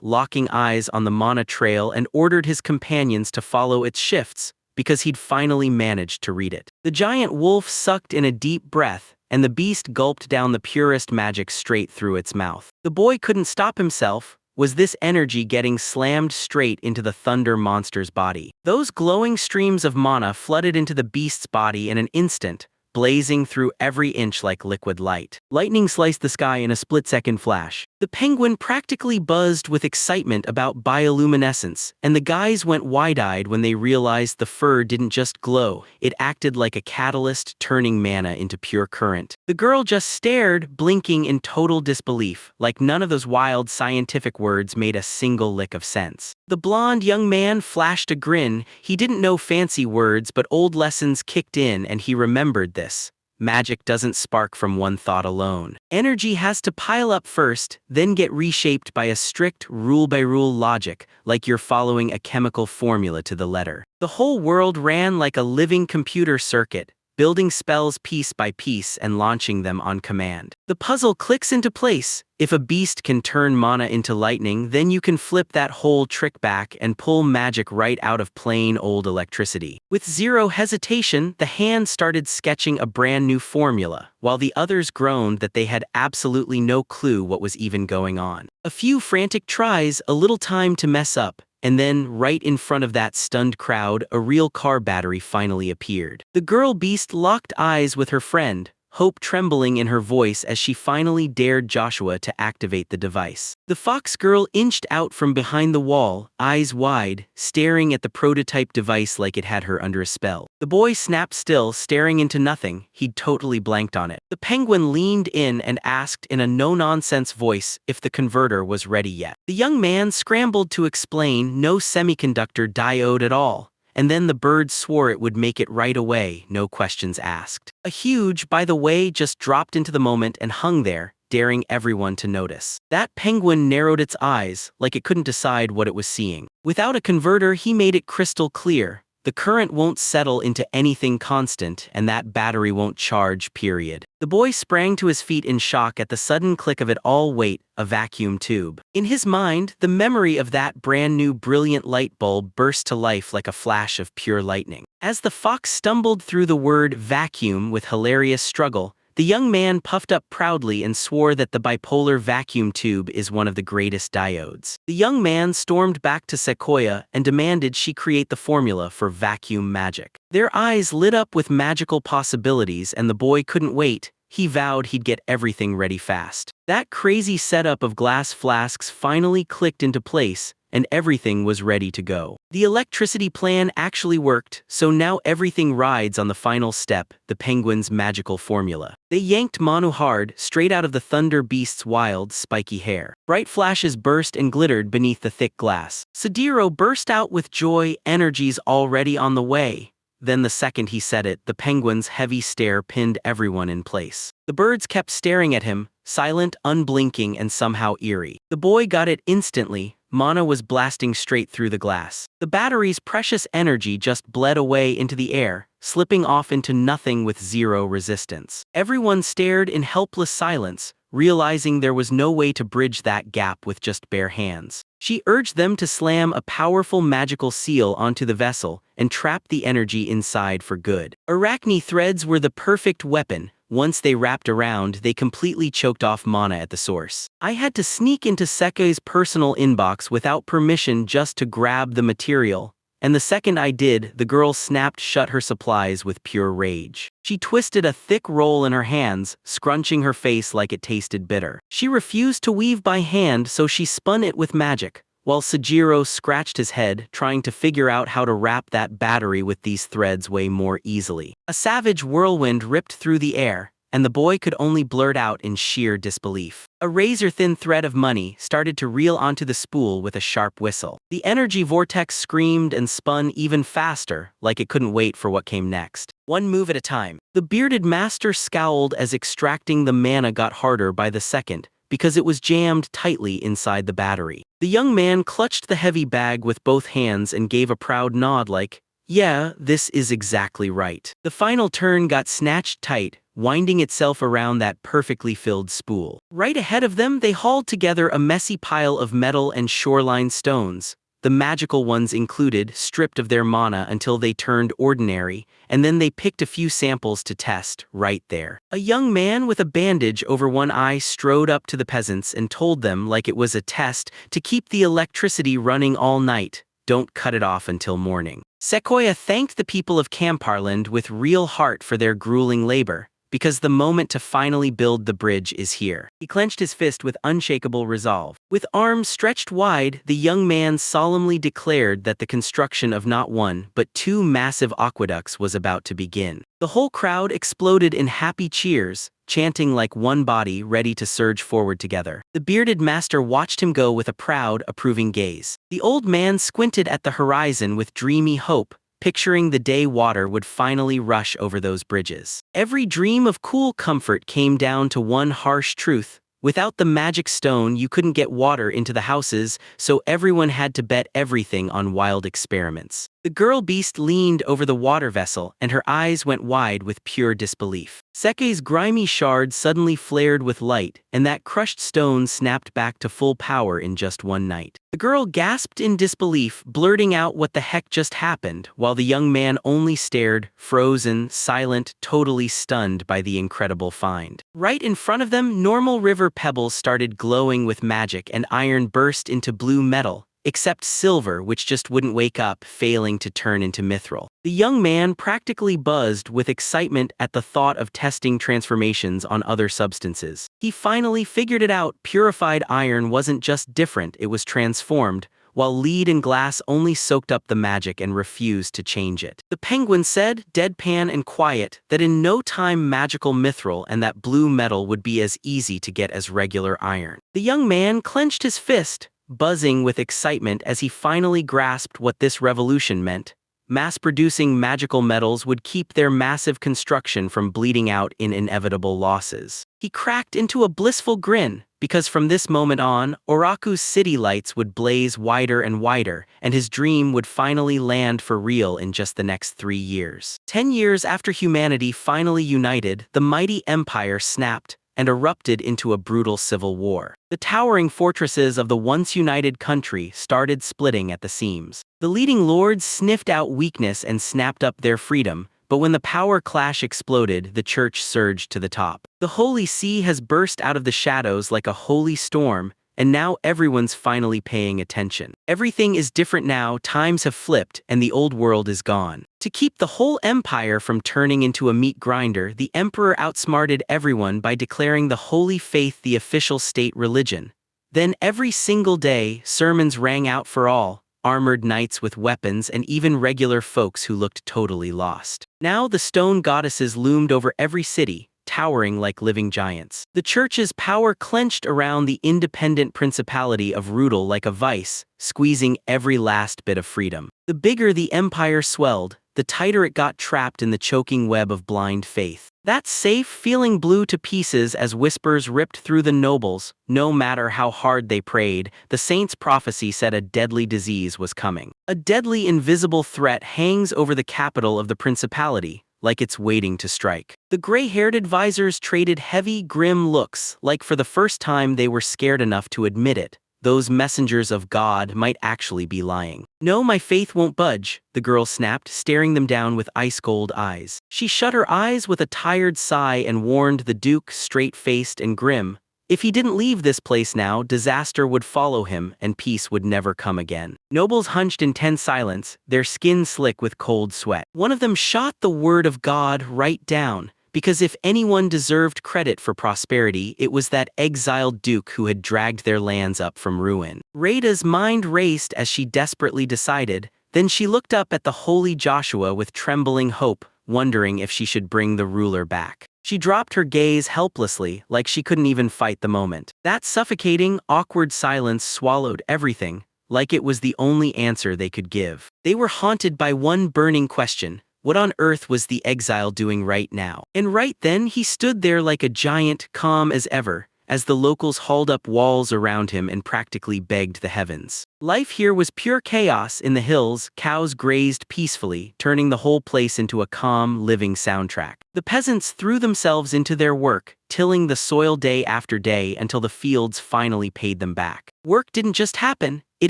locking eyes on the mana trail, and ordered his companions to follow its shifts, because he'd finally managed to read it. The giant wolf sucked in a deep breath, and the beast gulped down the purest magic straight through its mouth. The boy couldn't stop himself. Was this energy getting slammed straight into the thunder monster's body? Those glowing streams of mana flooded into the beast's body in an instant, blazing through every inch like liquid light. Lightning sliced the sky in a split-second flash. The penguin practically buzzed with excitement about bioluminescence, and the guys went wide-eyed when they realized the fur didn't just glow, it acted like a catalyst, turning mana into pure current. The girl just stared, blinking in total disbelief, like none of those wild scientific words made a single lick of sense. The blonde young man flashed a grin. He didn't know fancy words, but old lessons kicked in and he remembered this. Magic doesn't spark from one thought alone. Energy has to pile up first, then get reshaped by a strict rule-by-rule logic, like you're following a chemical formula to the letter. The whole world ran like a living computer circuit, building spells piece by piece and launching them on command. The puzzle clicks into place. If a beast can turn mana into lightning, then you can flip that whole trick back and pull magic right out of plain old electricity. With zero hesitation, the hand started sketching a brand new formula, while the others groaned that they had absolutely no clue what was even going on. A few frantic tries, a little time to mess up, and then, right in front of that stunned crowd, a real car battery finally appeared. The girl beast locked eyes with her friend, hope trembling in her voice as she finally dared Joshua to activate the device. The fox girl inched out from behind the wall, eyes wide, staring at the prototype device like it had her under a spell. The boy snapped still, staring into nothing. He'd totally blanked on it. The penguin leaned in and asked in a no-nonsense voice if the converter was ready yet. The young man scrambled to explain, no semiconductor diode at all. And then the bird swore it would make it right away, no questions asked. A huge, by the way, just dropped into the moment and hung there, daring everyone to notice. That penguin narrowed its eyes, like it couldn't decide what it was seeing. Without a converter, he made it crystal clear. the current won't settle into anything constant and that battery won't charge, period. The boy sprang to his feet in shock at the sudden click of it all. Wait, a vacuum tube. In his mind, the memory of that brand new brilliant light bulb burst to life like a flash of pure lightning. As the fox stumbled through the word vacuum with hilarious struggle, the young man puffed up proudly and swore that the bipolar vacuum tube is one of the greatest diodes. The young man stormed back to Sequoia and demanded she create the formula for vacuum magic. Their eyes lit up with magical possibilities and the boy couldn't wait. He vowed he'd get everything ready fast. That crazy setup of glass flasks finally clicked into place, and everything was ready to go. The electricity plan actually worked, so now everything rides on the final step, the penguin's magical formula. They yanked Manu hard, straight out of the thunder beast's wild, spiky hair. Bright flashes burst and glittered beneath the thick glass. Sudiro burst out with joy, energies already on the way. Then the second he said it, the penguin's heavy stare pinned everyone in place. The birds kept staring at him, silent, unblinking, and somehow eerie. The boy got it instantly. Mana was blasting straight through the glass. The battery's precious energy just bled away into the air, slipping off into nothing with zero resistance. Everyone stared in helpless silence, realizing there was no way to bridge that gap with just bare hands. She urged them to slam a powerful magical seal onto the vessel and trap the energy inside for good. Arachne threads were the perfect weapon. Once they wrapped around, they completely choked off mana at the source. I had to sneak into Sekei's personal inbox without permission just to grab the material, and the second I did, the girl snapped shut her supplies with pure rage. She twisted a thick roll in her hands, scrunching her face like it tasted bitter. She refused to weave by hand, so she spun it with magic, while Sujiro scratched his head, trying to figure out how to wrap that battery with these threads way more easily. A savage whirlwind ripped through the air, and the boy could only blurt out in sheer disbelief. A razor-thin thread of money started to reel onto the spool with a sharp whistle. The energy vortex screamed and spun even faster, like it couldn't wait for what came next. One move at a time. The bearded master scowled as extracting the mana got harder by the second, because it was jammed tightly inside the battery. The young man clutched the heavy bag with both hands and gave a proud nod like, "Yeah, this is exactly right." The final turn got snatched tight, winding itself around that perfectly filled spool. Right ahead of them, they hauled together a messy pile of metal and shoreline stones, the magical ones included, stripped of their mana until they turned ordinary, and then they picked a few samples to test, right there. A young man with a bandage over one eye strode up to the peasants and told them, like it was a test, to keep the electricity running all night. Don't cut it off until morning. Sequoia thanked the people of Camparland with real heart for their grueling labor, because the moment to finally build the bridge is here. He clenched his fist with unshakable resolve. With arms stretched wide, the young man solemnly declared that the construction of not one, but two massive aqueducts was about to begin. The whole crowd exploded in happy cheers, chanting like one body ready to surge forward together. The bearded master watched him go with a proud, approving gaze. The old man squinted at the horizon with dreamy hope, picturing the day water would finally rush over those bridges. Every dream of cool comfort came down to one harsh truth. Without the magic stone, you couldn't get water into the houses, so everyone had to bet everything on wild experiments. The girl beast leaned over the water vessel, and her eyes went wide with pure disbelief. Sekei's grimy shard suddenly flared with light, and that crushed stone snapped back to full power in just one night. The girl gasped in disbelief, blurting out what the heck just happened, while the young man only stared, frozen, silent, totally stunned by the incredible find. Right in front of them, normal river pebbles started glowing with magic and iron burst into blue metal, except silver, which just wouldn't wake up, failing to turn into mithril. The young man practically buzzed with excitement at the thought of testing transformations on other substances. He finally figured it out. Purified iron wasn't just different, it was transformed, while lead and glass only soaked up the magic and refused to change it. The penguin said, deadpan and quiet, that in no time magical mithril and that blue metal would be as easy to get as regular iron. The young man clenched his fist, buzzing with excitement as he finally grasped what this revolution meant. Mass-producing magical metals would keep their massive construction from bleeding out in inevitable losses. He cracked into a blissful grin, because from this moment on, Oraku's city lights would blaze wider and wider, and his dream would finally land for real in just the next 3 years. 10 years after humanity finally united, the mighty empire snapped and erupted into a brutal civil war. The towering fortresses of the once united country started splitting at the seams. The leading lords sniffed out weakness and snapped up their freedom, but when the power clash exploded, the church surged to the top. The Holy See has burst out of the shadows like a holy storm, and now everyone's finally paying attention. Everything is different now, times have flipped, and the old world is gone. To keep the whole empire from turning into a meat grinder, the emperor outsmarted everyone by declaring the holy faith the official state religion. Then every single day, sermons rang out for all, armored knights with weapons and even regular folks who looked totally lost. Now the stone goddesses loomed over every city, towering like living giants. The church's power clenched around the independent principality of Rudel like a vice, squeezing every last bit of freedom. The bigger the empire swelled, the tighter it got trapped in the choking web of blind faith. That safe feeling blew to pieces as whispers ripped through the nobles. No matter how hard they prayed, the saint's prophecy said a deadly disease was coming. A deadly invisible threat hangs over the capital of the principality, like it's waiting to strike. The gray-haired advisors traded heavy, grim looks, like for the first time they were scared enough to admit it. Those messengers of God might actually be lying. "No, my faith won't budge," the girl snapped, staring them down with ice-cold eyes. She shut her eyes with a tired sigh and warned the Duke, straight-faced and grim. If he didn't leave this place now, disaster would follow him and peace would never come again. Nobles hunched in tense silence, their skin slick with cold sweat. One of them shot the word of God right down, because if anyone deserved credit for prosperity, it was that exiled duke who had dragged their lands up from ruin. Rada's mind raced as she desperately decided, then she looked up at the holy Joshua with trembling hope, wondering if she should bring the ruler back. She dropped her gaze helplessly, like she couldn't even fight the moment. That suffocating, awkward silence swallowed everything, like it was the only answer they could give. They were haunted by one burning question. What on earth was the exile doing right now? And right then he stood there like a giant, calm as ever, as the locals hauled up walls around him and practically begged the heavens. Life here was pure chaos in the hills, cows grazed peacefully, turning the whole place into a calm, living soundtrack. The peasants threw themselves into their work, tilling the soil day after day until the fields finally paid them back. Work didn't just happen, it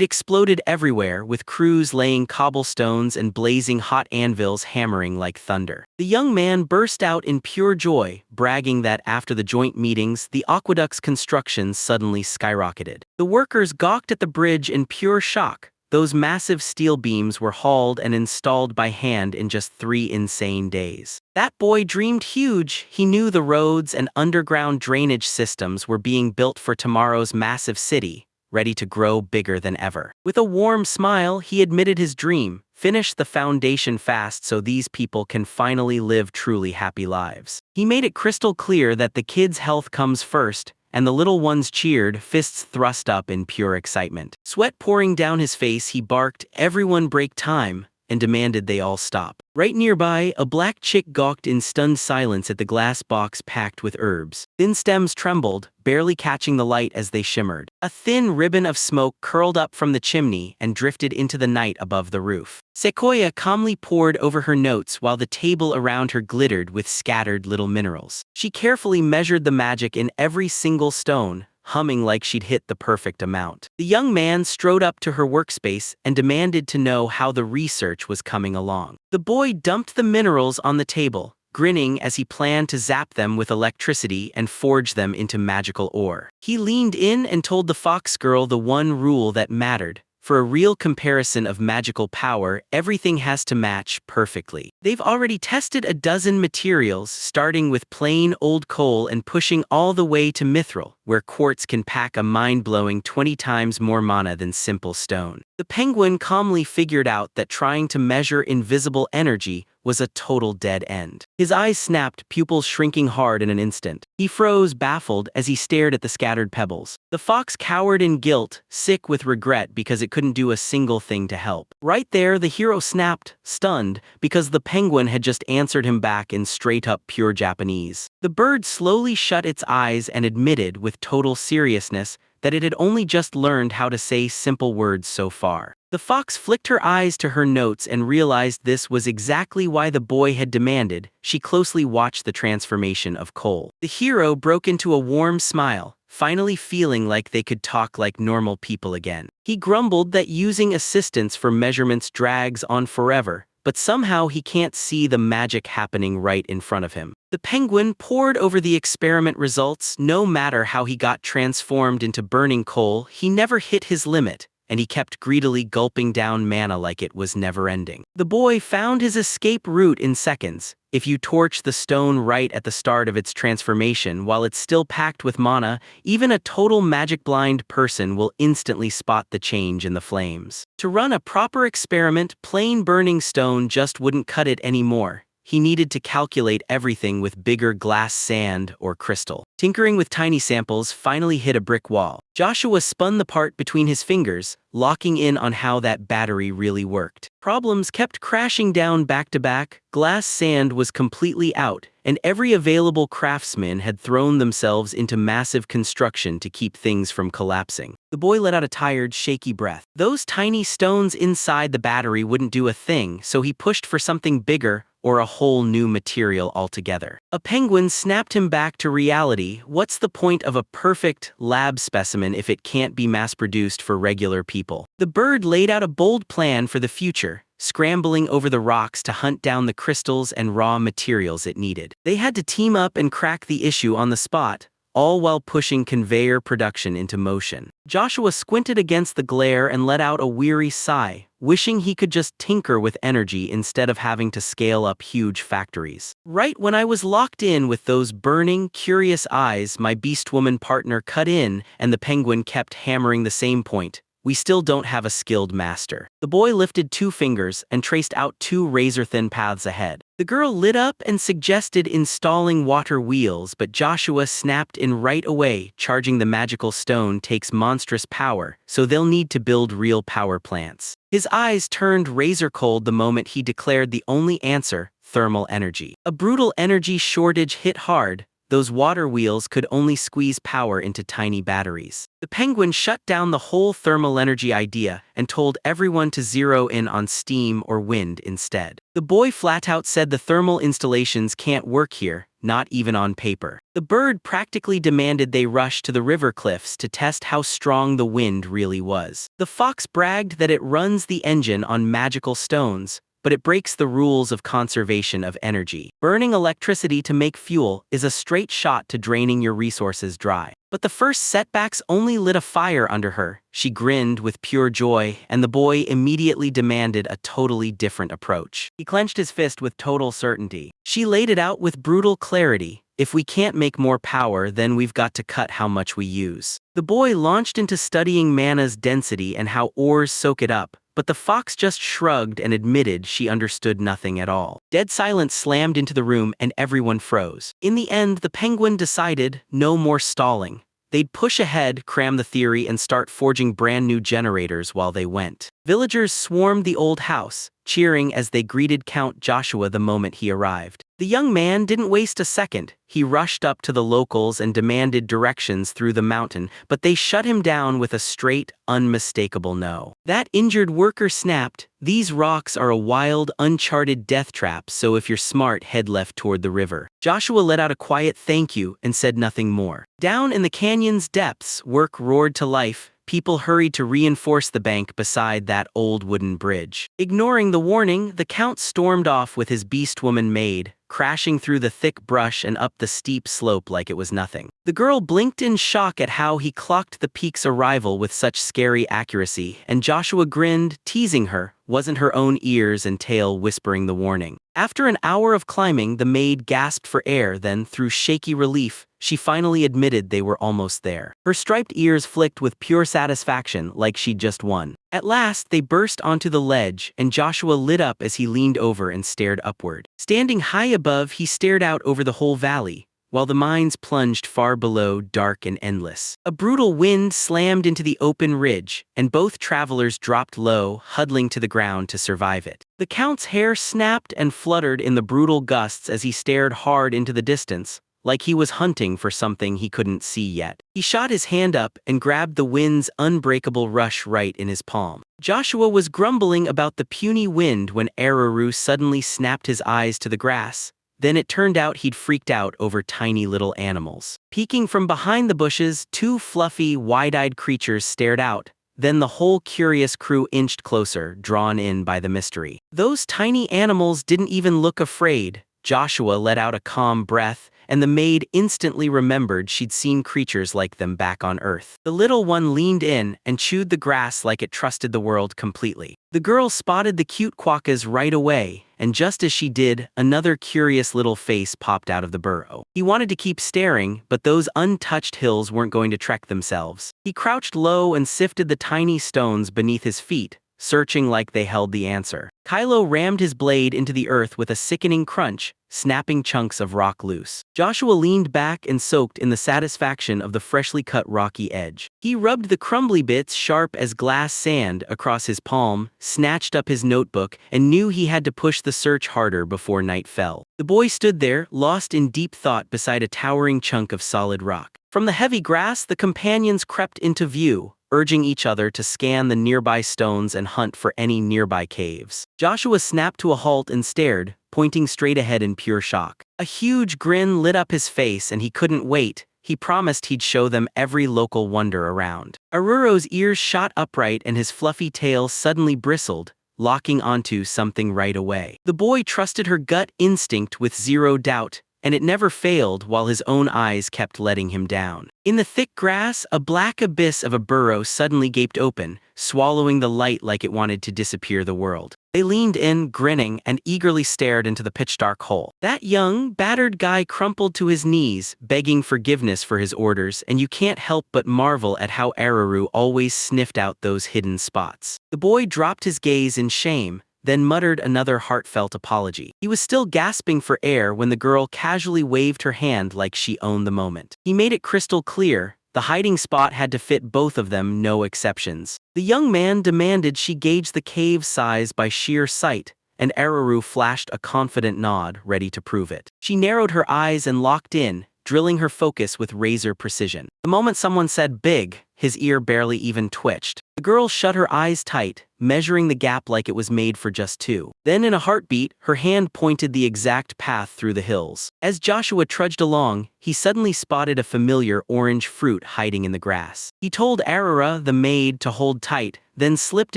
exploded everywhere, with crews laying cobblestones and blazing hot anvils hammering like thunder. The young man burst out in pure joy, bragging that after the joint meetings, the aqueduct's construction suddenly skyrocketed. The workers gawked at the bridge in pure shock. Those massive steel beams were hauled and installed by hand in just 3 insane days. That boy dreamed huge. He knew the roads and underground drainage systems were being built for tomorrow's massive city, ready to grow bigger than ever. With a warm smile, he admitted his dream: finish the foundation fast so these people can finally live truly happy lives. He made it crystal clear that the kids' health comes first, and the little ones cheered, fists thrust up in pure excitement. Sweat pouring down his face, he barked, "Everyone break time," and demanded they all stop. Right nearby, a black chick gawked in stunned silence at the glass box packed with herbs. Thin stems trembled, barely catching the light as they shimmered. A thin ribbon of smoke curled up from the chimney and drifted into the night above the roof. Sequoia calmly pored over her notes while the table around her glittered with scattered little minerals. She carefully measured the magic in every single stone, humming like she'd hit the perfect amount. The young man strode up to her workspace and demanded to know how the research was coming along. The boy dumped the minerals on the table, grinning as he planned to zap them with electricity and forge them into magical ore. He leaned in and told the fox girl the one rule that mattered: for a real comparison of magical power, everything has to match perfectly. They've already tested a dozen materials, starting with plain old coal and pushing all the way to mithril, where quartz can pack a mind-blowing 20 times more mana than simple stone. The penguin calmly figured out that trying to measure invisible energy was a total dead end. His eyes snapped, pupils shrinking hard in an instant. He froze, baffled, as he stared at the scattered pebbles. The fox cowered in guilt, sick with regret because it couldn't do a single thing to help. Right there, the hero snapped, stunned, because the penguin had just answered him back in straight-up pure Japanese. The bird slowly shut its eyes and admitted, with total seriousness, that it had only just learned how to say simple words so far. The fox flicked her eyes to her notes and realized this was exactly why the boy had demanded. She closely watched the transformation of Cole. The hero broke into a warm smile, finally feeling like they could talk like normal people again. He grumbled that using assistants for measurements drags on forever, but somehow he can't see the magic happening right in front of him. The penguin pored over the experiment results. No matter how he got transformed into burning coal, he never hit his limit, and he kept greedily gulping down mana like it was never-ending. The boy found his escape route in seconds. If you torch the stone right at the start of its transformation while it's still packed with mana, even a total magic-blind person will instantly spot the change in the flames. To run a proper experiment, plain burning stone just wouldn't cut it anymore. He needed to calculate everything with bigger glass, sand, or crystal. Tinkering with tiny samples finally hit a brick wall. Joshua spun the part between his fingers, locking in on how that battery really worked. Problems kept crashing down back to back. Glass sand was completely out, and every available craftsman had thrown themselves into massive construction to keep things from collapsing. The boy let out a tired, shaky breath. Those tiny stones inside the battery wouldn't do a thing, so he pushed for something bigger, or a whole new material altogether. A penguin snapped him back to reality. What's the point of a perfect lab specimen if it can't be mass-produced for regular people? The bird laid out a bold plan for the future, scrambling over the rocks to hunt down the crystals and raw materials it needed. They had to team up and crack the issue on the spot, all while pushing conveyor production into motion. Joshua squinted against the glare and let out a weary sigh, wishing he could just tinker with energy instead of having to scale up huge factories. Right when I was locked in with those burning, curious eyes, my beast-woman partner cut in, and the penguin kept hammering the same point. We still don't have a skilled master. The boy lifted 2 fingers and traced out 2 razor-thin paths ahead. The girl lit up and suggested installing water wheels, but Joshua snapped in right away. Charging the magical stone takes monstrous power, so they'll need to build real power plants. His eyes turned razor-cold the moment he declared the only answer: thermal energy. A brutal energy shortage hit hard. Those water wheels could only squeeze power into tiny batteries. The penguin shut down the whole thermal energy idea and told everyone to zero in on steam or wind instead. The boy flat out said the thermal installations can't work here, not even on paper. The bird practically demanded they rush to the river cliffs to test how strong the wind really was. The fox bragged that it runs the engine on magical stones, but it breaks the rules of conservation of energy. Burning electricity to make fuel is a straight shot to draining your resources dry. But the first setbacks only lit a fire under her. She grinned with pure joy, and the boy immediately demanded a totally different approach. He clenched his fist with total certainty. She laid it out with brutal clarity. If we can't make more power, then we've got to cut how much we use. The boy launched into studying mana's density and how ores soak it up, but the fox just shrugged and admitted she understood nothing at all. Dead silence slammed into the room and everyone froze. In the end, the penguin decided no more stalling. They'd push ahead, cram the theory, and start forging brand new generators while they went. Villagers swarmed the old house, cheering as they greeted Count Joshua the moment he arrived. The young man didn't waste a second. He rushed up to the locals and demanded directions through the mountain, but they shut him down with a straight, unmistakable no. That injured worker snapped, "These rocks are a wild, uncharted death trap, so if you're smart, head left toward the river." Joshua let out a quiet thank you and said nothing more. Down in the canyon's depths, work roared to life. People hurried to reinforce the bank beside that old wooden bridge. Ignoring the warning, the Count stormed off with his beast-woman maid, crashing through the thick brush and up the steep slope like it was nothing. The girl blinked in shock at how he clocked the peak's arrival with such scary accuracy, and Joshua grinned, teasing her. Wasn't her own ears and tail whispering the warning? After an hour of climbing, the maid gasped for air, then, through shaky relief, she finally admitted they were almost there. Her striped ears flicked with pure satisfaction, like she'd just won. At last, they burst onto the ledge, and Joshua lit up as he leaned over and stared upward. Standing high above, he stared out over the whole valley, while the mines plunged far below, dark and endless. A brutal wind slammed into the open ridge, and both travelers dropped low, huddling to the ground to survive it. The Count's hair snapped and fluttered in the brutal gusts as he stared hard into the distance, like he was hunting for something he couldn't see yet. He shot his hand up and grabbed the wind's unbreakable rush right in his palm. Joshua was grumbling about the puny wind when Aruru suddenly snapped his eyes to the grass. Then it turned out he'd freaked out over tiny little animals. Peeking from behind the bushes, two fluffy, wide-eyed creatures stared out. Then the whole curious crew inched closer, drawn in by the mystery. Those tiny animals didn't even look afraid. Joshua let out a calm breath, and the maid instantly remembered she'd seen creatures like them back on Earth. The little one leaned in and chewed the grass like it trusted the world completely. The girl spotted the cute quokkas right away, and just as she did, another curious little face popped out of the burrow. He wanted to keep staring, but those untouched hills weren't going to trek themselves. He crouched low and sifted the tiny stones beneath his feet, searching like they held the answer. Kylo rammed his blade into the earth with a sickening crunch, snapping chunks of rock loose. Joshua leaned back and soaked in the satisfaction of the freshly cut rocky edge. He rubbed the crumbly bits sharp as glass sand across his palm, snatched up his notebook, and knew he had to push the search harder before night fell. The boy stood there, lost in deep thought beside a towering chunk of solid rock. From the heavy grass, the companions crept into view, urging each other to scan the nearby stones and hunt for any nearby caves. Joshua snapped to a halt and stared, pointing straight ahead in pure shock. A huge grin lit up his face and he couldn't wait. He promised he'd show them every local wonder around. Aruro's ears shot upright and his fluffy tail suddenly bristled, locking onto something right away. The boy trusted her gut instinct with zero doubt, and it never failed while his own eyes kept letting him down. In the thick grass, a black abyss of a burrow suddenly gaped open, swallowing the light like it wanted to disappear the world. They leaned in, grinning, and eagerly stared into the pitch-dark hole. That young, battered guy crumpled to his knees, begging forgiveness for his orders, and you can't help but marvel at how Aruru always sniffed out those hidden spots. The boy dropped his gaze in shame, then muttered another heartfelt apology. He was still gasping for air when the girl casually waved her hand like she owned the moment. He made it crystal clear, the hiding spot had to fit both of them, no exceptions. The young man demanded she gauge the cave's size by sheer sight, and Aruru flashed a confident nod, ready to prove it. She narrowed her eyes and locked in, drilling her focus with razor precision. The moment someone said big, his ear barely even twitched. The girl shut her eyes tight, measuring the gap like it was made for just two. Then in a heartbeat, her hand pointed the exact path through the hills. As Joshua trudged along, he suddenly spotted a familiar orange fruit hiding in the grass. He told Arara, the maid, to hold tight, then slipped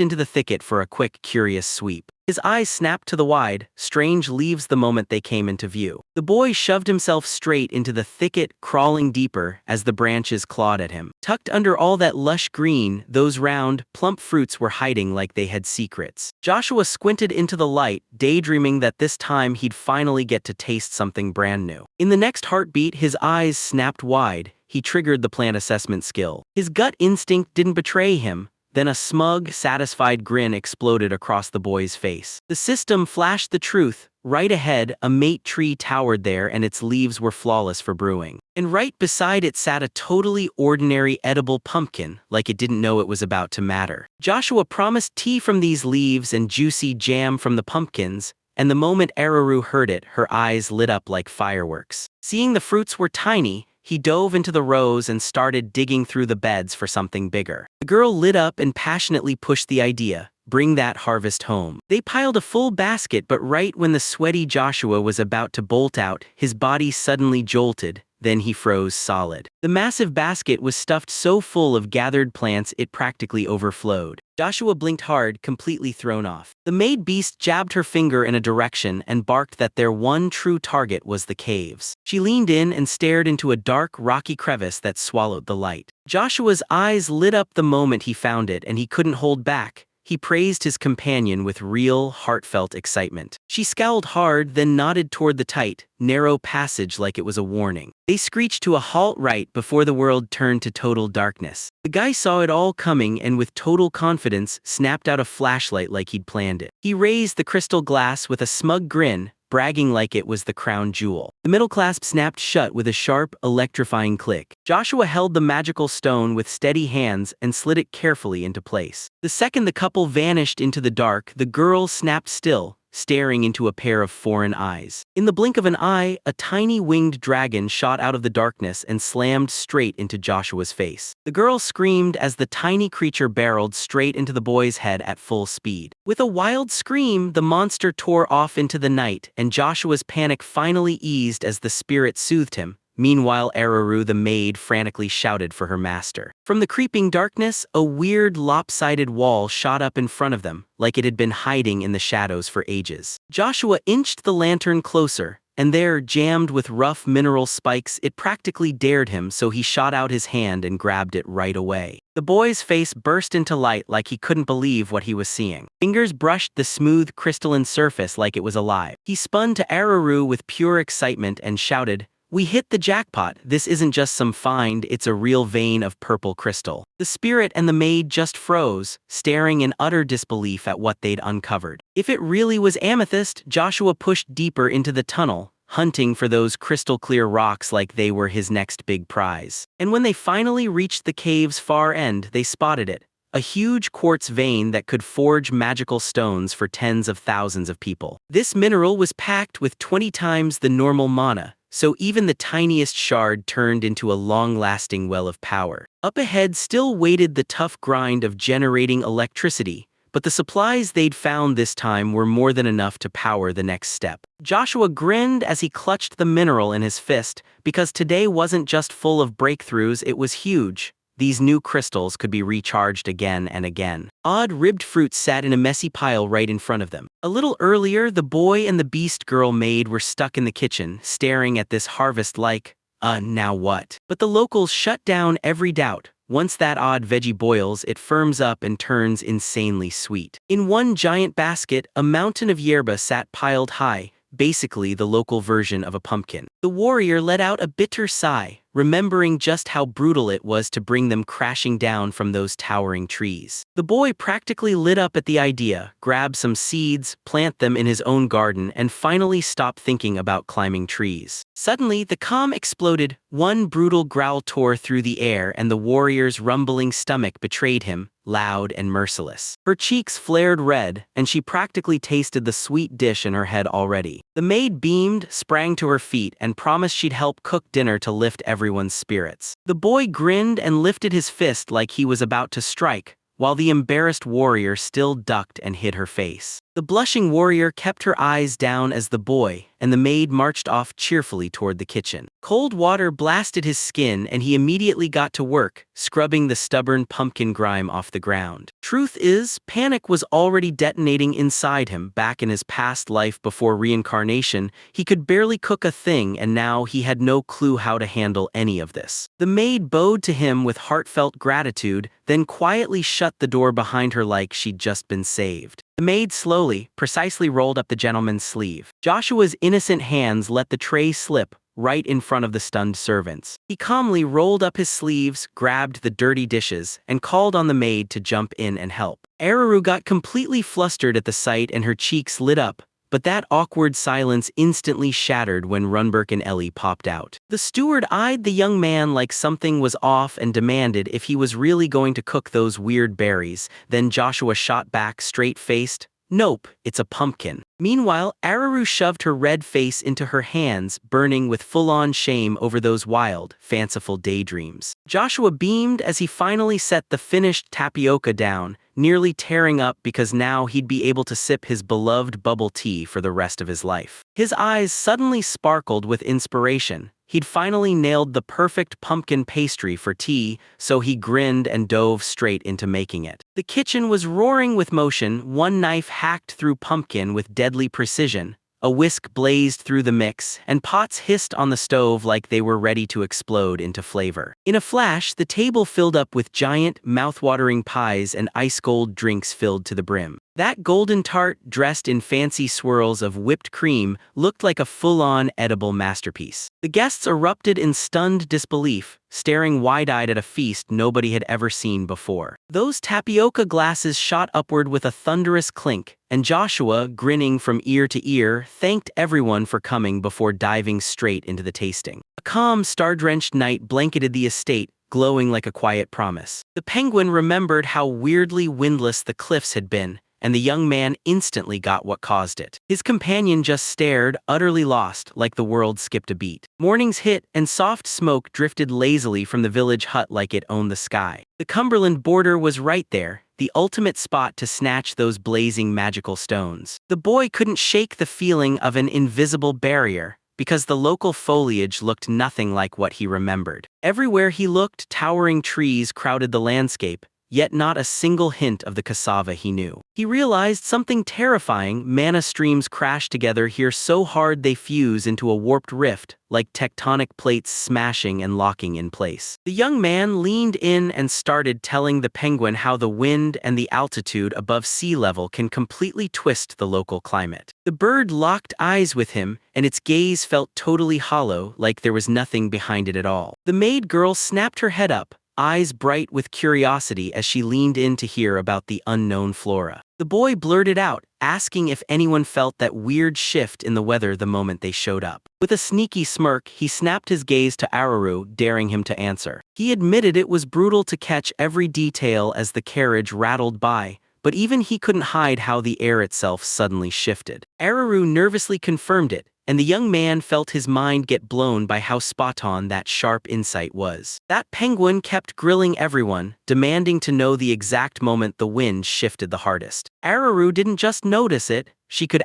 into the thicket for a quick, curious sweep. His eyes snapped to the wide, strange leaves the moment they came into view. The boy shoved himself straight into the thicket, crawling deeper as the branches clawed at him. Tucked under all that lush green, those round, plump fruits were hiding like they had secrets. Joshua squinted into the light, daydreaming that this time he'd finally get to taste something brand new. In the next heartbeat, his eyes snapped wide. He triggered the plant assessment skill. His gut instinct didn't betray him. Then a smug, satisfied grin exploded across the boy's face. The system flashed the truth. Right ahead, a mate tree towered there and its leaves were flawless for brewing. And right beside it sat a totally ordinary edible pumpkin, like it didn't know it was about to matter. Joshua promised tea from these leaves and juicy jam from the pumpkins, and the moment Aruru heard it, her eyes lit up like fireworks. Seeing the fruits were tiny, he dove into the rows and started digging through the beds for something bigger. The girl lit up and passionately pushed the idea, bring that harvest home. They piled a full basket, but right when the sweaty Joshua was about to bolt out, his body suddenly jolted, then he froze solid. The massive basket was stuffed so full of gathered plants it practically overflowed. Joshua blinked hard, completely thrown off. The maid beast jabbed her finger in a direction and barked that their one true target was the caves. She leaned in and stared into a dark, rocky crevice that swallowed the light. Joshua's eyes lit up the moment he found it and he couldn't hold back. he praised his companion with real, heartfelt excitement. She scowled hard, then nodded toward the tight, narrow passage like it was a warning. They screeched to a halt right before the world turned to total darkness. The guy saw it all coming and with total confidence snapped out a flashlight like he'd planned it. He raised the crystal glass with a smug grin, bragging like it was the crown jewel. The middle clasp snapped shut with a sharp, electrifying click. Joshua held the magical stone with steady hands and slid it carefully into place. The second the couple vanished into the dark, the girl snapped still, staring into a pair of foreign eyes. In the blink of an eye, a tiny winged dragon shot out of the darkness and slammed straight into Joshua's face. The girl screamed as the tiny creature barreled straight into the boy's head at full speed. With a wild scream, the monster tore off into the night, and Joshua's panic finally eased as the spirit soothed him. Meanwhile, Aruru the maid frantically shouted for her master. From the creeping darkness, a weird, lopsided wall shot up in front of them, like it had been hiding in the shadows for ages. Joshua inched the lantern closer, and there, jammed with rough mineral spikes, it practically dared him, so he shot out his hand and grabbed it right away. The boy's face burst into light like he couldn't believe what he was seeing. Fingers brushed the smooth, crystalline surface like it was alive. He spun to Aruru with pure excitement and shouted, "We hit the jackpot. This isn't just some find, it's a real vein of purple crystal." The spirit and the maid just froze, staring in utter disbelief at what they'd uncovered. If it really was amethyst, Joshua pushed deeper into the tunnel, hunting for those crystal-clear rocks like they were his next big prize. And when they finally reached the cave's far end, they spotted it. A huge quartz vein that could forge magical stones for tens of thousands of people. This mineral was packed with 20 times the normal mana, so even the tiniest shard turned into a long-lasting well of power. Up ahead still waited the tough grind of generating electricity, but the supplies they'd found this time were more than enough to power the next step. Joshua grinned as he clutched the mineral in his fist, because today wasn't just full of breakthroughs, it was huge. These new crystals could be recharged again and again. Odd ribbed fruit sat in a messy pile right in front of them. A little earlier, the boy and the beast girl maid were stuck in the kitchen, staring at this harvest like, now what? But the locals shut down every doubt. Once that odd veggie boils, it firms up and turns insanely sweet. In one giant basket, a mountain of yerba sat piled high, basically the local version of a pumpkin. The warrior let out a bitter sigh, remembering just how brutal it was to bring them crashing down from those towering trees. The boy practically lit up at the idea, grabbed some seeds, plant them in his own garden, and finally stopped thinking about climbing trees. Suddenly, the calm exploded. One brutal growl tore through the air, and the warrior's rumbling stomach betrayed him, loud and merciless. Her cheeks flared red, and she practically tasted the sweet dish in her head already. The maid beamed, sprang to her feet, and promised she'd help cook dinner to lift everyone's spirits. The boy grinned and lifted his fist like he was about to strike, while the embarrassed warrior still ducked and hid her face. The blushing warrior kept her eyes down as the boy and the maid marched off cheerfully toward the kitchen. Cold water blasted his skin and he immediately got to work, scrubbing the stubborn pumpkin grime off the ground. Truth is, panic was already detonating inside him. Back in his past life before reincarnation, he could barely cook a thing, and now he had no clue how to handle any of this. The maid bowed to him with heartfelt gratitude, then quietly shut the door behind her like she'd just been saved. The maid slowly, precisely rolled up the gentleman's sleeve. Joshua's innocent hands let the tray slip, right in front of the stunned servants. He calmly rolled up his sleeves, grabbed the dirty dishes, and called on the maid to jump in and help. Aruru got completely flustered at the sight and her cheeks lit up, but that awkward silence instantly shattered when Runberg and Ellie popped out. The steward eyed the young man like something was off and demanded if he was really going to cook those weird berries. Then Joshua shot back straight-faced, "Nope, it's a pumpkin." Meanwhile, Aruru shoved her red face into her hands, burning with full-on shame over those wild, fanciful daydreams. Joshua beamed as he finally set the finished tapioca down, nearly tearing up because now he'd be able to sip his beloved bubble tea for the rest of his life. His eyes suddenly sparkled with inspiration. He'd finally nailed the perfect pumpkin pastry for tea, so he grinned and dove straight into making it. The kitchen was roaring with motion, one knife hacked through pumpkin with deadly precision. A whisk blazed through the mix, and pots hissed on the stove like they were ready to explode into flavor. In a flash, the table filled up with giant, mouth-watering pies and ice-cold drinks filled to the brim. That golden tart, dressed in fancy swirls of whipped cream, looked like a full-on edible masterpiece. The guests erupted in stunned disbelief, staring wide-eyed at a feast nobody had ever seen before. Those tapioca glasses shot upward with a thunderous clink, and Joshua, grinning from ear to ear, thanked everyone for coming before diving straight into the tasting. A calm, star-drenched night blanketed the estate, glowing like a quiet promise. The penguin remembered how weirdly windless the cliffs had been, and the young man instantly got what caused it. His companion just stared, utterly lost, like the world skipped a beat. Mornings hit, and soft smoke drifted lazily from the village hut like it owned the sky. The Cumberland border was right there, the ultimate spot to snatch those blazing magical stones. The boy couldn't shake the feeling of an invisible barrier, because the local foliage looked nothing like what he remembered. Everywhere he looked, towering trees crowded the landscape, yet not a single hint of the cassava he knew. He realized something terrifying: mana streams crash together here so hard they fuse into a warped rift, like tectonic plates smashing and locking in place. The young man leaned in and started telling the penguin how the wind and the altitude above sea level can completely twist the local climate. The bird locked eyes with him, and its gaze felt totally hollow, like there was nothing behind it at all. The maid girl snapped her head up, eyes bright with curiosity as she leaned in to hear about the unknown flora. The boy blurted out, asking if anyone felt that weird shift in the weather the moment they showed up. With a sneaky smirk, he snapped his gaze to Aruru, daring him to answer. He admitted it was brutal to catch every detail as the carriage rattled by, but even he couldn't hide how the air itself suddenly shifted. Aruru nervously confirmed it, and the young man felt his mind get blown by how spot-on that sharp insight was. That penguin kept grilling everyone, demanding to know the exact moment the wind shifted the hardest. Aruru didn't just notice it, she could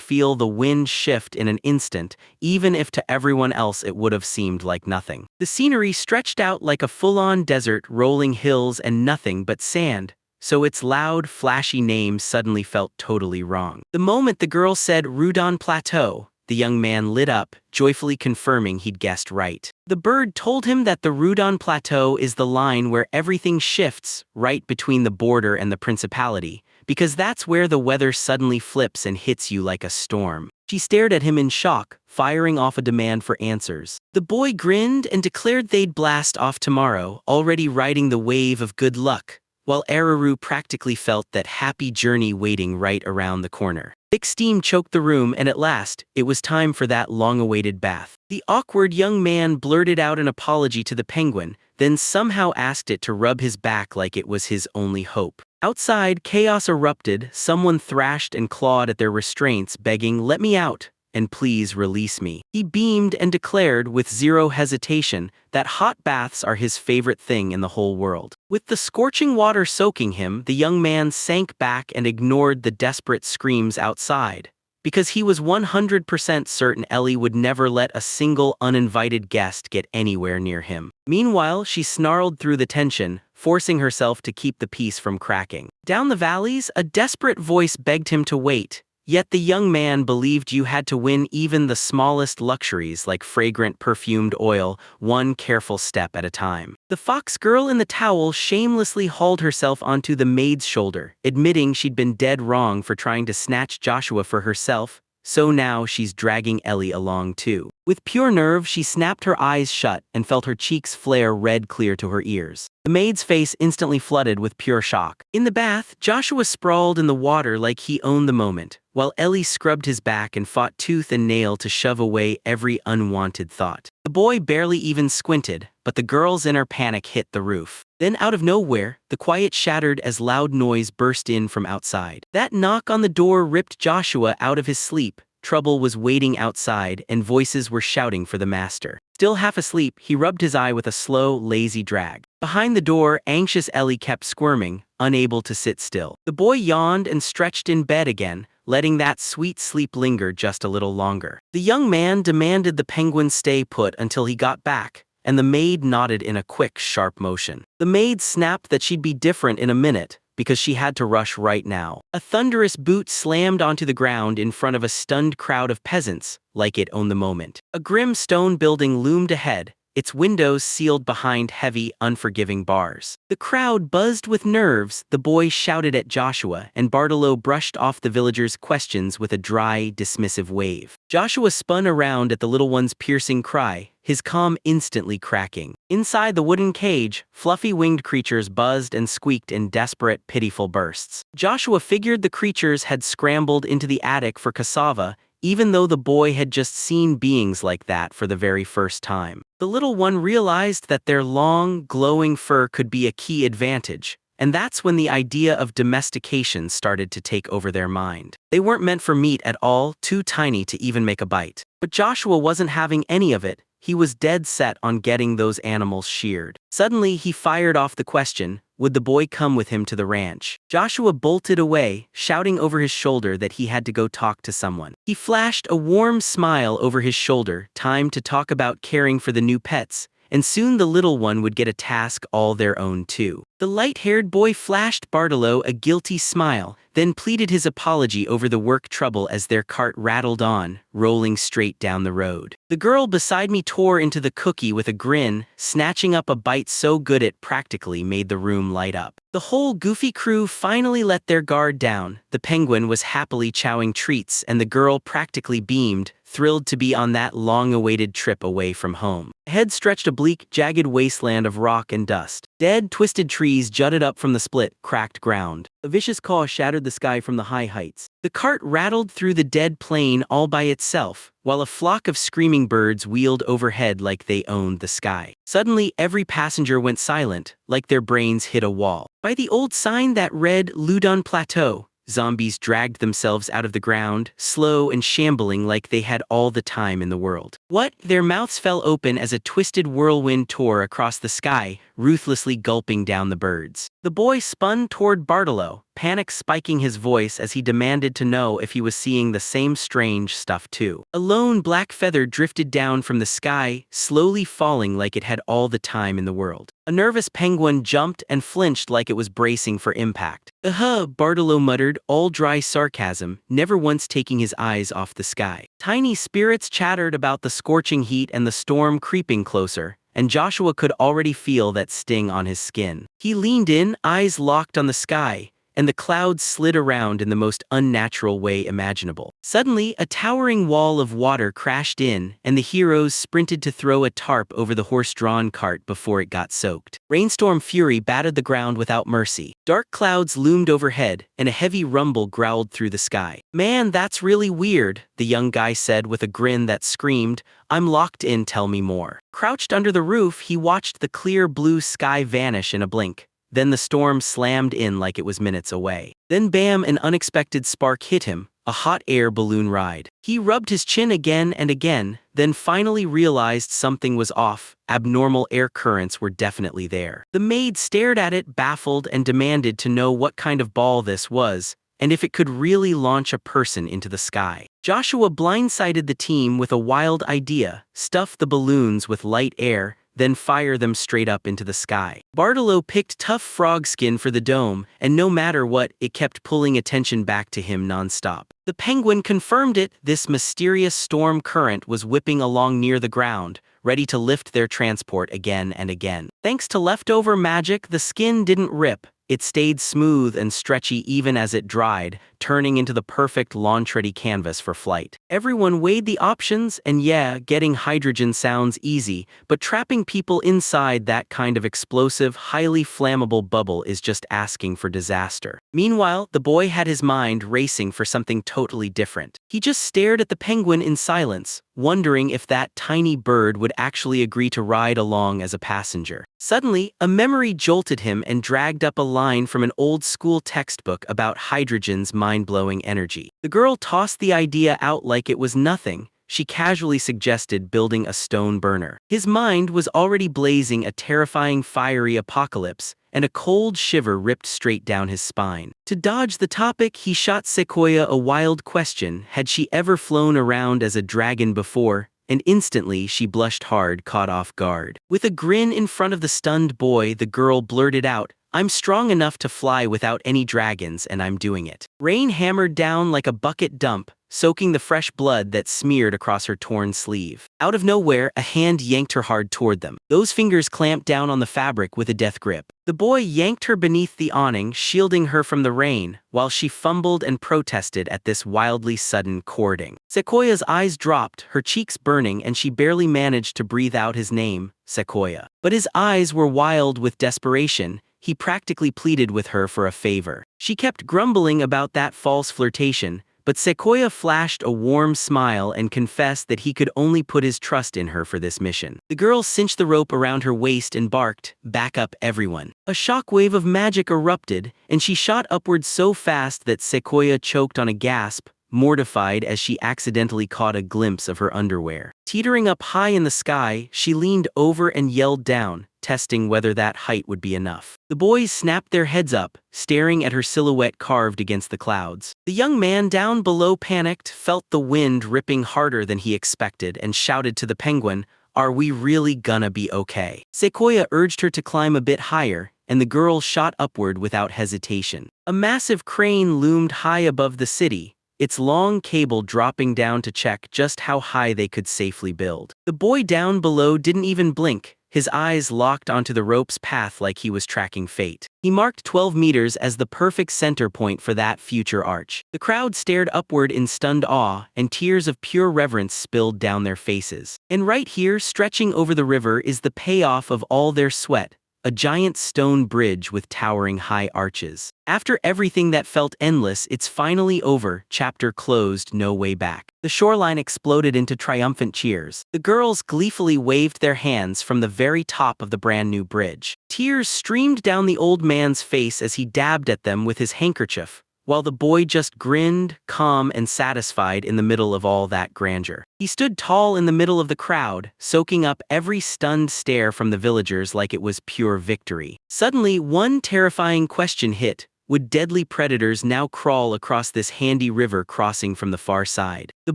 feel the wind shift in an instant, even if to everyone else it would have seemed like nothing. The scenery stretched out like a full-on desert, rolling hills and nothing but sand, so its loud, flashy name suddenly felt totally wrong. The moment the girl said Rudon Plateau, the young man lit up, joyfully confirming he'd guessed right. The bird told him that the Rudon Plateau is the line where everything shifts, right between the border and the principality, because that's where the weather suddenly flips and hits you like a storm. She stared at him in shock, firing off a demand for answers. The boy grinned and declared they'd blast off tomorrow, already riding the wave of good luck, while Aruru practically felt that happy journey waiting right around the corner. Thick steam choked the room, and at last, it was time for that long-awaited bath. The awkward young man blurted out an apology to the penguin, then somehow asked it to rub his back like it was his only hope. Outside, chaos erupted. Someone thrashed and clawed at their restraints, begging, "Let me out, and please release me." He beamed and declared with zero hesitation that hot baths are his favorite thing in the whole world. With the scorching water soaking him, the young man sank back and ignored the desperate screams outside, because he was 100% certain Ellie would never let a single uninvited guest get anywhere near him. Meanwhile, she snarled through the tension, forcing herself to keep the peace from cracking. Down the valleys, a desperate voice begged him to wait. Yet the young man believed you had to win even the smallest luxuries like fragrant perfumed oil, one careful step at a time. The fox girl in the towel shamelessly hauled herself onto the maid's shoulder, admitting she'd been dead wrong for trying to snatch Joshua for herself, so now she's dragging Ellie along too. With pure nerve, she snapped her eyes shut and felt her cheeks flare red clear to her ears. The maid's face instantly flooded with pure shock. In the bath, Joshua sprawled in the water like he owned the moment, while Ellie scrubbed his back and fought tooth and nail to shove away every unwanted thought. The boy barely even squinted, but the girl's inner panic hit the roof. Then out of nowhere, the quiet shattered as loud noise burst in from outside. That knock on the door ripped Joshua out of his sleep. Trouble was waiting outside, and voices were shouting for the master. Still half asleep, he rubbed his eye with a slow, lazy drag. Behind the door, anxious Ellie kept squirming, unable to sit still. The boy yawned and stretched in bed again, letting that sweet sleep linger just a little longer. The young man demanded the penguin stay put until he got back, and the maid nodded in a quick, sharp motion. The maid snapped that she'd be different in a minute, because she had to rush right now. A thunderous boot slammed onto the ground in front of a stunned crowd of peasants, like it owned the moment. A grim stone building loomed ahead, its windows sealed behind heavy, unforgiving bars. The crowd buzzed with nerves. The boy shouted at Joshua, and Bartolo brushed off the villagers' questions with a dry, dismissive wave. Joshua spun around at the little one's piercing cry, his calm instantly cracking. Inside the wooden cage, fluffy winged creatures buzzed and squeaked in desperate, pitiful bursts. Joshua figured the creatures had scrambled into the attic for cassava, even though the boy had just seen beings like that for the very first time. The little one realized that their long, glowing fur could be a key advantage, and that's when the idea of domestication started to take over their mind. They weren't meant for meat at all, too tiny to even make a bite. But Joshua wasn't having any of it. He was dead set on getting those animals sheared. Suddenly, he fired off the question, would the boy come with him to the ranch? Joshua bolted away, shouting over his shoulder that he had to go talk to someone. He flashed a warm smile over his shoulder, time to talk about caring for the new pets, and soon the little one would get a task all their own too. The light-haired boy flashed Bartolo a guilty smile, then pleaded his apology over the work trouble as their cart rattled on, rolling straight down the road. The girl beside me tore into the cookie with a grin, snatching up a bite so good it practically made the room light up. The whole goofy crew finally let their guard down. The penguin was happily chowing treats, and the girl practically beamed, thrilled to be on that long-awaited trip away from home. Ahead stretched a bleak, jagged wasteland of rock and dust. Dead, twisted trees jutted up from the split, cracked ground. A vicious caw shattered the sky from the high heights. The cart rattled through the dead plain all by itself, while a flock of screaming birds wheeled overhead like they owned the sky. Suddenly, every passenger went silent, like their brains hit a wall. By the old sign that read Ludon Plateau, zombies dragged themselves out of the ground, slow and shambling like they had all the time in the world. What? Their mouths fell open as a twisted whirlwind tore across the sky, ruthlessly gulping down the birds. The boy spun toward Bartolo, panic spiking his voice as he demanded to know if he was seeing the same strange stuff too. A lone black feather drifted down from the sky, slowly falling like it had all the time in the world. A nervous penguin jumped and flinched like it was bracing for impact. Bartolo muttered, all dry sarcasm, never once taking his eyes off the sky. Tiny spirits chattered about the scorching heat and the storm creeping closer, and Joshua could already feel that sting on his skin. He leaned in, eyes locked on the sky, and the clouds slid around in the most unnatural way imaginable. Suddenly, a towering wall of water crashed in, and the heroes sprinted to throw a tarp over the horse-drawn cart before it got soaked. Rainstorm fury battered the ground without mercy. Dark clouds loomed overhead, and a heavy rumble growled through the sky. Man, that's really weird, the young guy said with a grin that screamed, I'm locked in, tell me more. Crouched under the roof, he watched the clear blue sky vanish in a blink. Then the storm slammed in like it was minutes away. Then bam, an unexpected spark hit him, a hot air balloon ride. He rubbed his chin again and again, then finally realized something was off. Abnormal air currents were definitely there. The maid stared at it, baffled, and demanded to know what kind of ball this was, and if it could really launch a person into the sky. Joshua blindsided the team with a wild idea: stuff the balloons with light air, then fire them straight up into the sky. Bartolo picked tough frog skin for the dome, and no matter what, it kept pulling attention back to him nonstop. The penguin confirmed it. This mysterious storm current was whipping along near the ground, ready to lift their transport again and again. Thanks to leftover magic, the skin didn't rip. It stayed smooth and stretchy even as it dried, turning into the perfect launch-ready canvas for flight. Everyone weighed the options, and yeah, getting hydrogen sounds easy, but trapping people inside that kind of explosive, highly flammable bubble is just asking for disaster. Meanwhile, the boy had his mind racing for something totally different. He just stared at the penguin in silence, wondering if that tiny bird would actually agree to ride along as a passenger. Suddenly, a memory jolted him and dragged up a line from an old-school textbook about hydrogen's mind-blowing energy. The girl tossed the idea out like it was nothing. She casually suggested building a stone burner. His mind was already blazing a terrifying fiery apocalypse, and a cold shiver ripped straight down his spine. To dodge the topic, he shot Sequoia a wild question: had she ever flown around as a dragon before? And instantly she blushed hard, caught off guard. With a grin in front of the stunned boy, the girl blurted out, I'm strong enough to fly without any dragons, and I'm doing it." Rain hammered down like a bucket dump, soaking the fresh blood that smeared across her torn sleeve. Out of nowhere, a hand yanked her hard toward them. Those fingers clamped down on the fabric with a death grip. The boy yanked her beneath the awning, shielding her from the rain, while she fumbled and protested at this wildly sudden courting. Sequoia's eyes dropped, her cheeks burning, and she barely managed to breathe out his name, Sequoia. But his eyes were wild with desperation. He practically pleaded with her for a favor. She kept grumbling about that false flirtation, but Sequoia flashed a warm smile and confessed that he could only put his trust in her for this mission. The girl cinched the rope around her waist and barked, "Back up, everyone." A shockwave of magic erupted, and she shot upward so fast that Sequoia choked on a gasp, mortified as she accidentally caught a glimpse of her underwear. Teetering up high in the sky, she leaned over and yelled down, testing whether that height would be enough. The boys snapped their heads up, staring at her silhouette carved against the clouds. The young man down below panicked, felt the wind ripping harder than he expected, and shouted to the penguin, "Are we really gonna be okay?" Sequoia urged her to climb a bit higher, and the girl shot upward without hesitation. A massive crane loomed high above the city, its long cable dropping down to check just how high they could safely build. The boy down below didn't even blink, his eyes locked onto the rope's path like he was tracking fate. He marked 12 meters as the perfect center point for that future arch. The crowd stared upward in stunned awe, and tears of pure reverence spilled down their faces. And right here, stretching over the river, is the payoff of all their sweat. A giant stone bridge with towering high arches. After everything that felt endless, it's finally over, chapter closed, no way back. The shoreline exploded into triumphant cheers. The girls gleefully waved their hands from the very top of the brand new bridge. Tears streamed down the old man's face as he dabbed at them with his handkerchief, while the boy just grinned, calm and satisfied in the middle of all that grandeur. He stood tall in the middle of the crowd, soaking up every stunned stare from the villagers like it was pure victory. Suddenly, one terrifying question hit. Would deadly predators now crawl across this handy river crossing from the far side? The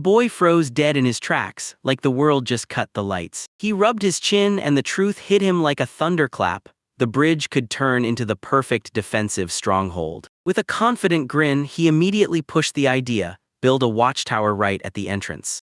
boy froze dead in his tracks, like the world just cut the lights. He rubbed his chin and the truth hit him like a thunderclap. The bridge could turn into the perfect defensive stronghold. With a confident grin, he immediately pushed the idea, build a watchtower right at the entrance.